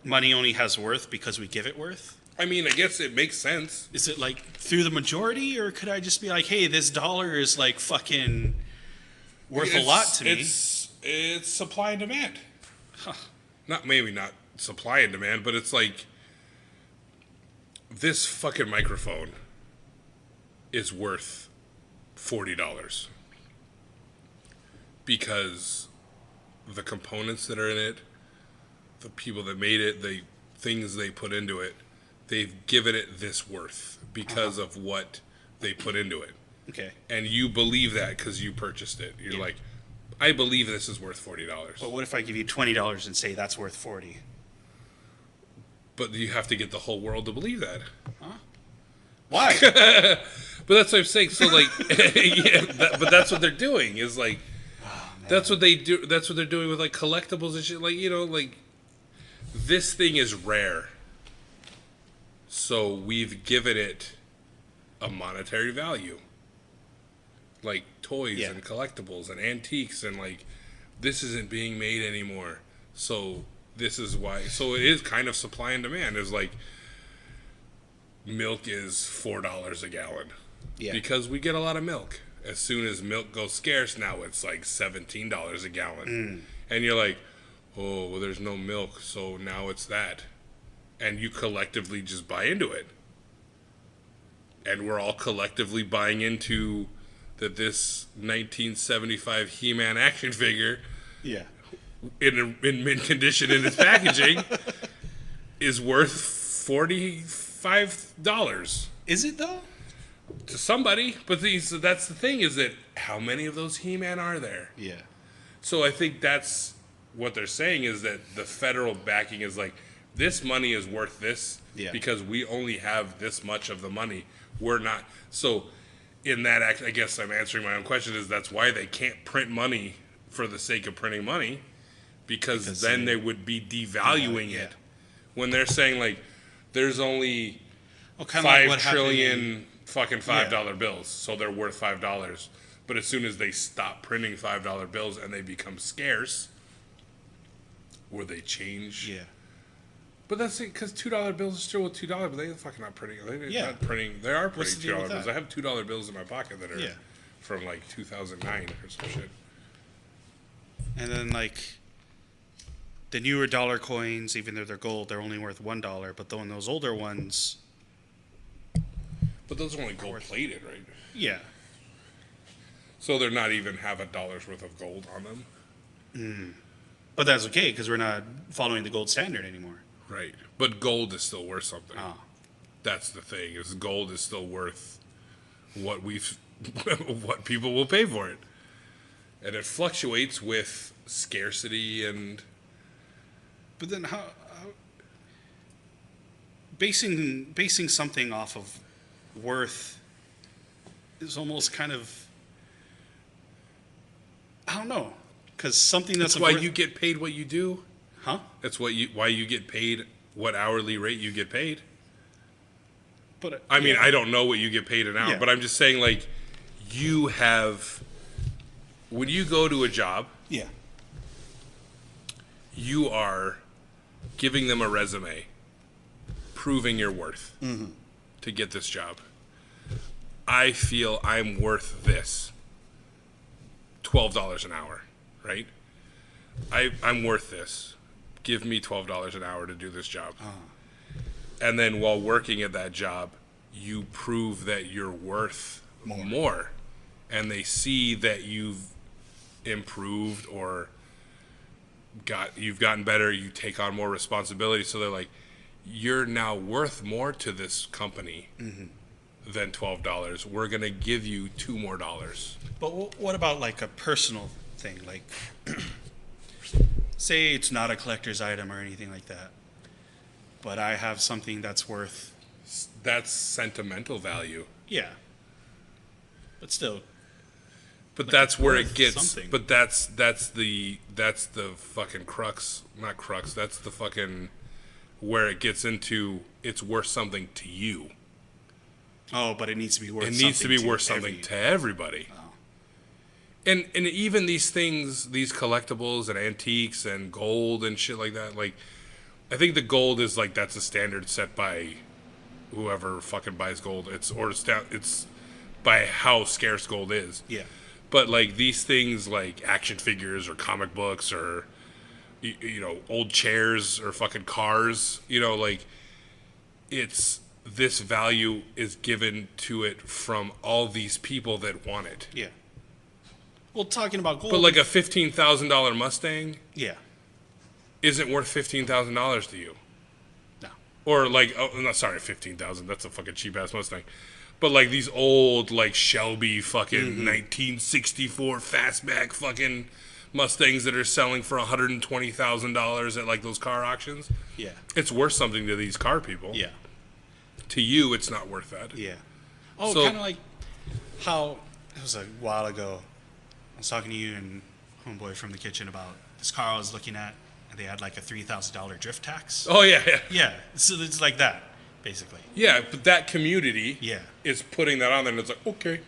money only has worth because we give it worth, I mean, I guess it makes sense. is it like through the majority, or could I just be like, hey, this dollar is like fucking worth a lot to me? It's supply and demand. Not supply and demand, but it's like this fucking microphone is worth $40 because the components that are in it, the people that made it, the things they put into it, they've given it this worth because of what they put into it. Okay. And you believe that because you purchased it. You're like, I believe this is worth $40. But what if I give you $20 and say that's worth 40? But you have to get the whole world to believe that. Why? But that's what I'm saying. So like, but that's what they're doing is like, that's what they do. That's what they're doing with like collectibles and shit. Like, you know, like this thing is rare. So we've given it a monetary value. Like toys and collectibles and antiques and like, this isn't being made anymore. So this is why. So it is kind of supply and demand. Is like, milk is $4 a gallon. Yeah. Because we get a lot of milk. As soon as milk goes scarce, now it's like $17 a gallon. And you're like, oh, well, there's no milk, so now it's that. And you collectively just buy into it. And we're all collectively buying into that this 1975 He-Man action figure Yeah. in mint condition in its packaging is worth $45. Is it though? to somebody. But that's the thing, is that how many of those He-Man are there? Yeah. So I think that's what they're saying, is that the federal backing is like, this money is worth this because we only have this much of the money. We're not. So in that act, I guess I'm answering my own question, is that's why they can't print money for the sake of printing money, because then they would be devaluing it. When they're saying, like, there's only 5 trillion fucking $5 bills, so they're worth $5. But as soon as they stop printing $5 bills and they become scarce, or they change. Yeah. But that's it, because $2 bills are still with $2, but they're fucking not printing. They're not printing. They are printing $2 bills. I have $2 bills in my pocket that are from like 2009 or some shit. And then, like, the newer dollar coins, even though they're gold, they're only worth $1. But then those older ones. But those are only gold plated, right? Yeah. So they're not even have $1 worth of gold on them. But that's okay, because we're not following the gold standard anymore. Right. But gold is still worth something. Oh. That's the thing, is gold is still worth what what people will pay for it. And it fluctuates with scarcity and... But then how basing something off of worth is almost kind of, I don't know, because something that's why you get paid what you do. Huh? That's why you get paid what hourly rate you get paid. But I mean, I don't know what you get paid an hour, but I'm just saying, like, you have, when you go to a job, you are giving them a resume proving your worth to get this job. I feel I'm worth this, $12 an hour, right? I'm worth this. Give me $12 an hour to do this job. And then while working at that job, you prove that you're worth more. And they see that you've improved or you've gotten better, you take on more responsibility. So they're like, you're now worth more to this company than $12. We're going to give you $2 more. But what about, like, a personal thing? Like, say it's not a collector's item or anything like that, but I have something that's worth... That's sentimental value. Yeah. But still... But that's where it gets... Something. But that's the fucking crux. Not crux. That's the fucking... Where it gets into, it's worth something to you. Oh, but it needs to be worth something. It needs to be worth something to everybody. Oh. And even these things, these collectibles and antiques and gold and shit like that, like, I think the gold is like, that's a standard set by whoever fucking buys gold. It's by how scarce gold is. Yeah. But like these things, like action figures or comic books or you know, old chairs or fucking cars, you know, like, it's, this value is given to it from all these people that want it. Yeah. Well, talking about gold... But like a $15,000 Mustang... Yeah. Isn't worth $15,000 to you. No. Or like, oh, no, sorry, $15,000. That's a fucking cheap-ass Mustang. But like these old, like, Shelby fucking 1964 fastback fucking... Mustangs that are selling for $120,000 at like those car auctions. Yeah. It's worth something to these car people. Yeah. To you, it's not worth that. Yeah. Oh, So- kind of like how it was a while ago. I was talking to you and homeboy from the kitchen about this car I was looking at, and they had like a $3,000 drift tax. Oh yeah, yeah. Yeah. So it's like that, basically. Yeah, but that community Yeah. is putting that on there, and it's like, okay.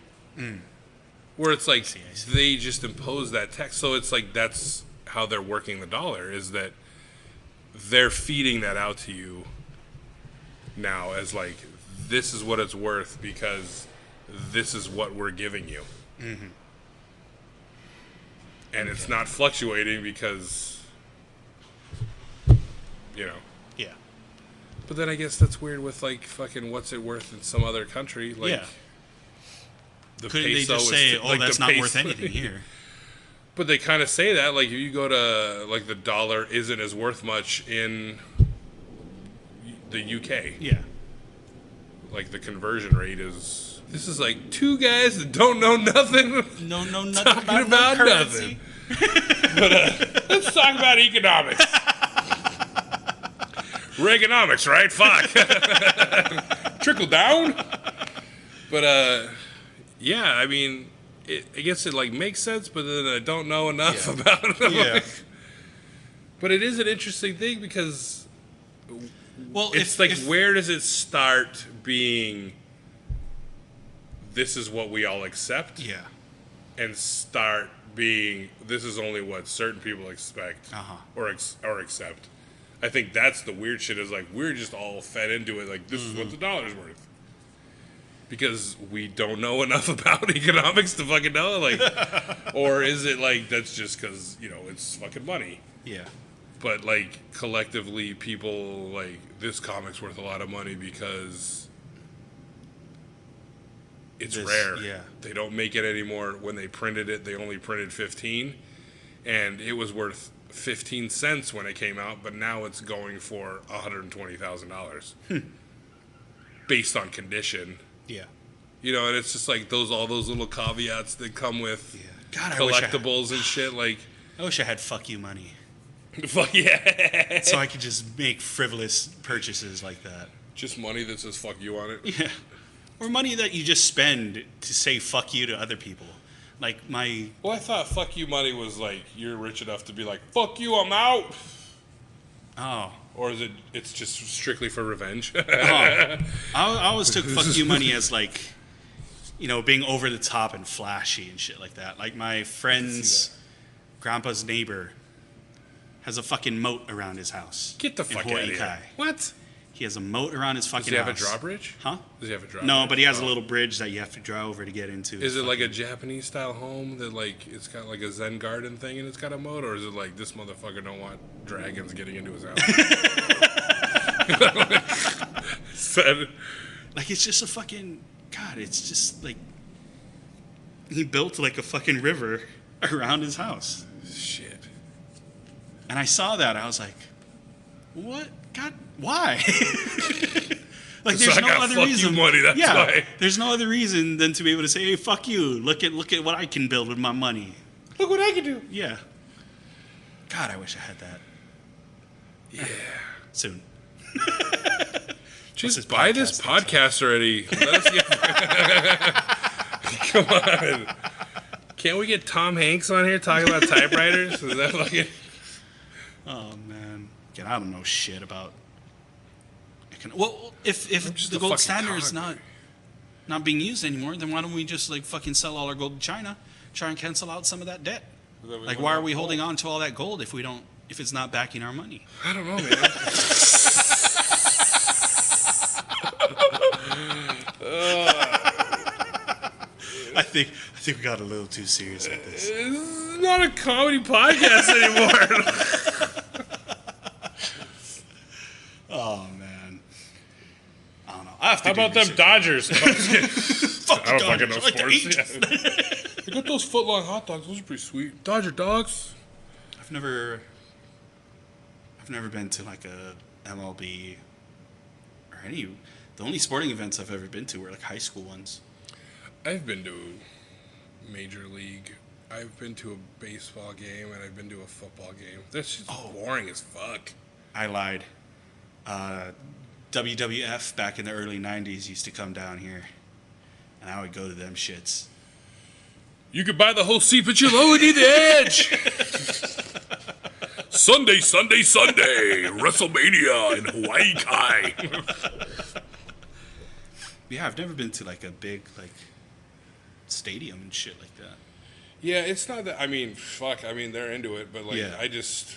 Where it's like, I see. they just impose that tax. So it's like, that's how they're working the dollar, is that they're feeding that out to you now as like, this is what it's worth because this is what we're giving you. And it's not fluctuating because, you know. Yeah. But then I guess that's weird with like fucking what's it worth in some other country. Like, Yeah. the Couldn't they peso just is say, st- oh, like, that's the not peso- worth anything here? But they kind of say that, like, if you go to, like, the dollar isn't as worth much in the UK. Yeah. like the conversion rate is. This is like two guys that don't know nothing. No, nothing talking about nothing. But let's talk about economics. Reaganomics, right? Fuck. Trickle down. But yeah, I mean, I guess it like makes sense, but then I don't know enough about it. Yeah. But it is an interesting thing because, Well, it's where does it start being? This is what we all accept. Yeah. And start being this is only what certain people expect or accept. I think that's the weird shit. Is like we're just all fed into it. Like this is what the dollar's worth. Because we don't know enough about economics to fucking know, like, or is it like that's just because it's fucking money? Yeah. But like collectively, people like this comic's worth a lot of money because it's rare. Yeah. They don't make it anymore. When they printed it, they only printed 15, and it was worth 15 cents when it came out, but now it's going for $120,000 based on condition. Yeah. And it's just like all those little caveats that come with God, collectibles and shit. Like, I wish I had fuck you money. Fuck yeah. So I could just make frivolous purchases like that. Just money that says fuck you on it. Yeah. Or money that you just spend to say fuck you to other people. Like Well, I thought fuck you money was like you're rich enough to be like, fuck you, I'm out. Oh. Or is it's just strictly for revenge? I always took fuck you money as like, being over the top and flashy and shit like that. Like my friend's grandpa's neighbor has a fucking moat around his house. Get the fuck out of here. What? He has a moat around his fucking house. Does he have a drawbridge? Huh? Does he have a drawbridge? No, but he has a little bridge that you have to draw over to get into. Is it like a Japanese style home that like it's got like a Zen garden thing and it's got a moat, or is it like this motherfucker don't want dragons getting into his house? Like it's just a fucking it's just like he built like a fucking river around his house. Shit. And I saw that, I was like, what? God, why? Like So there's I no got other fuck reason. you money, that's why. There's no other reason than to be able to say, hey, fuck you. Look at what I can build with my money. Look what I can do. Yeah. God, I wish I had that. Yeah. Soon. Just buy this podcast already. Let us get... Come on. Can't we get Tom Hanks on here talking about typewriters? Is that fucking... Oh, man. Again, I don't know shit about... Well, if the gold standard is not being used anymore, then why don't we just like fucking sell all our gold to China, try and cancel out some of that debt? Like, why are we holding on to all that gold if it's not backing our money? I don't know, man. I think we got a little too serious with this. This is not a comedy podcast anymore. Oh man, I don't know. I have to. How about them Dodgers? Fuck I don't fucking know I like the sports. Angels. Yeah. I got those footlong hot dogs. Those are pretty sweet. Dodger dogs. I've never been to like a MLB or any. The only sporting events I've ever been to were like high school ones. I've been to Major League. I've been to a baseball game and I've been to a football game. That's just boring as fuck. I lied. WWF back in the early 90s used to come down here, and I would go to them shits. You could buy the whole seat, but you'll only need the edge. Sunday, WrestleMania in Hawaii Kai. Yeah, I've never been to like a big like stadium and shit like that. Yeah, it's not that. I mean, fuck. I mean, they're into it, but like, Yeah. I just.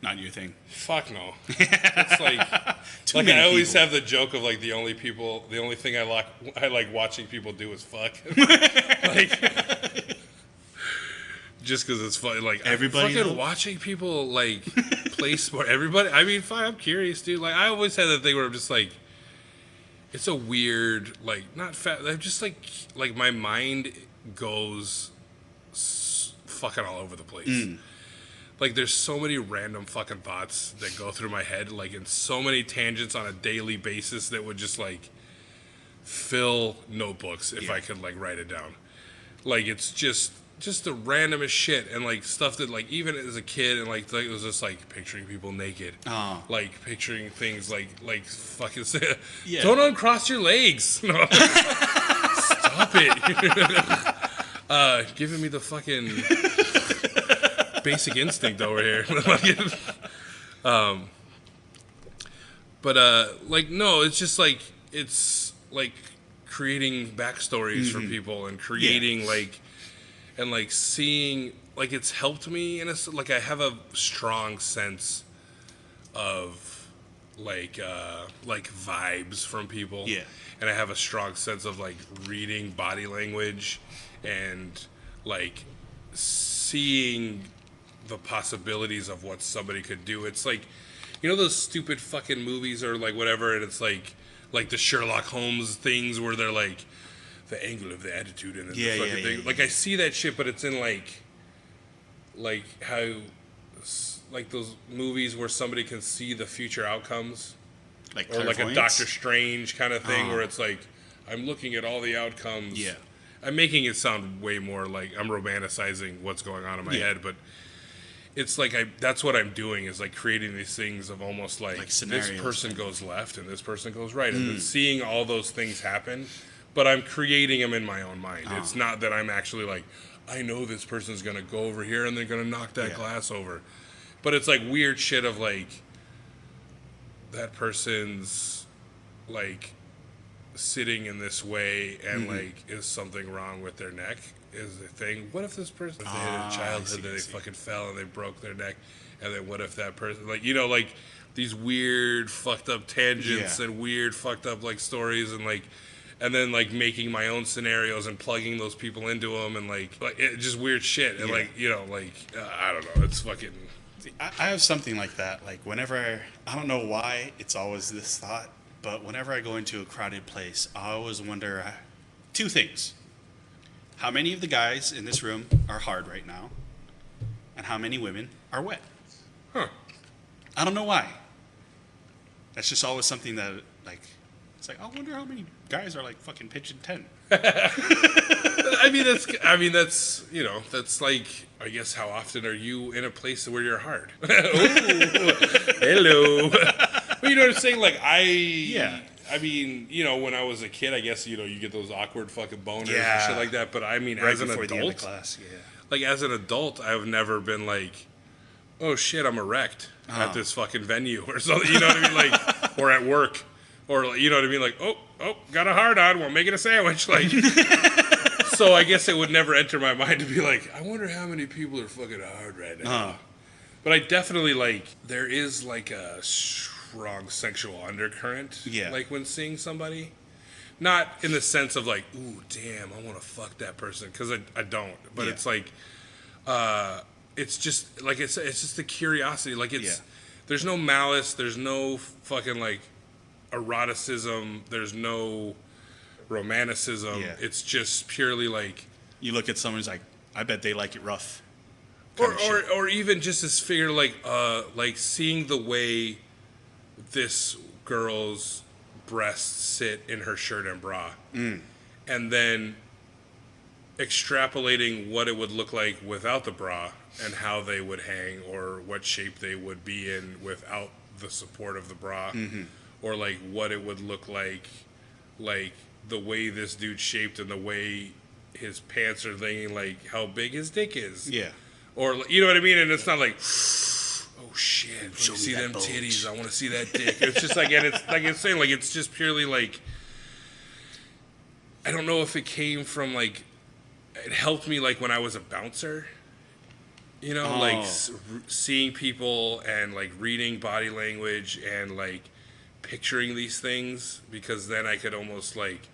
Not your thing. Fuck no. It's like many I always people. have the joke of like the only thing I like watching people do is fuck. Like, just because it's fun. Like Everybody fucking knows. watching people like play sport. Everybody. I mean, fuck, I'm curious, dude. Like I always had that thing where I'm just like, it's a weird like not fat. I'm just like my mind goes fucking all over the place. like there's so many random fucking thoughts that go through my head, like in so many tangents on a daily basis that would just like fill notebooks if I could like write it down. Like it's just the randomest shit, and like stuff that like even as a kid, and like it was just like picturing people naked, like picturing things like fucking don't uncross your legs. No. Stop it. Giving me the fucking Basic Instinct over here. Like no, it's just like it's like creating backstories for people and creating like and like seeing like it's helped me in a like I have a strong sense of like vibes from people, and I have a strong sense of like reading body language and like seeing the possibilities of what somebody could do. It's like, you know, those stupid fucking movies or like whatever, and it's like the Sherlock Holmes things where they're like the angle of the attitude and the fucking thing. Like I see that shit, but it's in like how like those movies where somebody can see the future outcomes, like or like a Doctor Strange kind of thing, where it's like I'm looking at all the outcomes. Yeah, I'm making it sound way more like I'm romanticizing what's going on in my head, but it's like that's what I'm doing is like creating these things of almost like this person goes left and this person goes right, and then seeing all those things happen, but I'm creating them in my own mind. It's not that I'm actually like, I know this person's going to go over here and they're going to knock that glass over. But it's like weird shit of like, that person's like sitting in this way and like, is something wrong with their neck? Is the thing. What if this person, if they had a childhood that they fucking fell and they broke their neck, and then what if that person, like, you know, like these weird fucked up tangents and weird fucked up like stories, and like, and then like making my own scenarios and plugging those people into them, and like it, just weird shit, and like, you know, like I don't know, it's fucking. I have something like that. Like whenever, I don't know why it's always this thought, but whenever I go into a crowded place, I always wonder two things. How many of the guys in this room are hard right now? And how many women are wet? Huh. I don't know why. That's just always something that, like, it's like, I wonder how many guys are, like, fucking pitching 10. I mean, that's, you know, that's like, I guess, how often are you in a place where you're hard? Hello. Well, you know what I'm saying? Like, I mean, you know, when I was a kid, I guess, you know, you get those awkward fucking boners and shit like that. But I mean, right as an adult, like as an adult, I've never been like, oh shit, I'm erect at this fucking venue or something. You know what I mean? Like, or at work, or you know what I mean? Like, oh, got a hard on while making a sandwich. Like, so I guess it would never enter my mind to be like, I wonder how many people are fucking hard right now. But I definitely like, there is like a strong sexual undercurrent, like when seeing somebody, not in the sense of like, ooh, damn, I want to fuck that person, because I don't, but it's like, it's just like it's just the curiosity, like it's there's no malice, there's no fucking like eroticism, there's no romanticism, it's just purely like, you look at someone's like, I bet they like it rough, or even just this figure like seeing the way this girl's breasts sit in her shirt and bra, and then extrapolating what it would look like without the bra and how they would hang, or what shape they would be in without the support of the bra, or like what it would look like the way this dude's shaped and the way his pants are thinking, like how big his dick is, or you know what I mean, and it's not like, oh shit, I want to see them titties, I want to see that dick. It's just like, and it's like it's saying, like it's just purely like, I don't know if it came from like, it helped me like when I was a bouncer, you know, like seeing people and like reading body language and like picturing these things, because then I could almost like,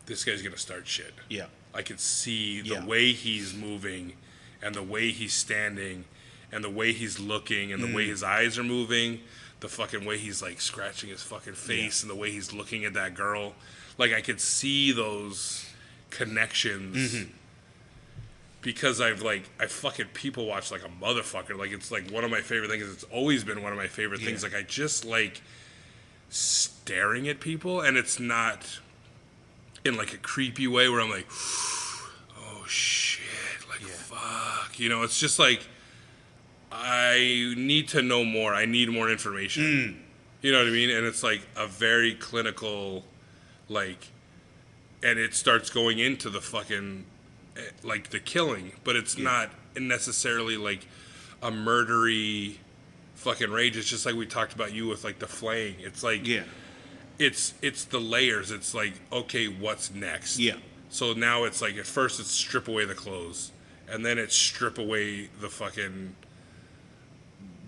this guy's gonna start shit. Yeah, I could see the way he's moving and the way he's standing and the way he's looking and the way his eyes are moving, the fucking way he's like scratching his fucking face and the way he's looking at that girl. Like I could see those connections because I fucking people watch like a motherfucker. Like, it's like one of my favorite things. It's always been one of my favorite things. Like, I just like staring at people, and it's not in like a creepy way where I'm like, oh shit, like fuck, you know. It's just like, I need to know more. I need more information. You know what I mean? And it's like a very clinical, like, and it starts going into the fucking, like, the killing, but it's not necessarily like a murdery fucking rage. It's just like we talked about you with like the flaying. It's like, it's the layers. It's like, okay, what's next? Yeah. So now it's like, at first it's strip away the clothes, and then it's strip away the fucking,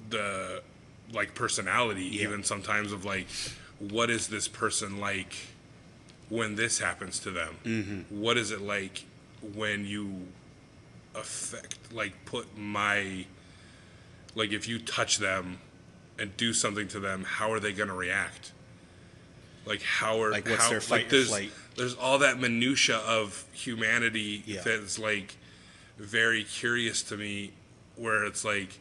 the like personality, even sometimes, of like, what is this person like when this happens to them? What is it like when you affect, like, put my, like, if you touch them and do something to them, how are they going to react? Like, how are, like, what's their fight like, or flight? There's all that minutia of humanity that's like very curious to me, where it's like,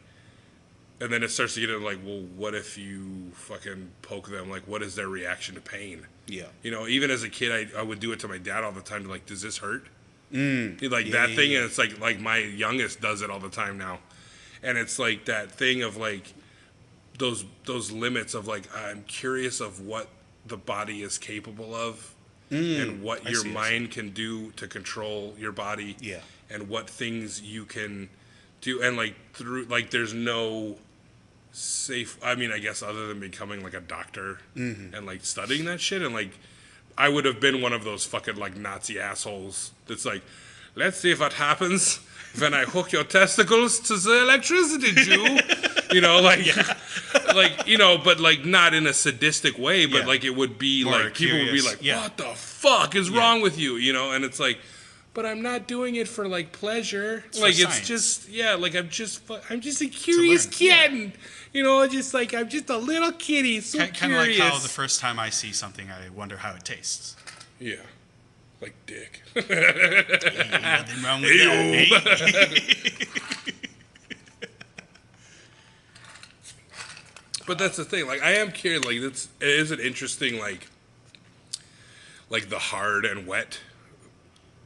and then it starts to get into like, well, what if you fucking poke them? Like, what is their reaction to pain? Yeah. You know, even as a kid, I would do it to my dad all the time, to like, does this hurt? Like that thing, and it's like my youngest does it all the time now. And it's like that thing of like, those limits of like, I'm curious of what the body is capable of, and what your mind can do to control your body, and what things you can do, and like, through, like, there's no safe, I mean, I guess, other than becoming like a doctor and like studying that shit, and like, I would have been one of those fucking like Nazi assholes that's like, let's see if what happens when I hook your testicles to the electricity, Jew. You know, like, like, you know, but like, not in a sadistic way, but like, it would be more like, people would be like, what the fuck is wrong with you? You know, and it's like, but I'm not doing it for like pleasure. It's like, it's just, like, I'm just a curious kid. You know, just like, I'm just a little kitty, so curious. Kind of like how the first time I see something, I wonder how it tastes. Yeah. Like dick. Ain't nothing wrong with that. But that's the thing. Like, I am curious. Like, is it interesting? Like the hard and wet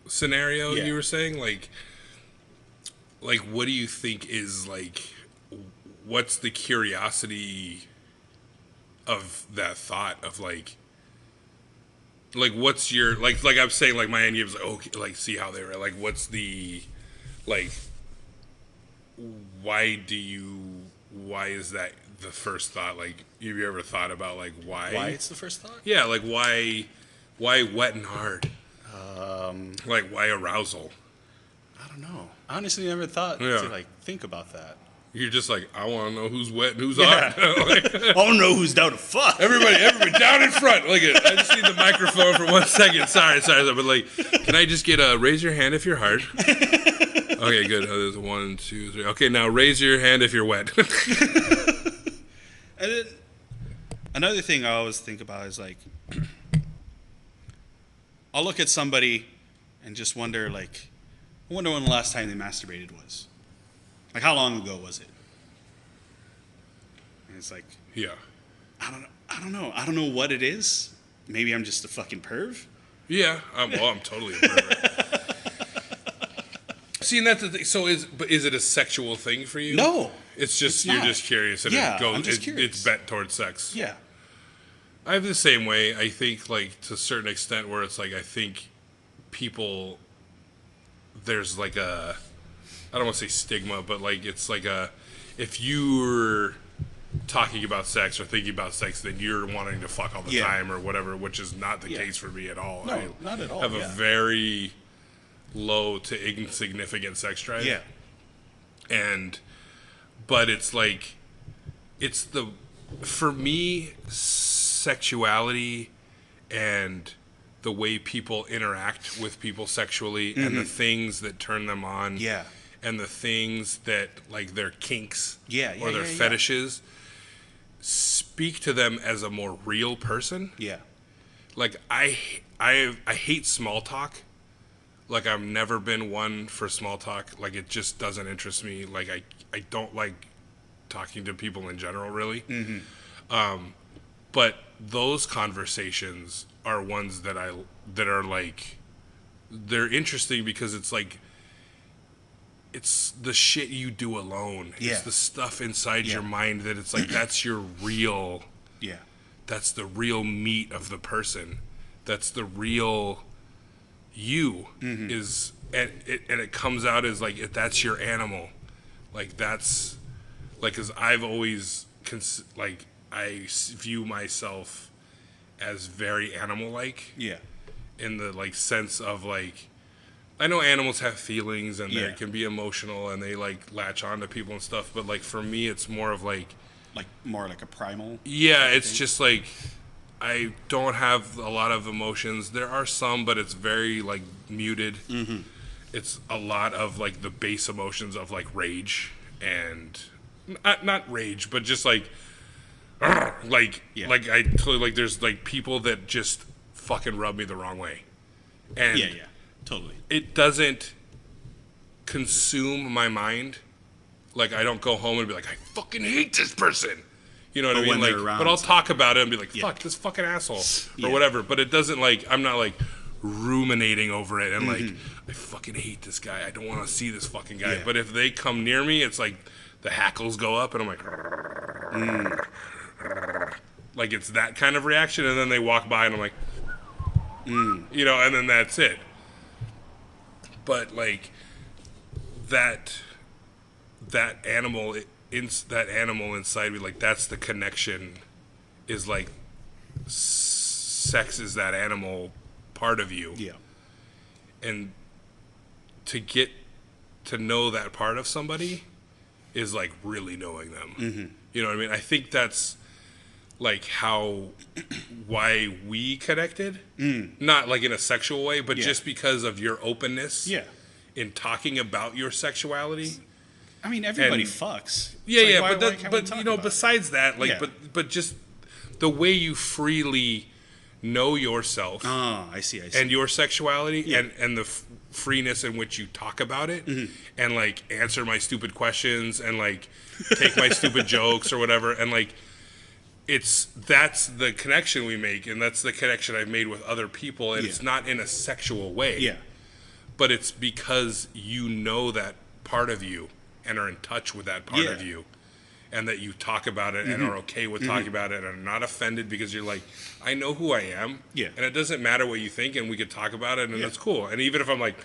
scenario you were saying. Like, what do you think is like? What's the curiosity of that thought of like what's your like I'm saying, like, my end was like, okay, like, see how they were like, what's the, like, why is that the first thought? Like, have you ever thought about like why it's the first thought? Yeah, like, why wet and hard? Like, why arousal? I don't know. I honestly never thought to like think about that. You're just like, I want to know who's wet and who's hard. Like, I don't know who's down to fuck. Everybody down in front. Look at it. I just need the microphone for 1 second. Sorry. But like, can I just get raise your hand if you're hard? Okay, good. There's 1, 2, 3. Okay, now raise your hand if you're wet. And then another thing I always think about is like, I'll look at somebody and just wonder, like, I wonder when the last time they masturbated was. Like, how long ago was it? And it's like, I don't know. I don't know what it is. Maybe I'm just a fucking perv. Yeah, I'm totally a pervert. See, and that's the thing. So is it a sexual thing for you? No, it's just you're just curious, and I'm just curious. It's bent towards sex. Yeah, I have the same way. I think, like, to a certain extent, where it's like, I think people, there's like a, I don't want to say stigma, but like, it's like a, if you're talking about sex or thinking about sex, then you're wanting to fuck all the time or whatever, which is not the case for me at all. No, not at all. I have a very low to insignificant sex drive. Yeah. But it's like, for me, sexuality and the way people interact with people sexually and the things that turn them on. Yeah. And the things that, like, their kinks or their fetishes speak to them as a more real person. Yeah. Like, I hate small talk. Like, I've never been one for small talk. Like, it just doesn't interest me. Like, I don't like talking to people in general, really. But those conversations are ones that are like, they're interesting because it's like, it's the shit you do alone. Yeah. It's the stuff inside your mind that it's like, that's your real, that's the real meat of the person. That's the real you is, and it comes out as like, if that's your animal. Like, that's, like, cause I've always, I view myself as very animal-like. Yeah. In the, like, sense of, like, I know animals have feelings and they can be emotional and they, like, latch on to people and stuff, but, like, for me, it's more of, like... Like, more like a primal? Yeah, it's just, like, I don't have a lot of emotions. There are some, but it's very, like, muted. It's a lot of, like, the base emotions of, like, rage and... Not rage, but just, like... like I totally, like, there's, like, people that just fucking rub me the wrong way. And totally. It doesn't consume my mind. Like, I don't go home and be like, I fucking hate this person. You know what I mean? Like, but I'll talk about it and be like, fuck this fucking asshole or whatever. But it doesn't, like, I'm not like ruminating over it and like, I fucking hate this guy. I don't want to see this fucking guy. But if they come near me, it's like the hackles go up and I'm like, like, it's that kind of reaction. And then they walk by and I'm like, you know, and then that's it. But like that animal inside me, like, that's the connection. Is like sex is that animal part of you. Yeah. And to get to know that part of somebody is like really knowing them. You know what I mean? I think that's like why we connected, not like in a sexual way, but just because of your openness in talking about your sexuality. I mean, everybody fucks. But you know, besides that, like, but just the way you freely know yourself. Oh, I see. And your sexuality and the freeness in which you talk about it and like answer my stupid questions and like take my stupid jokes or whatever. And like, that's the connection we make, and that's the connection I've made with other people, and it's not in a sexual way, but it's because you know that part of you and are in touch with that part of you, and that you talk about it and are okay with talking about it and are not offended because you're like, I know who I am, and it doesn't matter what you think, and we could talk about it, and that's cool. And even if I'm like,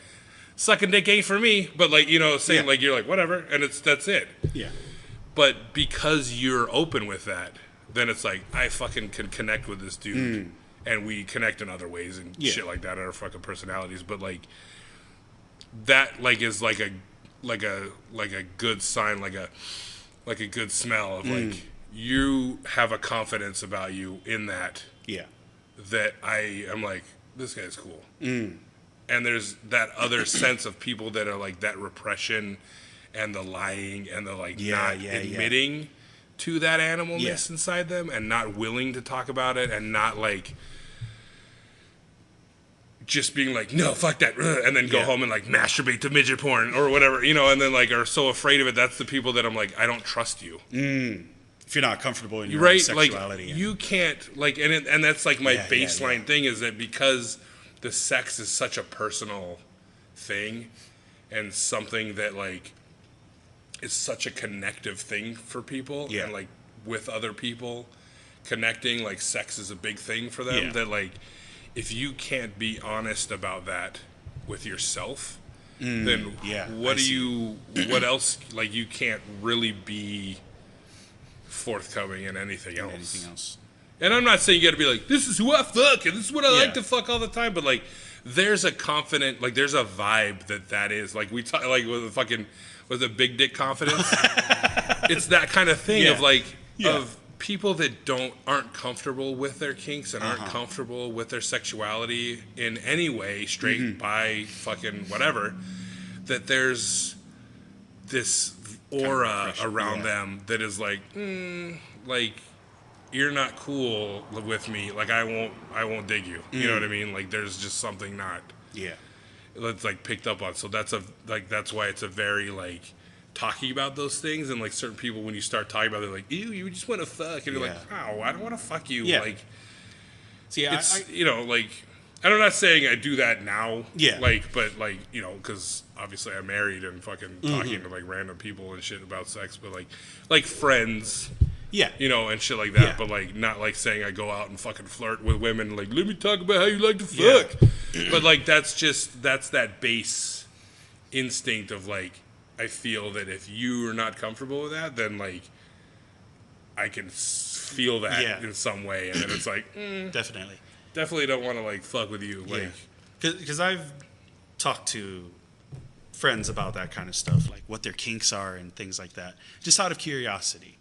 sucking dick ain't for me, but like, you know, saying like, you're like, whatever, and that's it. But because you're open with that, then it's like, I fucking can connect with this dude, and we connect in other ways and shit like that, our fucking personalities. But like, that like is like a good sign, like a good smell of like, you have a confidence about you in that. That I am like, this guy's cool. And there's that other sense of people that are like that repression and the lying and the like not admitting to that animalness inside them and not willing to talk about it and not like just being like, no, fuck that, and then go home and like masturbate to midget porn or whatever, you know, and then like are so afraid of it. That's the people that I'm like, I don't trust you. If you're not comfortable in your own sexuality. Like, you can't, like, and that's like my baseline thing is that because the sex is such a personal thing and something that like is such a connective thing for people and like with other people connecting, like sex is a big thing for them that like, if you can't be honest about that with yourself, then what else, like you can't really be forthcoming in anything else. And I'm not saying you gotta be like, this is who I fuck and this is what I like to fuck all the time, but like there's a confident, like there's a vibe that is like, we talk like with a big dick confidence. It's that kind of thing of like of people that aren't comfortable with their kinks and aren't comfortable with their sexuality in any way, straight bi, fucking whatever, that there's this aura around them that is like, like you're not cool with me, like I won't dig you. You know what I mean? Like there's just something not. It's like picked up on. So that's why it's a very like talking about those things, and like certain people when you start talking about it, they're like, ew, you just want to fuck, and you're like, wow, I don't want to fuck you. Yeah. Like, See, it's you know, like, and I'm not saying I do that now. Yeah. Like, but like, you know, because obviously I'm married and fucking talking to like random people and shit about sex, but like friends. Yeah. You know, and shit like that, Yeah. but like not like saying I go out and fucking flirt with women, like, let me talk about how you like to fuck. But like that's that base instinct of like, I feel that if you are not comfortable with that, then like I can feel that in some way, and then it's like definitely don't want to like fuck with you, like, because I've talked to friends about that kind of stuff, like what their kinks are and things like that, just out of curiosity.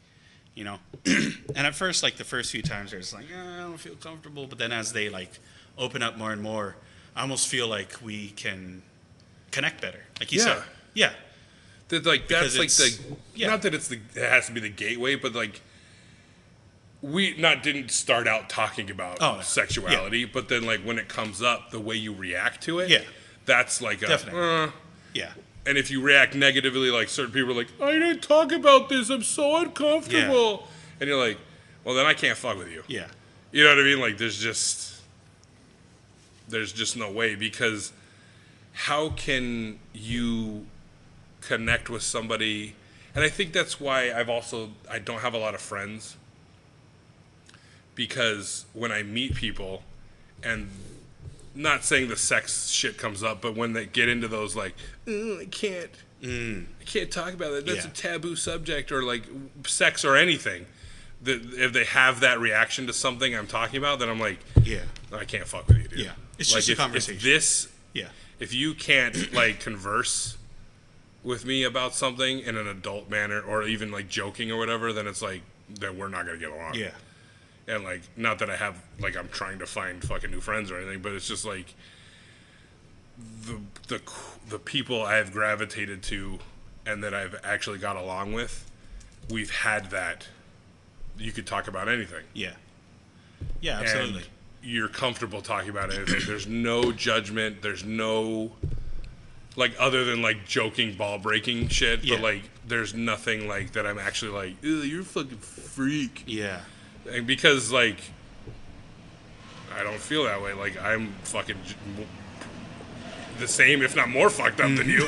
You know, and at first, like the first few times, they're just like, I don't feel comfortable. But then as they like open up more and more, I almost feel like we can connect better. Like you said, that like that's like the not that it has to be the gateway, but like we didn't start out talking about sexuality, but then like when it comes up, the way you react to it, that's like definitely. And if you react negatively, like certain people are like, I didn't talk about this, I'm so uncomfortable. And you're like, well, then I can't fuck with you. Yeah. You know what I mean? Like, there's just no way, because how can you connect with somebody? And I think that's why I don't have a lot of friends, because when I meet people, and not saying the sex shit comes up, but when they get into those like, I can't talk about that. That's a taboo subject, or like sex or anything. If they have that reaction to something I'm talking about, then I'm like, I can't fuck with you, dude. Yeah, it's like just a conversation. If you can't like converse with me about something in an adult manner, or even like joking or whatever, then it's like, then we're not gonna get along. Yeah. And like, not that I have like I'm trying to find fucking new friends or anything, but it's just like the people I've gravitated to and that I've actually got along with, we've had that. You could talk about anything. Yeah, absolutely. And you're comfortable talking about anything. There's no judgment. There's no like, other than like joking, ball breaking shit. But like, there's nothing like that. I'm actually like, ew, you're a fucking freak. Yeah. And because like, I don't feel that way. Like, I'm fucking the same, if not more fucked up than you.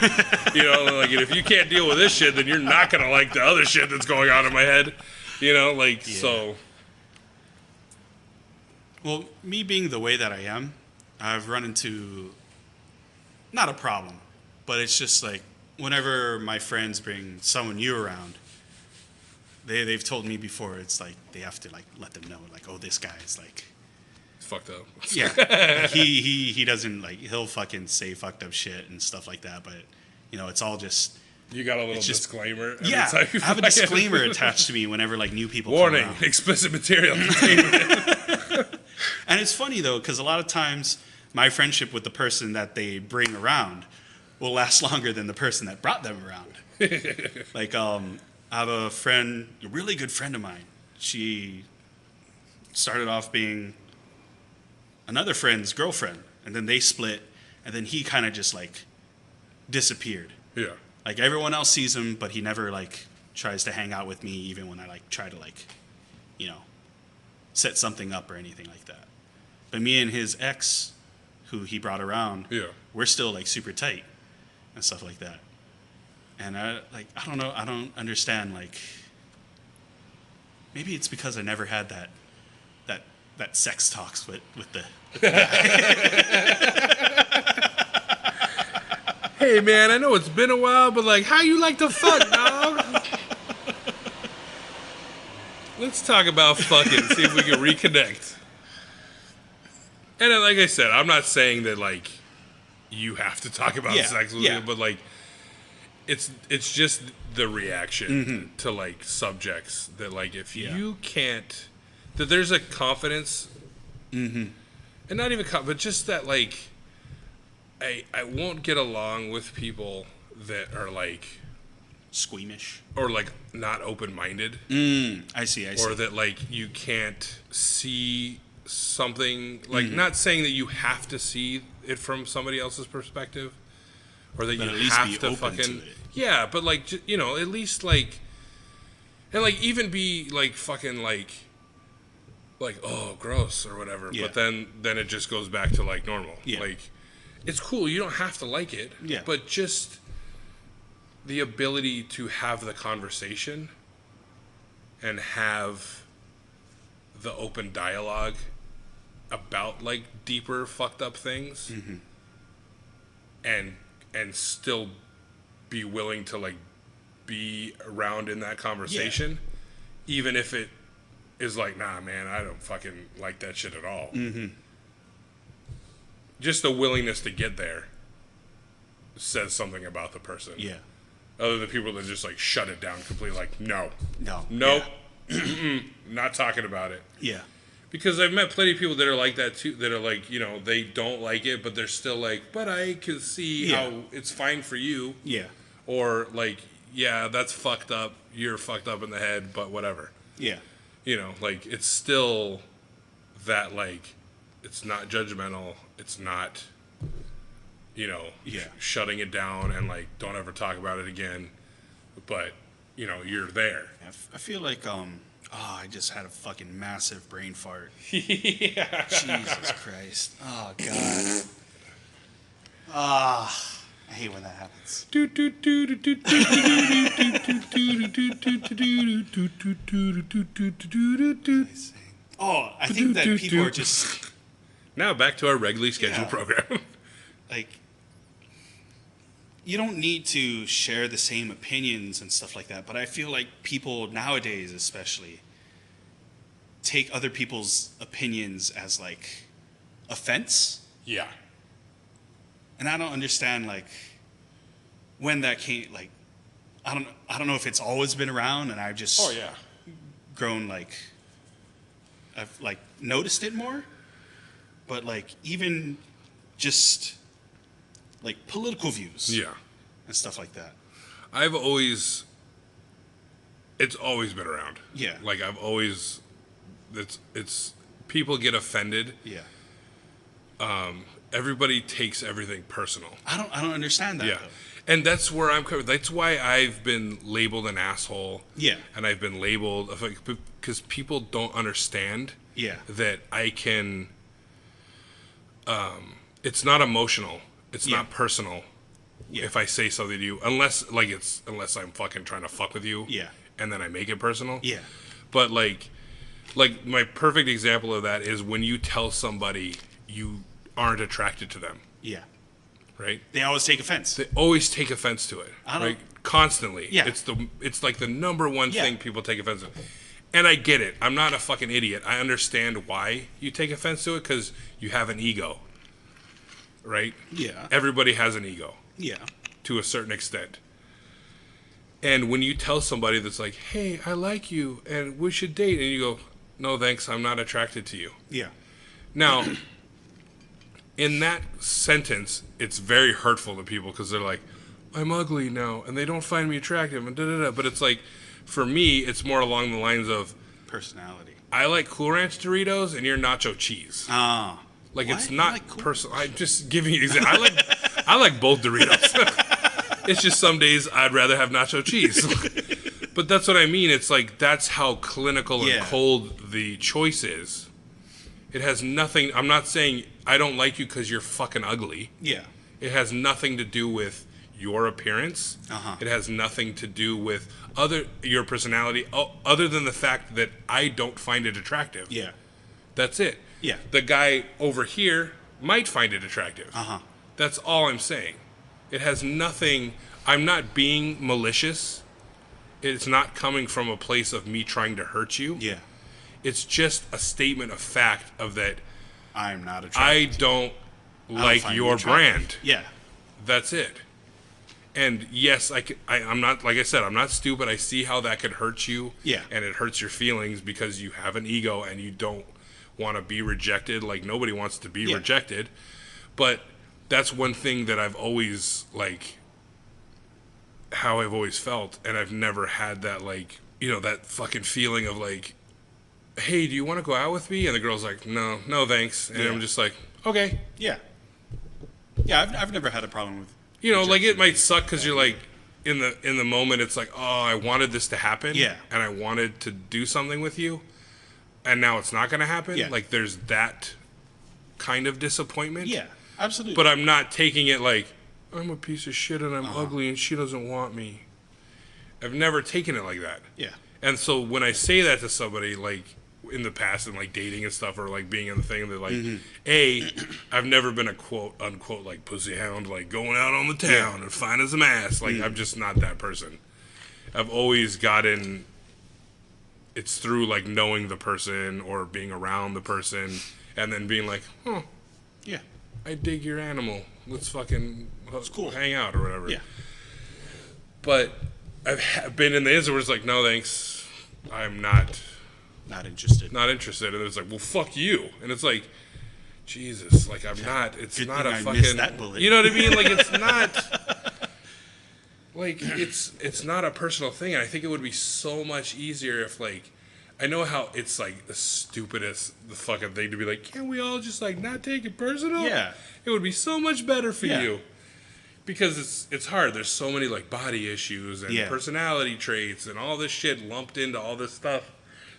You know, like, if you can't deal with this shit, then you're not gonna like the other shit that's going on in my head. You know, like, so. Well, me being the way that I am, I've run into, not a problem, but it's just like, whenever my friends bring someone new around, they've told me before, it's like they have to like let them know, like, oh, this guy's like fucked up. Yeah. he doesn't like, he'll fucking say fucked up shit and stuff like that, but you know, it's all just, you got a little disclaimer. Yeah, I have a disclaimer attached to me whenever like new people warning, come around. Explicit material contained. And it's funny though, because a lot of times my friendship with the person that they bring around will last longer than the person that brought them around. Like, I have a friend, a really good friend of mine. She started off being another friend's girlfriend, and then they split, and then he kind of just like disappeared. Yeah. Like, everyone else sees him, but he never like tries to hang out with me, even when I like try to like, you know, set something up or anything like that. But me and his ex, who he brought around, we're still like super tight and stuff like that. And I don't know, I don't understand, like, maybe it's because I never had that sex talks with the Hey man, I know it's been a while, but like, how you like to fuck, dog? Let's talk about fucking, see if we can reconnect. And then, like I said, I'm not saying that like you have to talk about sex with me, but like, it's just the reaction to like subjects that like, if you can't, that there's a confidence, and not even but just that like, I won't get along with people that are like squeamish or like not open-minded. I see. Or that like you can't see something, like, not saying that you have to see it from somebody else's perspective, or that But you at least have be to open fucking, to it. yeah, but like, you know, at least like, and like even be like fucking like oh gross or whatever, Yeah. but then it just goes back to like normal. Yeah. Like, it's cool. You don't have to like it. Yeah. But just the ability to have the conversation and have the open dialogue about like deeper fucked up things, and still be willing to like be around in that conversation, even if it is like, nah, man, I don't fucking like that shit at all. Just the willingness to get there says something about the person. Yeah. Other than people that just like shut it down completely, like, no, No. not talking about it. Yeah. Because I've met plenty of people that are like that too, that are like, you know, they don't like it, but they're still like, but I can see Yeah. how it's fine for you. Yeah. Or like, yeah, that's fucked up. You're fucked up in the head, but whatever. Yeah. You know, like, it's still that, like, it's not judgmental. It's not, you know, shutting it down and like, don't ever talk about it again. But, you know, you're there. I feel like I just had a fucking massive brain fart. Yeah. Jesus Christ. Oh God. I hate when that happens. Oh, I think that people are just Now back to our regularly scheduled Yeah. program. like, you don't need to share the same opinions and stuff like that, but I feel like people nowadays especially take other people's opinions as like offense. Yeah. And I don't understand like when that came, like I don't know if it's always been around and I've just Oh, yeah. grown like I've like noticed it more. But like even just like political views. Yeah. And stuff like that. It's always been around. Yeah. Like, it's people get offended. Yeah. Everybody takes everything personal. I don't understand that Yeah. though. And that's where I'm covered. That's why I've been labeled an asshole. Yeah. And I've been labeled, because people don't understand Yeah. that I can, it's not emotional. It's Yeah. not personal. Yeah. If I say something to you, unless I'm fucking trying to fuck with you. Yeah. And then I make it personal. Yeah. But like my perfect example of that is when you tell somebody you aren't attracted to them, Yeah. right? They always take offense. They always take offense to it, right? Constantly. Yeah. It's like the number one Yeah. thing people take offense to. And I get it. I'm not a fucking idiot. I understand why you take offense to it, because you have an ego, right? Yeah. Everybody has an ego Yeah. to a certain extent. And when you tell somebody that's like, hey, I like you and we should date, and you go, no thanks, I'm not attracted to you. Yeah. Now, in that sentence, it's very hurtful to people, because they're like, I'm ugly now and they don't find me attractive and da-da-da. But it's like, for me, it's more along the lines of, Personality. I like Cool Ranch Doritos and you're nacho cheese. Ah. Like, What? it's You not like Cool personal. I'm just giving you an example. I like both Doritos. It's just some days I'd rather have nacho cheese. But that's what I mean. It's like, that's how clinical and Yeah. cold the choice is. It has nothing. I'm not saying I don't like you because you're fucking ugly. Yeah. It has nothing to do with your appearance. Uh-huh. It has nothing to do with your personality, other than the fact that I don't find it attractive. Yeah. That's it. Yeah. The guy over here might find it attractive. Uh-huh. That's all I'm saying. It has nothing. I'm not being malicious. It's not coming from a place of me trying to hurt you. Yeah. It's just a statement of fact of that I'm not attracted. I don't I don't like find your you attractive. brand. Yeah. That's it. And yes, I'm not, like I said, I'm not stupid. I see how that could hurt you. Yeah. And it hurts your feelings because you have an ego and you don't want to be rejected. Like, nobody wants to be Yeah. rejected. But that's one thing that I've always, like, how I've always felt. And I've never had that, like, you know, that fucking feeling of, like, hey, do you want to go out with me? And the girl's like, no, thanks. And I'm just like, okay. Yeah. Yeah, I've never had a problem with. You know, like it might suck because you're like in the moment. It's like, oh, I wanted this to happen. Yeah. And I wanted to do something with you, and now it's not going to happen. Yeah. Like there's that kind of disappointment. Yeah, absolutely. But I'm not taking it like I'm a piece of shit and I'm ugly and she doesn't want me. I've never taken it like that. Yeah. And so when I say that to somebody, like in the past and like dating and stuff, or like being in the thing that like, I've never been a quote unquote like pussy hound, like going out on the town and finding some ass. Like I'm just not that person. I've always gotten. It's through like knowing the person or being around the person, and then being like, oh, yeah, I dig your animal. Let's fucking cool. hang out or whatever. Yeah. But I've been in the instance where it's like, no thanks, I'm not interested. Not interested. And it's like, well, fuck you. And it's like, Jesus, like I'm not. It's Good not thing a I fucking. missed that bullet. You know what I mean? Like it's not. Like it's not a personal thing. And I think it would be so much easier if like. I know how it's like the stupidest the fucking thing to be like, can't we all just like not take it personal? Yeah. It would be so much better for Yeah. you. Because it's hard. There's so many like body issues and personality traits and all this shit lumped into all this stuff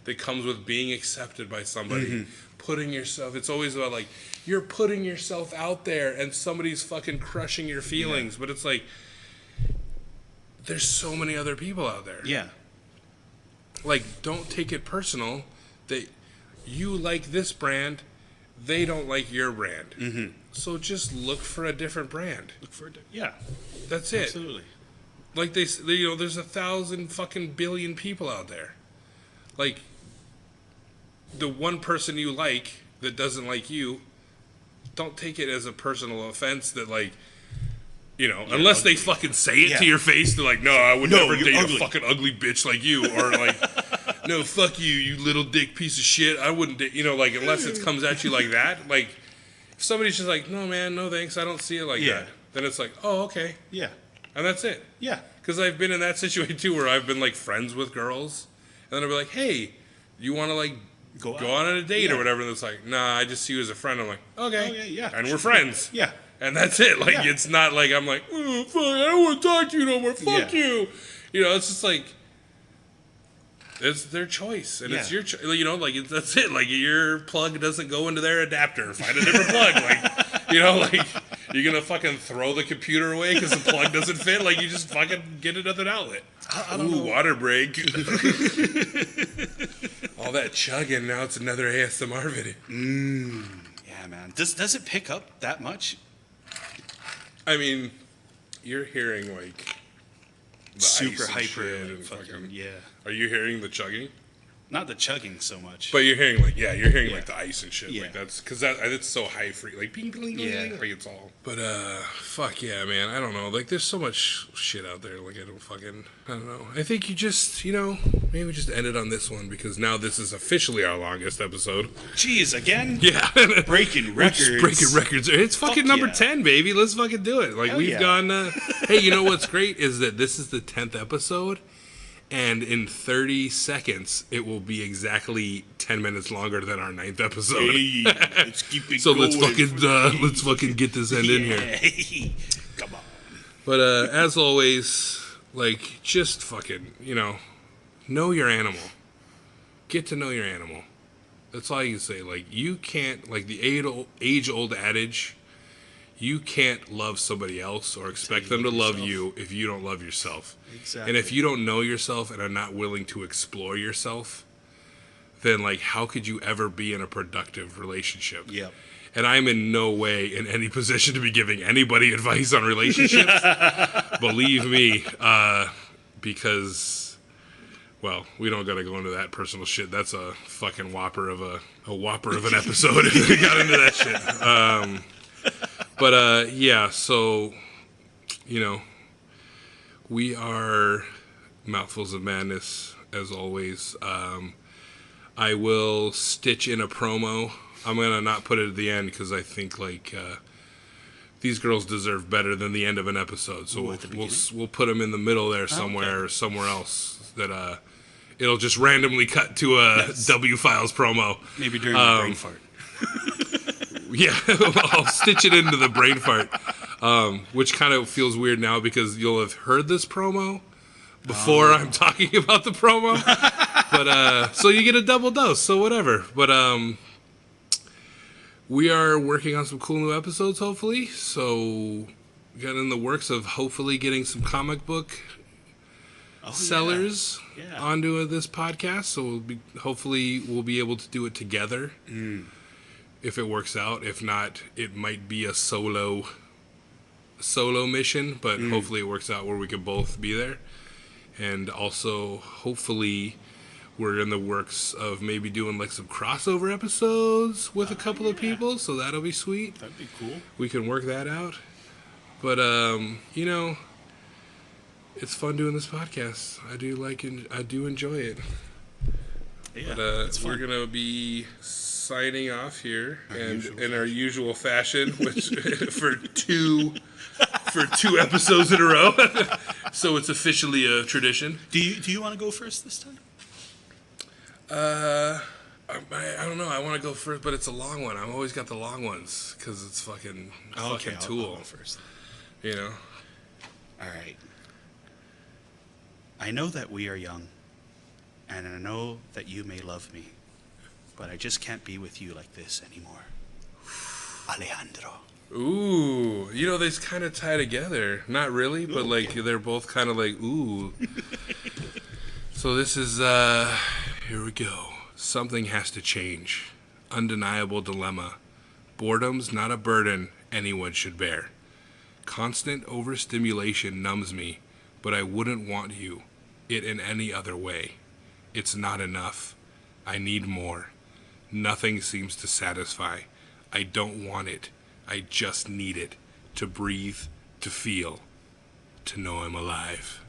that comes with being accepted by somebody. Putting yourself, it's always about like, you're putting yourself out there and somebody's fucking crushing your feelings. But it's like, there's so many other people out there. Yeah. Like, don't take it personal that you like this brand, they don't like your brand. So just look for a different brand. Yeah. That's it. Absolutely. Like they, you know, there's 1,000 fucking billion people out there. Like, the one person you like that doesn't like you, don't take it as a personal offense that like, you know, unless they fucking say it to your face, they're like, no, I would never date a fucking ugly bitch like you. Or like, no, fuck you, you little dick piece of shit. I wouldn't date, you know, like, unless it comes at you like that. Like, if somebody's just like, no, man, no thanks, I don't see it like that. Then it's like, oh, okay. Yeah. And that's it. Yeah. Because I've been in that situation too where I've been like friends with girls. And then I'll be like, hey, you want to like go on a date or whatever? And it's like, nah, I just see you as a friend. I'm like, okay. Oh, yeah. And we're friends. Yeah. And that's it. Like, it's not like I'm like, oh, fuck, I don't want to talk to you no more. Fuck you. You know, it's just like, it's their choice. And it's your choice. You know, like, that's it. Like, your plug doesn't go into their adapter. Find a different plug. Like, you know, like, you're going to fucking throw the computer away because the plug doesn't fit? Like, you just fucking get another outlet. I don't know. Water break. All that chugging, now it's another ASMR video. Yeah, man. Does it pick up that much? I mean, you're hearing like the Super ice and hyper. shit and Fucking, yeah. Are you hearing the chugging? Not the chugging so much. But you're hearing like, you're hearing like the ice and shit. Yeah. Like that's because it's so high free, like bing, bing, bing, bing, like it's all. But fuck yeah, man. I don't know. Like there's so much shit out there. Like I don't know. I think you just, you know, maybe just end it on this one because now this is officially our longest episode. Jeez, again? Yeah. Breaking We're just records. breaking records. It's fucking number 10, baby. Let's fucking do it. Like we've gone. Hey, you know what's great is that this is the 10th episode. And in 30 seconds, it will be exactly 10 minutes longer than our 9th episode. Hey, let's keep it so going. let's fucking get this end in here. Come on. But as always, like just fucking, you know your animal. Get to know your animal. That's all you can say. Like you can't, like the age-old adage, you can't love somebody else or expect them to love you if you don't love yourself. Exactly. And if you don't know yourself and are not willing to explore yourself, then like how could you ever be in a productive relationship? Yep. And I'm in no way in any position to be giving anybody advice on relationships. Believe me, because, well, we don't got to go into that personal shit. That's a fucking whopper of an episode if we got into that shit. But yeah, so, you know, we are Mouthfuls of Madness, as always. I will stitch in a promo. I'm going to not put it at the end because I think, like, these girls deserve better than the end of an episode. So we'll put them in the middle there somewhere or somewhere else that it'll just randomly cut to a W Files promo. Maybe during the brain fart. Yeah, I'll stitch it into the brain fart, which kind of feels weird now because you'll have heard this promo before I'm talking about the promo. But so you get a double dose, so whatever. But we are working on some cool new episodes, hopefully. So got in the works of hopefully getting some comic book sellers onto this podcast. So hopefully we'll be able to do it together. If it works out. If not, it might be a solo mission, but hopefully it works out where we can both be there. And also, hopefully, we're in the works of maybe doing like some crossover episodes with a couple of people, so that'll be sweet. That'd be cool. We can work that out. But you know, it's fun doing this podcast. I do enjoy it. Yeah, But we're gonna be signing off here, and in our usual fashion, which for two episodes in a row, so it's officially a tradition. Do you want to go first this time? I don't know. I want to go first, but it's a long one. I've always got the long ones because it's fucking Tool. I'll go first. You know. All right. I know that we are young, and I know that you may love me, but I just can't be with you like this anymore. Alejandro. Ooh, you know, they kind of tie together. Not really, but like they're both kind of like, ooh. So this is, here we go. Something has to change. Undeniable dilemma. Boredom's not a burden anyone should bear. Constant overstimulation numbs me, but I wouldn't want it in any other way. It's not enough. I need more. Nothing seems to satisfy. I don't want it. I just need it. To breathe, to feel, to know I'm alive.